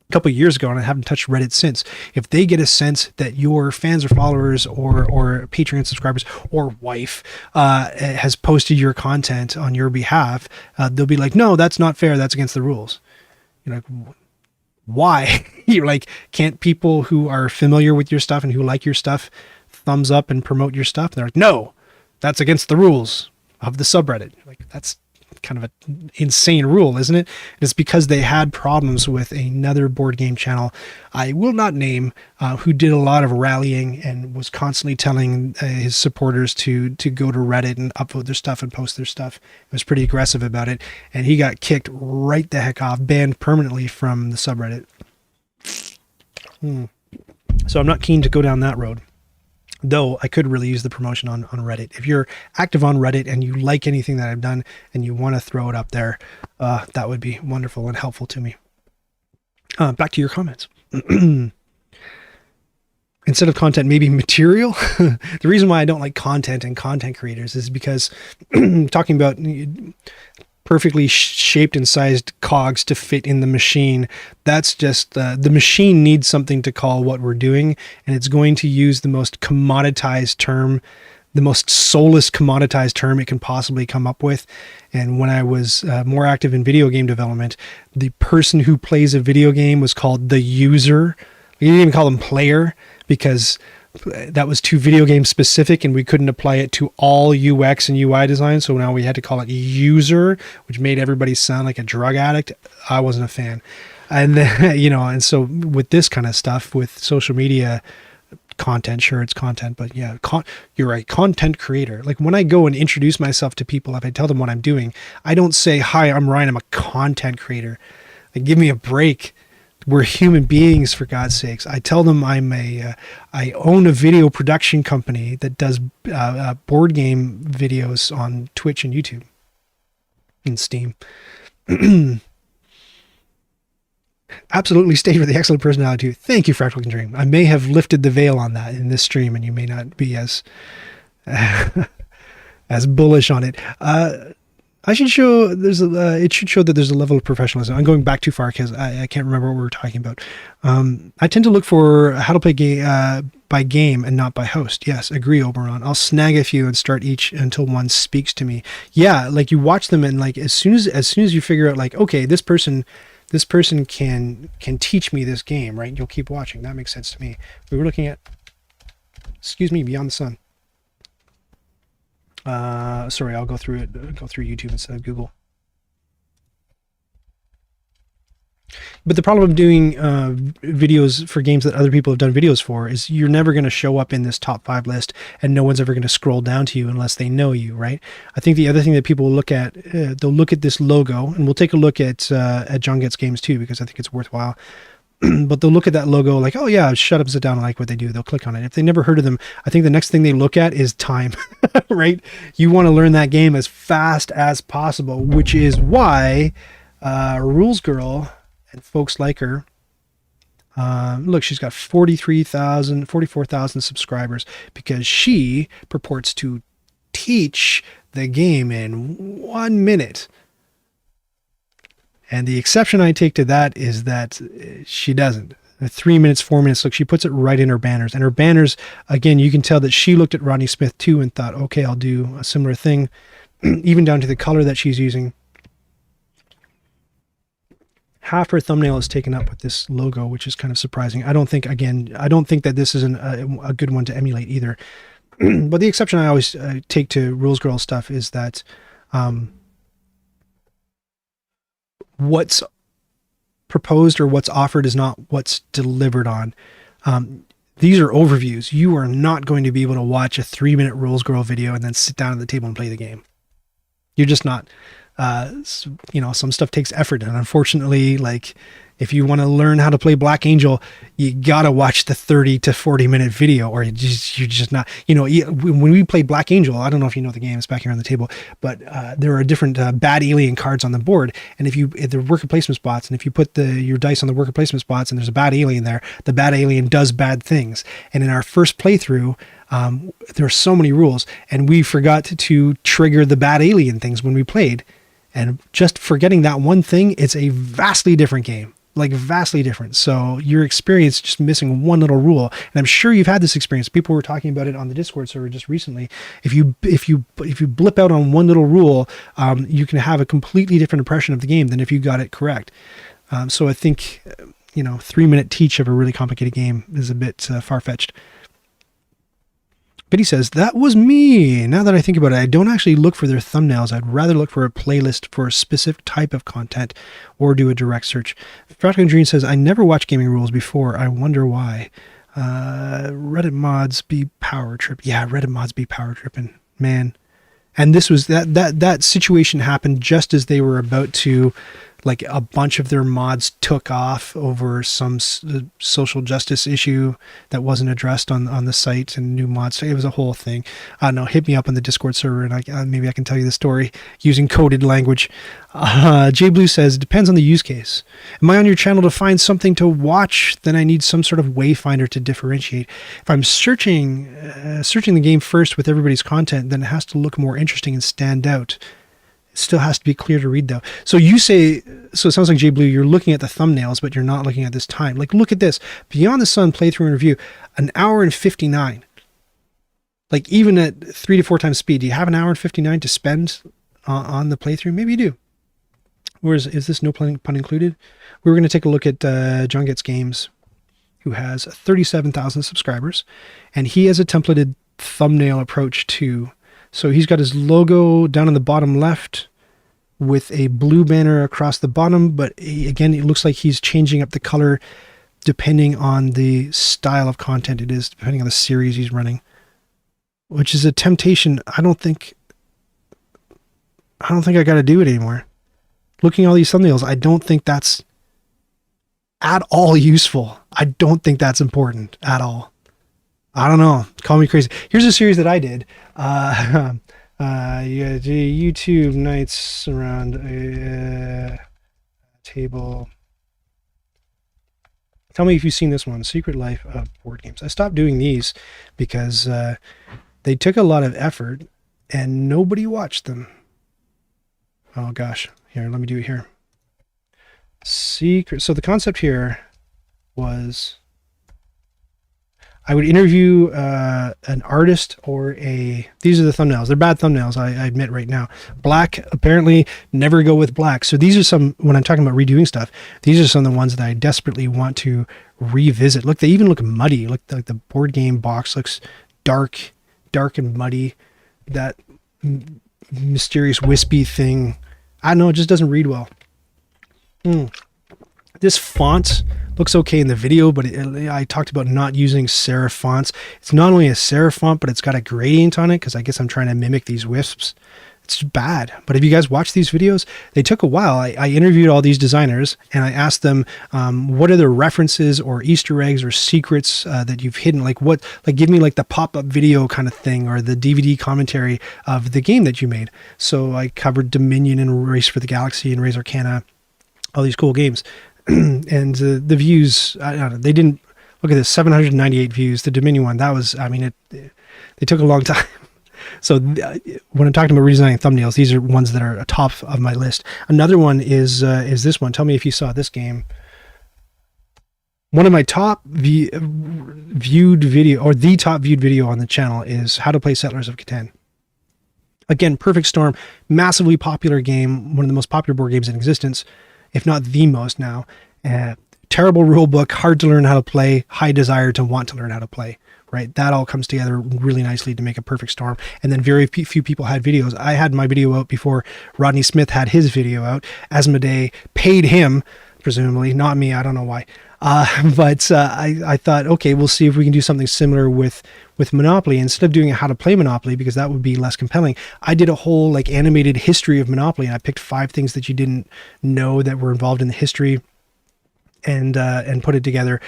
a couple of years ago, and I haven't touched Reddit since. If they get a sense that your fans or followers or Patreon subscribers or wife has posted your content on your behalf, they'll be like, no, that's not fair. That's against the rules. You're like, why? You're like, can't people who are familiar with your stuff and who like your stuff thumbs up and promote your stuff? They're like, no, that's against the rules of the subreddit. Like, that's kind of an insane rule, isn't it? It's because they had problems with another board game channel I will not name, who did a lot of rallying and was constantly telling his supporters to go to Reddit and upvote their stuff and post their stuff. It was pretty aggressive about it, and he got kicked right the heck off, banned permanently from the subreddit. So I'm not keen to go down that road. Though I could really use the promotion on Reddit. If you're active on Reddit and you like anything that I've done and you want to throw it up there, that would be wonderful and helpful to me. Back to your comments. Instead of content, maybe material. The reason why I don't like content and content creators is because talking about perfectly shaped and sized cogs to fit in the machine. That's just the machine needs something to call what we're doing, and it's going to use the most commoditized term, the most soulless commoditized term it can possibly come up with. And when I was more active in video game development, the person who plays a video game was called the user. We didn't even call them player because that was too video game specific and we couldn't apply it to all UX and UI design. So now we had to call it user, which made everybody sound like a drug addict. I wasn't a fan. And then, and so with this kind of stuff, with social media content, sure, it's content, but yeah, you're right. Content creator. Like when I go and introduce myself to people, if I tell them what I'm doing, I don't say, hi, I'm Ryan. I'm a content creator. Like, give me a break. We're human beings, for God's sakes. I tell them I own a video production company that does board game videos on Twitch and YouTube and Steam. Absolutely stay for the excellent personality too. Thank you, Fractal Dream. I may have lifted the veil on that in this stream, and you may not be as as bullish on it. I should show it should show that there's a level of professionalism. I'm going back too far because I can't remember what we were talking about. I tend to look for how to play by game and not by host. Yes, agree, Oberon. I'll snag a few and start each until one speaks to me. Yeah, like you watch them and like as soon as you figure out like, okay, this person can teach me this game, right? You'll keep watching. That makes sense to me. We were looking at, Beyond the Sun. Sorry, I'll go through it. Go through YouTube instead of Google. But the problem of doing videos for games that other people have done videos for is you're never going to show up in this top 5 list, and no one's ever going to scroll down to you unless they know you, right? I think the other thing that people will look at, they'll look at this logo, and we'll take a look at John Gets Games too, because I think it's worthwhile. But they'll look at that logo like, oh yeah, shut up, sit down, I like what they do. They'll click on it. If they never heard of them, I think the next thing they look at is time, right? You want to learn that game as fast as possible, which is why Rules Girl and folks like her, look, she's got 44,000 subscribers because she purports to teach the game in 1 minute. And the exception I take to that is that she doesn't. 3 minutes, 4 minutes. Look, she puts it right in her banners. And her banners, again, you can tell that she looked at Rodney Smith too and thought, okay, I'll do a similar thing, even down to the color that she's using. Half her thumbnail is taken up with this logo, which is kind of surprising. I don't think that this is a good one to emulate either. But the exception I always take to Rules Girl stuff is that what's proposed or what's offered is not what's delivered on. These are overviews. You are not going to be able to watch a 3-minute Rules Girl video and then sit down at the table and play the game. You're just not. Some stuff takes effort, and unfortunately, like, if you want to learn how to play Black Angel, you gotta watch the 30 to 40 minute video, or you're just not. When we played Black Angel, I don't know if you know the game, it's back here on the table, but there are different bad alien cards on the board, and if they're worker placement spots, and if you put your dice on the worker placement spots, and there's a bad alien there, the bad alien does bad things. And in our first playthrough, there are so many rules, and we forgot to trigger the bad alien things when we played. And just forgetting that one thing, it's a vastly different game, like vastly different. So your experience just missing one little rule, and I'm sure you've had this experience. People were talking about it on the Discord server just recently. If you blip out on one little rule, you can have a completely different impression of the game than if you got it correct. So I think 3-minute teach of a really complicated game is a bit far-fetched. But he says, that was me. Now that I think about it, I don't actually look for their thumbnails. I'd rather look for a playlist for a specific type of content or do a direct search. Practical Dream says, I never watched Gaming Rules before. I wonder why. Reddit mods be power trip. Yeah, Reddit mods be power tripping, man. And this was that situation happened just as they were about to, like, a bunch of their mods took off over some social justice issue that wasn't addressed on the site, and new mods. It was a whole thing. I don't know. Hit me up on the Discord server, and maybe I can tell you the story using coded language. Jay Blue says, it depends on the use case. Am I on your channel to find something to watch? Then I need some sort of wayfinder to differentiate. If I'm searching the game first with everybody's content, then it has to look more interesting and stand out. Still has to be clear to read though. So it sounds like Jay Blue, you're looking at the thumbnails, but you're not looking at this time. Like, look at this. Beyond the Sun playthrough and review, 1 hour and 59. Like, even at 3 to 4 times speed, do you have 1 hour and 59 to spend on the playthrough? Maybe you do. Is this no pun included? We're going to take a look at John Gets Games, who has 37,000 subscribers, and he has a templated thumbnail approach too. So he's got his logo down in the bottom left with a blue banner across the bottom, but again, it looks like he's changing up the color depending on the style of content it is, depending on the series he's running, which is a temptation. I don't think I got to do it anymore. Looking at all these thumbnails, I don't think that's at all useful. I don't think that's important at all. I don't know. Call me crazy. Here's a series that I did. YouTube nights around a table. Tell me if you've seen this one, Secret Life of Board Games. I stopped doing these because they took a lot of effort and nobody watched them. Oh gosh. Here, let me do it here. So the concept here was, I would interview an artist or these are the thumbnails. They're bad thumbnails, I admit right now. Black, apparently never go with black. So these are some, when I'm talking about redoing stuff, these are some of the ones that I desperately want to revisit. Look, they even look muddy. Look, like the board game box looks dark and muddy. That mysterious wispy thing. I don't know, it just doesn't read well. This font looks okay in the video, but I talked about not using serif fonts. It's not only a serif font, but it's got a gradient on it because I guess I'm trying to mimic these wisps. It's bad. But if you guys watch these videos, they took a while. I interviewed all these designers and I asked them, what are the references or Easter eggs or secrets that you've hidden? Like give me like the pop-up video kind of thing or the DVD commentary of the game that you made. So I covered Dominion and Race for the Galaxy and Raise Arcana, all these cool games. And the views, I don't know, they didn't, look at this, 798 views. The Dominion one, that was, I mean, they took a long time. So when I'm talking about redesigning thumbnails, these are ones that are top of my list. Another one is this one. Tell me if you saw this game. One of my top viewed video, or the top viewed video on the channel, is How to Play Settlers of Catan. Again, Perfect Storm, massively popular game, one of the most popular board games in existence, if not the most now. Terrible rule book, hard to learn how to play, high desire to want to learn how to play. Right, that all comes together really nicely to make a perfect storm. And then very few people had videos. I had my video out before Rodney Smith had his video out. Asmodee paid him, presumably, not me. I don't know why. But I thought, okay, we'll see if we can do something similar with Monopoly. Instead of doing how to play Monopoly, because that would be less compelling, I did a whole like animated history of Monopoly, and I picked 5 things that you didn't know that were involved in the history. And put it together.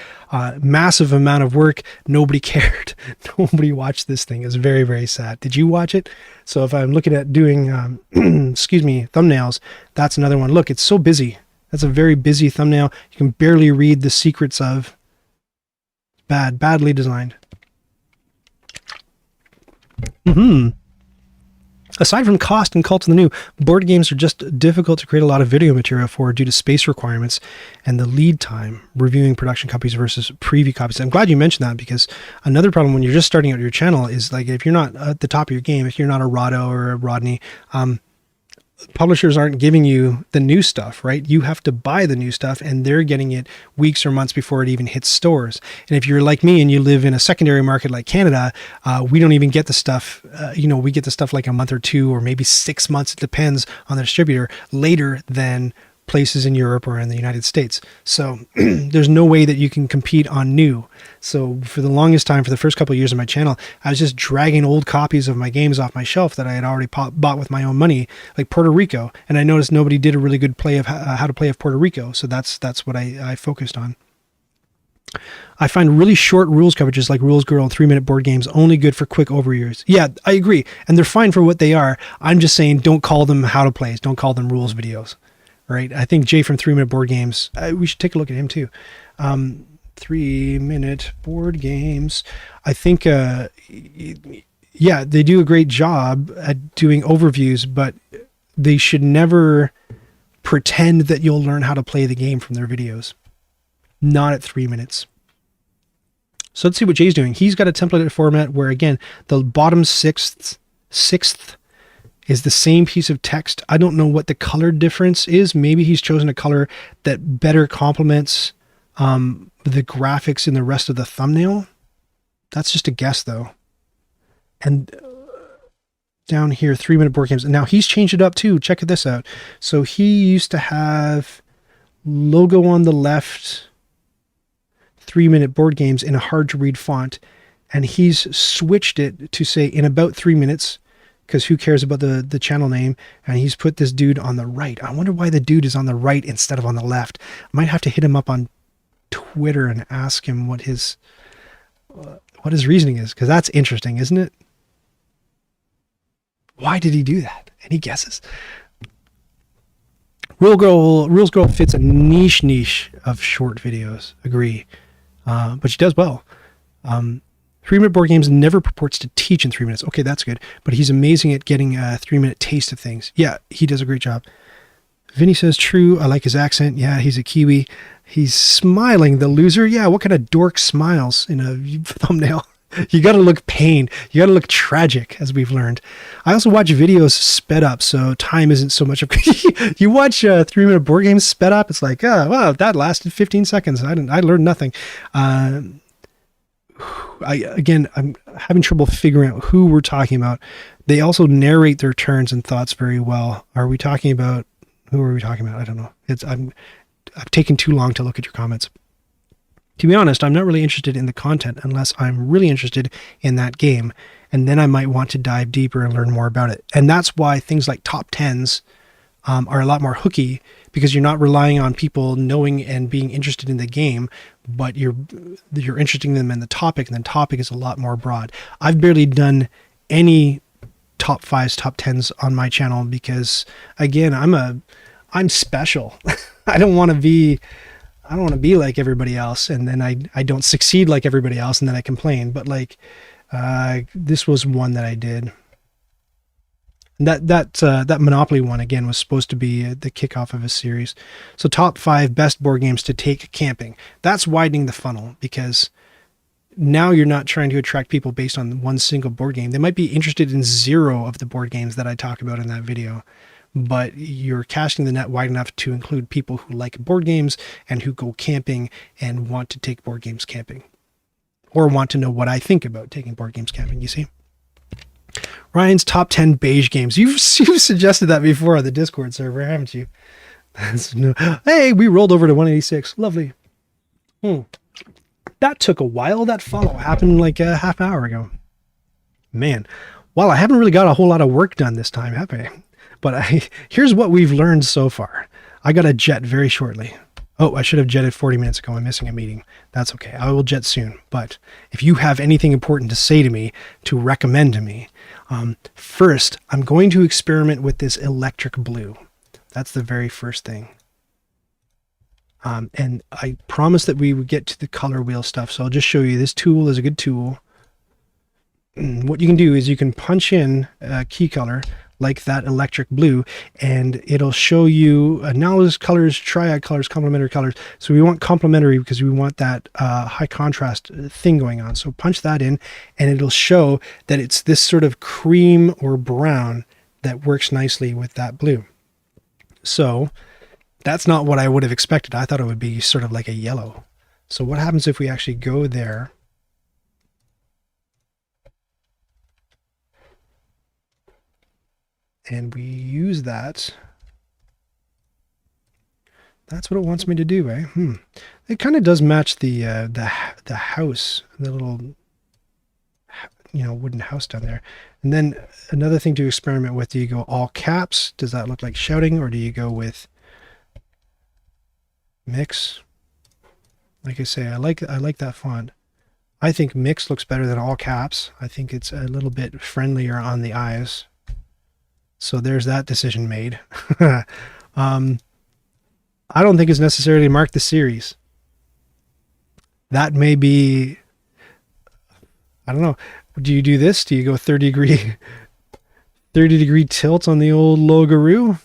Massive amount of work. Nobody cared. Nobody watched this thing. It was very, very sad. Did you watch it? So if I'm looking at doing, excuse me, thumbnails, that's another one. Look, it's so busy. That's a very busy thumbnail. You can barely read the secrets of. Badly designed. Aside from cost and Cult of the New, board games are just difficult to create a lot of video material for due to space requirements and the lead time reviewing production copies versus preview copies. I'm glad you mentioned that, because another problem when you're just starting out your channel is like if you're not at the top of your game, if you're not a Rahdo or a Rodney, publishers aren't giving you the new stuff, right? You have to buy the new stuff and they're getting it weeks or months before it even hits stores. And if you're like me and you live in a secondary market like Canada, we don't even get the stuff, we get the stuff like a month or 2 or maybe 6 months, it depends on the distributor, later than places in Europe or in the United States. So there's no way that you can compete on new. So for the longest time, for the first couple of years of my channel, I was just dragging old copies of my games off my shelf that I had already bought with my own money, like Puerto Rico. And I noticed nobody did a really good play of how to play of Puerto Rico. So that's what I focused on. I find really short rules coverages like Rules Girl and 3-minute board games only good for quick overviews. Yeah, I agree. And they're fine for what they are. I'm just saying don't call them how to plays. Don't call them rules videos. Right? I think Jay from 3-minute board games, we should take a look at him too. 3-minute board games. I think, yeah, they do a great job at doing overviews, but they should never pretend that you'll learn how to play the game from their videos. Not at 3 minutes. So let's see what Jay's doing. He's got a templated format where, again, the bottom sixth is the same piece of text. I don't know what the color difference is. Maybe he's chosen a color that better complements the graphics in the rest of the thumbnail. That's just a guess though. And down here, 3-minute board games. And now he's changed it up too. Check this out. So he used to have logo on the left, 3-minute board games in a hard to read font. And he's switched it to say in about 3 minutes, because who cares about the channel name, and he's put this dude on the right. I wonder why the dude is on the right instead of on the left. I might have to hit him up on Twitter and ask him what his reasoning is, because that's interesting, isn't it? Why did he do that? Any guesses? Rules Girl fits a niche of short videos, agree, but she does well. 3-minute board games never purports to teach in 3 minutes. Okay, that's good. But he's amazing at getting a 3-minute taste of things. Yeah, he does a great job. Vinny says, true. I like his accent. Yeah, he's a Kiwi. He's smiling, the loser. Yeah, what kind of dork smiles in a thumbnail? You got to look pained. You got to look tragic, as we've learned. I also watch videos sped up, so time isn't so much of... You watch 3-minute board games sped up, it's like, oh, wow, that lasted 15 seconds. I learned nothing. I'm having trouble figuring out who we're talking about. They also narrate their turns and thoughts very well. Are we talking about, who are we talking about? I don't know. I've taken too long to look at your comments. To be honest, I'm not really interested in the content unless I'm really interested in that game. And then I might want to dive deeper and learn more about it. And that's why things like top 10s are a lot more hooky, because you're not relying on people knowing and being interested in the game, but you're interesting them in the topic, and the topic is a lot more broad. I've barely done any top 5s, top 10s on my channel because, again, I'm special. I don't want to be like everybody else, and then I don't succeed like everybody else, and then I complain. But like, this was one that I did. That Monopoly one, again, was supposed to be the kickoff of a series. So top 5 best board games to take camping. That's widening the funnel, because now you're not trying to attract people based on one single board game. They might be interested in 0 of the board games that I talk about in that video, but you're casting the net wide enough to include people who like board games and who go camping and want to take board games camping, or want to know what I think about taking board games camping, you see? Ryan's top 10 beige games. You've suggested that before on the Discord server, haven't you? Hey, we rolled over to 186. Lovely. That took a while. That follow happened like a half hour ago. Man, well, I haven't really got a whole lot of work done this time, have I? But here's what we've learned so far. I got a jet very shortly. Oh, I should have jetted 40 minutes ago. I'm missing a meeting. That's okay. I will jet soon. But if you have anything important to say to me, to recommend to me, first, I'm going to experiment with this electric blue. That's the very first thing. And I promised that we would get to the color wheel stuff. So I'll just show you. This tool is a good tool. What you can do is you can punch in a key color like that electric blue, and it'll show you analogous colors, triad colors, complementary colors. So we want complementary because we want that high contrast thing going on. So punch that in, and it'll show that it's this sort of cream or brown that works nicely with that blue. So that's not what I would have expected. I thought it would be sort of like a yellow. So what happens if we actually go there? And we use that. That's what it wants me to do, eh? It kind of does match the house, the little, wooden house down there. And then another thing to experiment with: do you go all caps? Does that look like shouting, or do you go with mix? Like I say, I like that font. I think mix looks better than all caps. I think it's a little bit friendlier on the eyes. So there's that decision made. I don't think it's necessary to mark the series. That may be, I don't know. Do you do this? Do you go 30 degree tilt on the old Logaroo?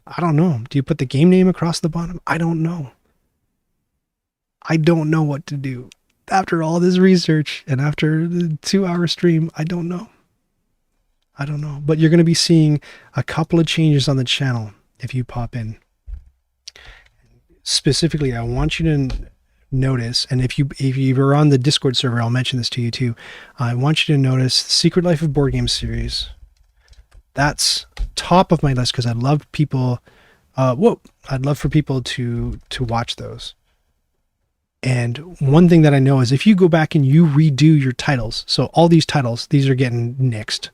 I don't know. Do you put the game name across the bottom? I don't know. I don't know what to do. After all this research and after the 2-hour stream, I don't know. But you're going to be seeing a couple of changes on the channel if you pop in. Specifically, I want you to notice, and if you were on the Discord server, I'll mention this to you too. I want you to notice the Secret Life of Board Games series. That's top of my list because I'd love people. I'd love for people to watch those. And one thing that I know is if you go back and you redo your titles, so all these titles, these are getting nixed.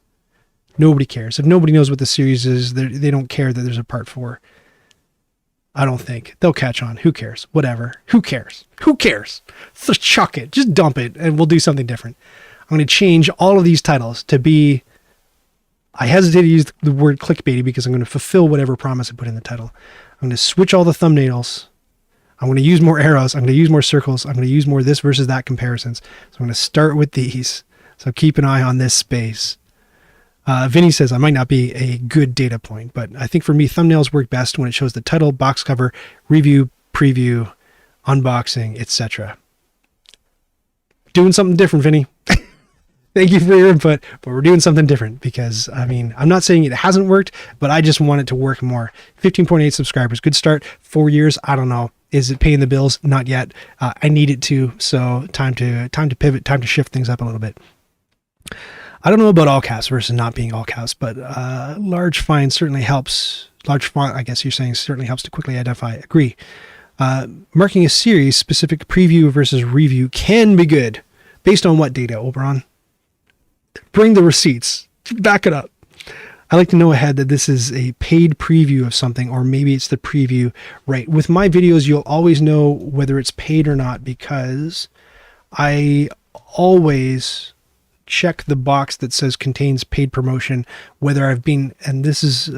Nobody cares. If nobody knows what the series is, they don't care that there's a part 4. I don't think. They'll catch on. Who cares? Whatever. Who cares? Just chuck it. Just dump it, and we'll do something different. I'm going to change all of these titles to be... I hesitate to use the word clickbaity because I'm going to fulfill whatever promise I put in the title. I'm going to switch all the thumbnails. I'm going to use more arrows. I'm going to use more circles. I'm going to use more this versus that comparisons. So I'm going to start with these. So keep an eye on this space. Vinny says I might not be a good data point, but I think for me, thumbnails work best when it shows the title, box cover, review, preview, unboxing, etc. Doing something different, Vinny. Thank you for your input, but we're doing something different because, I'm not saying it hasn't worked, but I just want it to work more. 15.8 subscribers, good start. 4 years, I don't know. Is it paying the bills? Not yet. I need it to. So time to pivot. Time to shift things up a little bit. I don't know about all caps versus not being all caps, but large font certainly helps. Large font, I guess you're saying, certainly helps to quickly identify. Agree. Marking a series specific preview versus review can be good. Based on what data, Oberon? Bring the receipts. Back it up. I like to know ahead that this is a paid preview of something, or maybe it's the preview. Right. With my videos, you'll always know whether it's paid or not, because I always check the box that says contains paid promotion, whether I've been, and this is,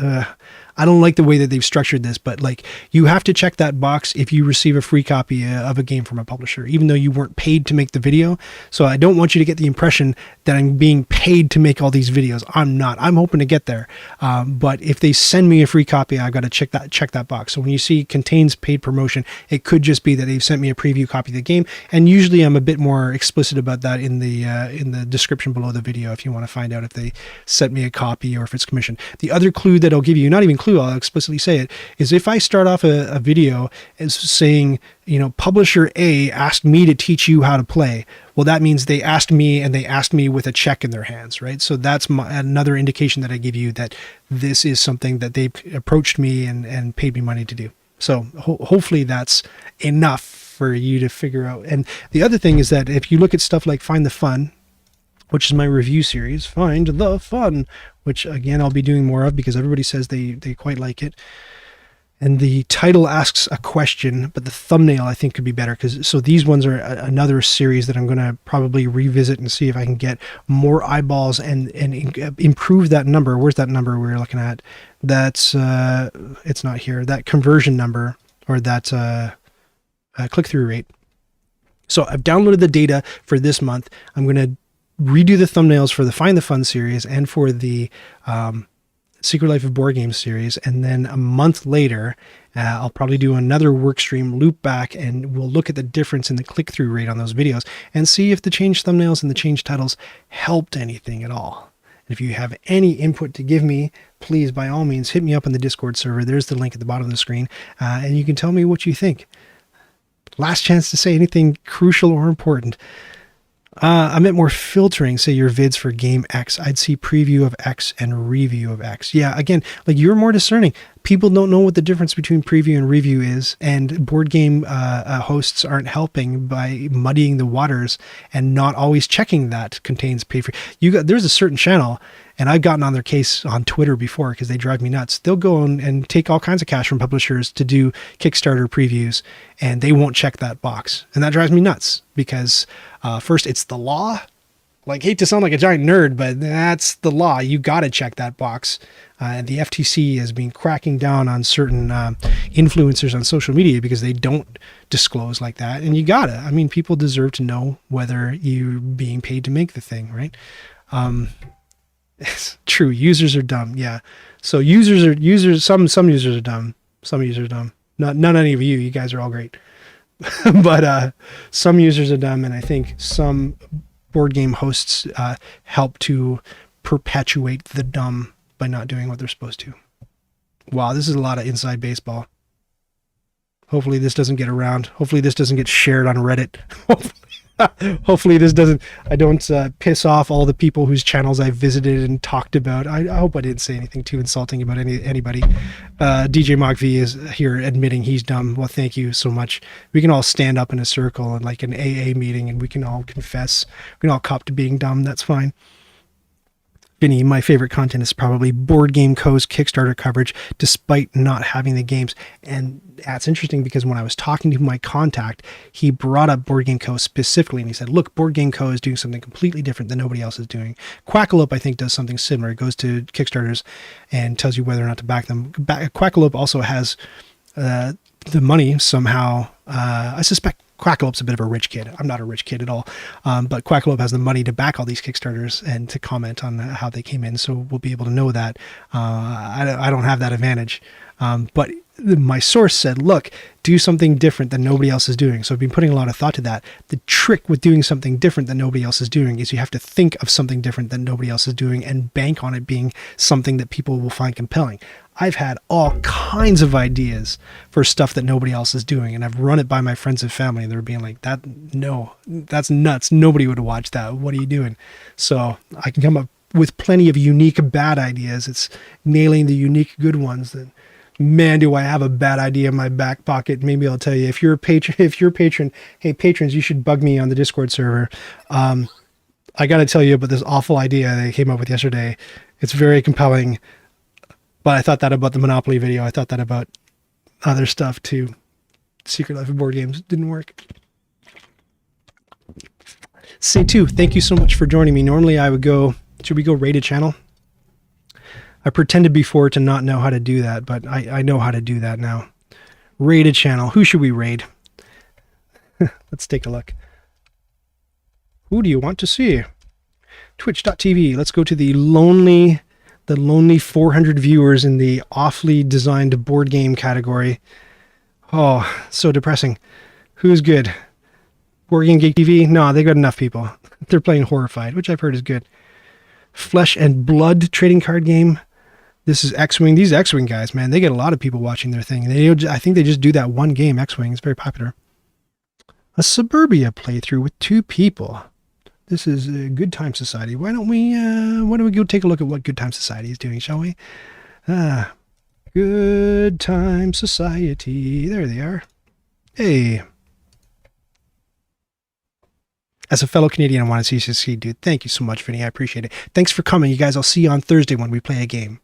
I don't like the way that they've structured this, but like, you have to check that box if you receive a free copy of a game from a publisher, even though you weren't paid to make the video. So I don't want you to get the impression that I'm being paid to make all these videos. I'm not. I'm hoping to get there. But if they send me a free copy, I've got to check that box. So when you see contains paid promotion, it could just be that they've sent me a preview copy of the game. And usually I'm a bit more explicit about that in the description below the video if you want to find out if they sent me a copy or if it's commissioned. The other clue that I'll give you, not even clue, I'll explicitly say it, is if I start off a video as saying, you know, publisher A asked me to teach you how to play, well, that means they asked me, and they asked me with a check in their hands, right? So that's another indication that I give you that this is something that they approached me and paid me money to do. So hopefully that's enough for you to figure out. And the other thing is that if you look at stuff like Find the Fun, which is my review series, Find the Fun, which again, I'll be doing more of because everybody says they quite like it. And the title asks a question, but the thumbnail I think could be better. So these ones are another series that I'm going to probably revisit and see if I can get more eyeballs and improve that number. Where's that number we were looking at? That's, it's not here. That conversion number, or that click-through rate. So I've downloaded the data for this month. I'm going to redo the thumbnails for the Find the Fun series and for the Secret Life of Board Games series, and then a month later I'll probably do another work stream, loop back, and we'll look at the difference in the click-through rate on those videos and see if the changed thumbnails and the changed titles helped anything at all. And if you have any input to give me, please by all means hit me up on the Discord server. There's the link at the bottom of the screen, and you can tell me what you think. Last chance to say anything crucial or important. I meant more filtering, say your vids for game X. I'd see preview of X and review of X. Yeah, again, like, you're more discerning. People don't know what the difference between preview and review is, and board game hosts aren't helping by muddying the waters and not always checking that contains paid for. There's a certain channel, and I've gotten on their case on Twitter before because they drive me nuts. They'll go and take all kinds of cash from publishers to do Kickstarter previews, and they won't check that box. And that drives me nuts because first, it's the law. Like, hate to sound like a giant nerd, but that's the law. You got to check that box. And the FTC has been cracking down on certain influencers on social media because they don't disclose like that. And you gotta. I mean, people deserve to know whether you're being paid to make the thing, right? It's true. Users are dumb. Yeah. So some users are dumb. Some users are dumb. Not any of you. You guys are all great. But some users are dumb, and I think some board game hosts help to perpetuate the dumb by not doing what they're supposed to. Wow, this is a lot of inside baseball. Hopefully this doesn't get around. Hopefully this doesn't get shared on Reddit. Hopefully I don't piss off all the people whose channels I've visited and talked about. I hope I didn't say anything too insulting about anybody. DJ Mock V is here admitting he's dumb. Well, thank you so much. We can all stand up in a circle and like an AA meeting, and we can all confess. We can all cop to being dumb. That's fine. Vinny, my favorite content is probably Board Game Co.'s Kickstarter coverage, despite not having the games. And that's interesting because when I was talking to my contact, he brought up Board Game Co. specifically, and he said, look, Board Game Co. is doing something completely different than nobody else is doing. Quackalope, I think, does something similar. It goes to Kickstarters and tells you whether or not to back them. Quackalope also has the money somehow. I suspect Quackalope's a bit of a rich kid. I'm not a rich kid at all. But Quackalope has the money to back all these Kickstarters and to comment on how they came in. So we'll be able to know that. I don't have that advantage. But my source said, look, do something different than nobody else is doing. So I've been putting a lot of thought to that. The trick with doing something different than nobody else is doing is you have to think of something different than nobody else is doing and bank on it being something that people will find compelling. I've had all kinds of ideas for stuff that nobody else is doing, and I've run it by my friends and family, and they're being like, no, that's nuts. Nobody would watch that. What are you doing? So I can come up with plenty of unique bad ideas. It's nailing the unique good ones that, man, do I have a bad idea in my back pocket. Maybe I'll tell you. If you're a patron, hey, patrons, you should bug me on the Discord server. I got to tell you about this awful idea they came up with yesterday. It's very compelling, but I thought that about the Monopoly video. I thought that about other stuff too. Secret Life of Board Games didn't work. Say2, thank you so much for joining me. Normally I would go, should we go raid a channel? I pretended before to not know how to do that, but I know how to do that now. Raid a channel. Who should we raid? Let's take a look. Who do you want to see? Twitch.tv. Let's go to the lonely 400 viewers in the awfully designed board game category. Oh, so depressing. Who's good? Board Game Geek TV? No, they got enough people. They're playing Horrified, which I've heard is good. Flesh and Blood trading card game. This is X-Wing. These X-Wing guys, man, they get a lot of people watching their thing. I think they just do that one game, X-Wing. It's very popular. A Suburbia playthrough with 2 people. This is Good Time Society. Why don't we go take a look at what Good Time Society is doing, shall we? Good Time Society. There they are. Hey. As a fellow Canadian, I want to see you succeed, dude. Thank you so much, Vinny. I appreciate it. Thanks for coming, you guys. I'll see you on Thursday when we play a game.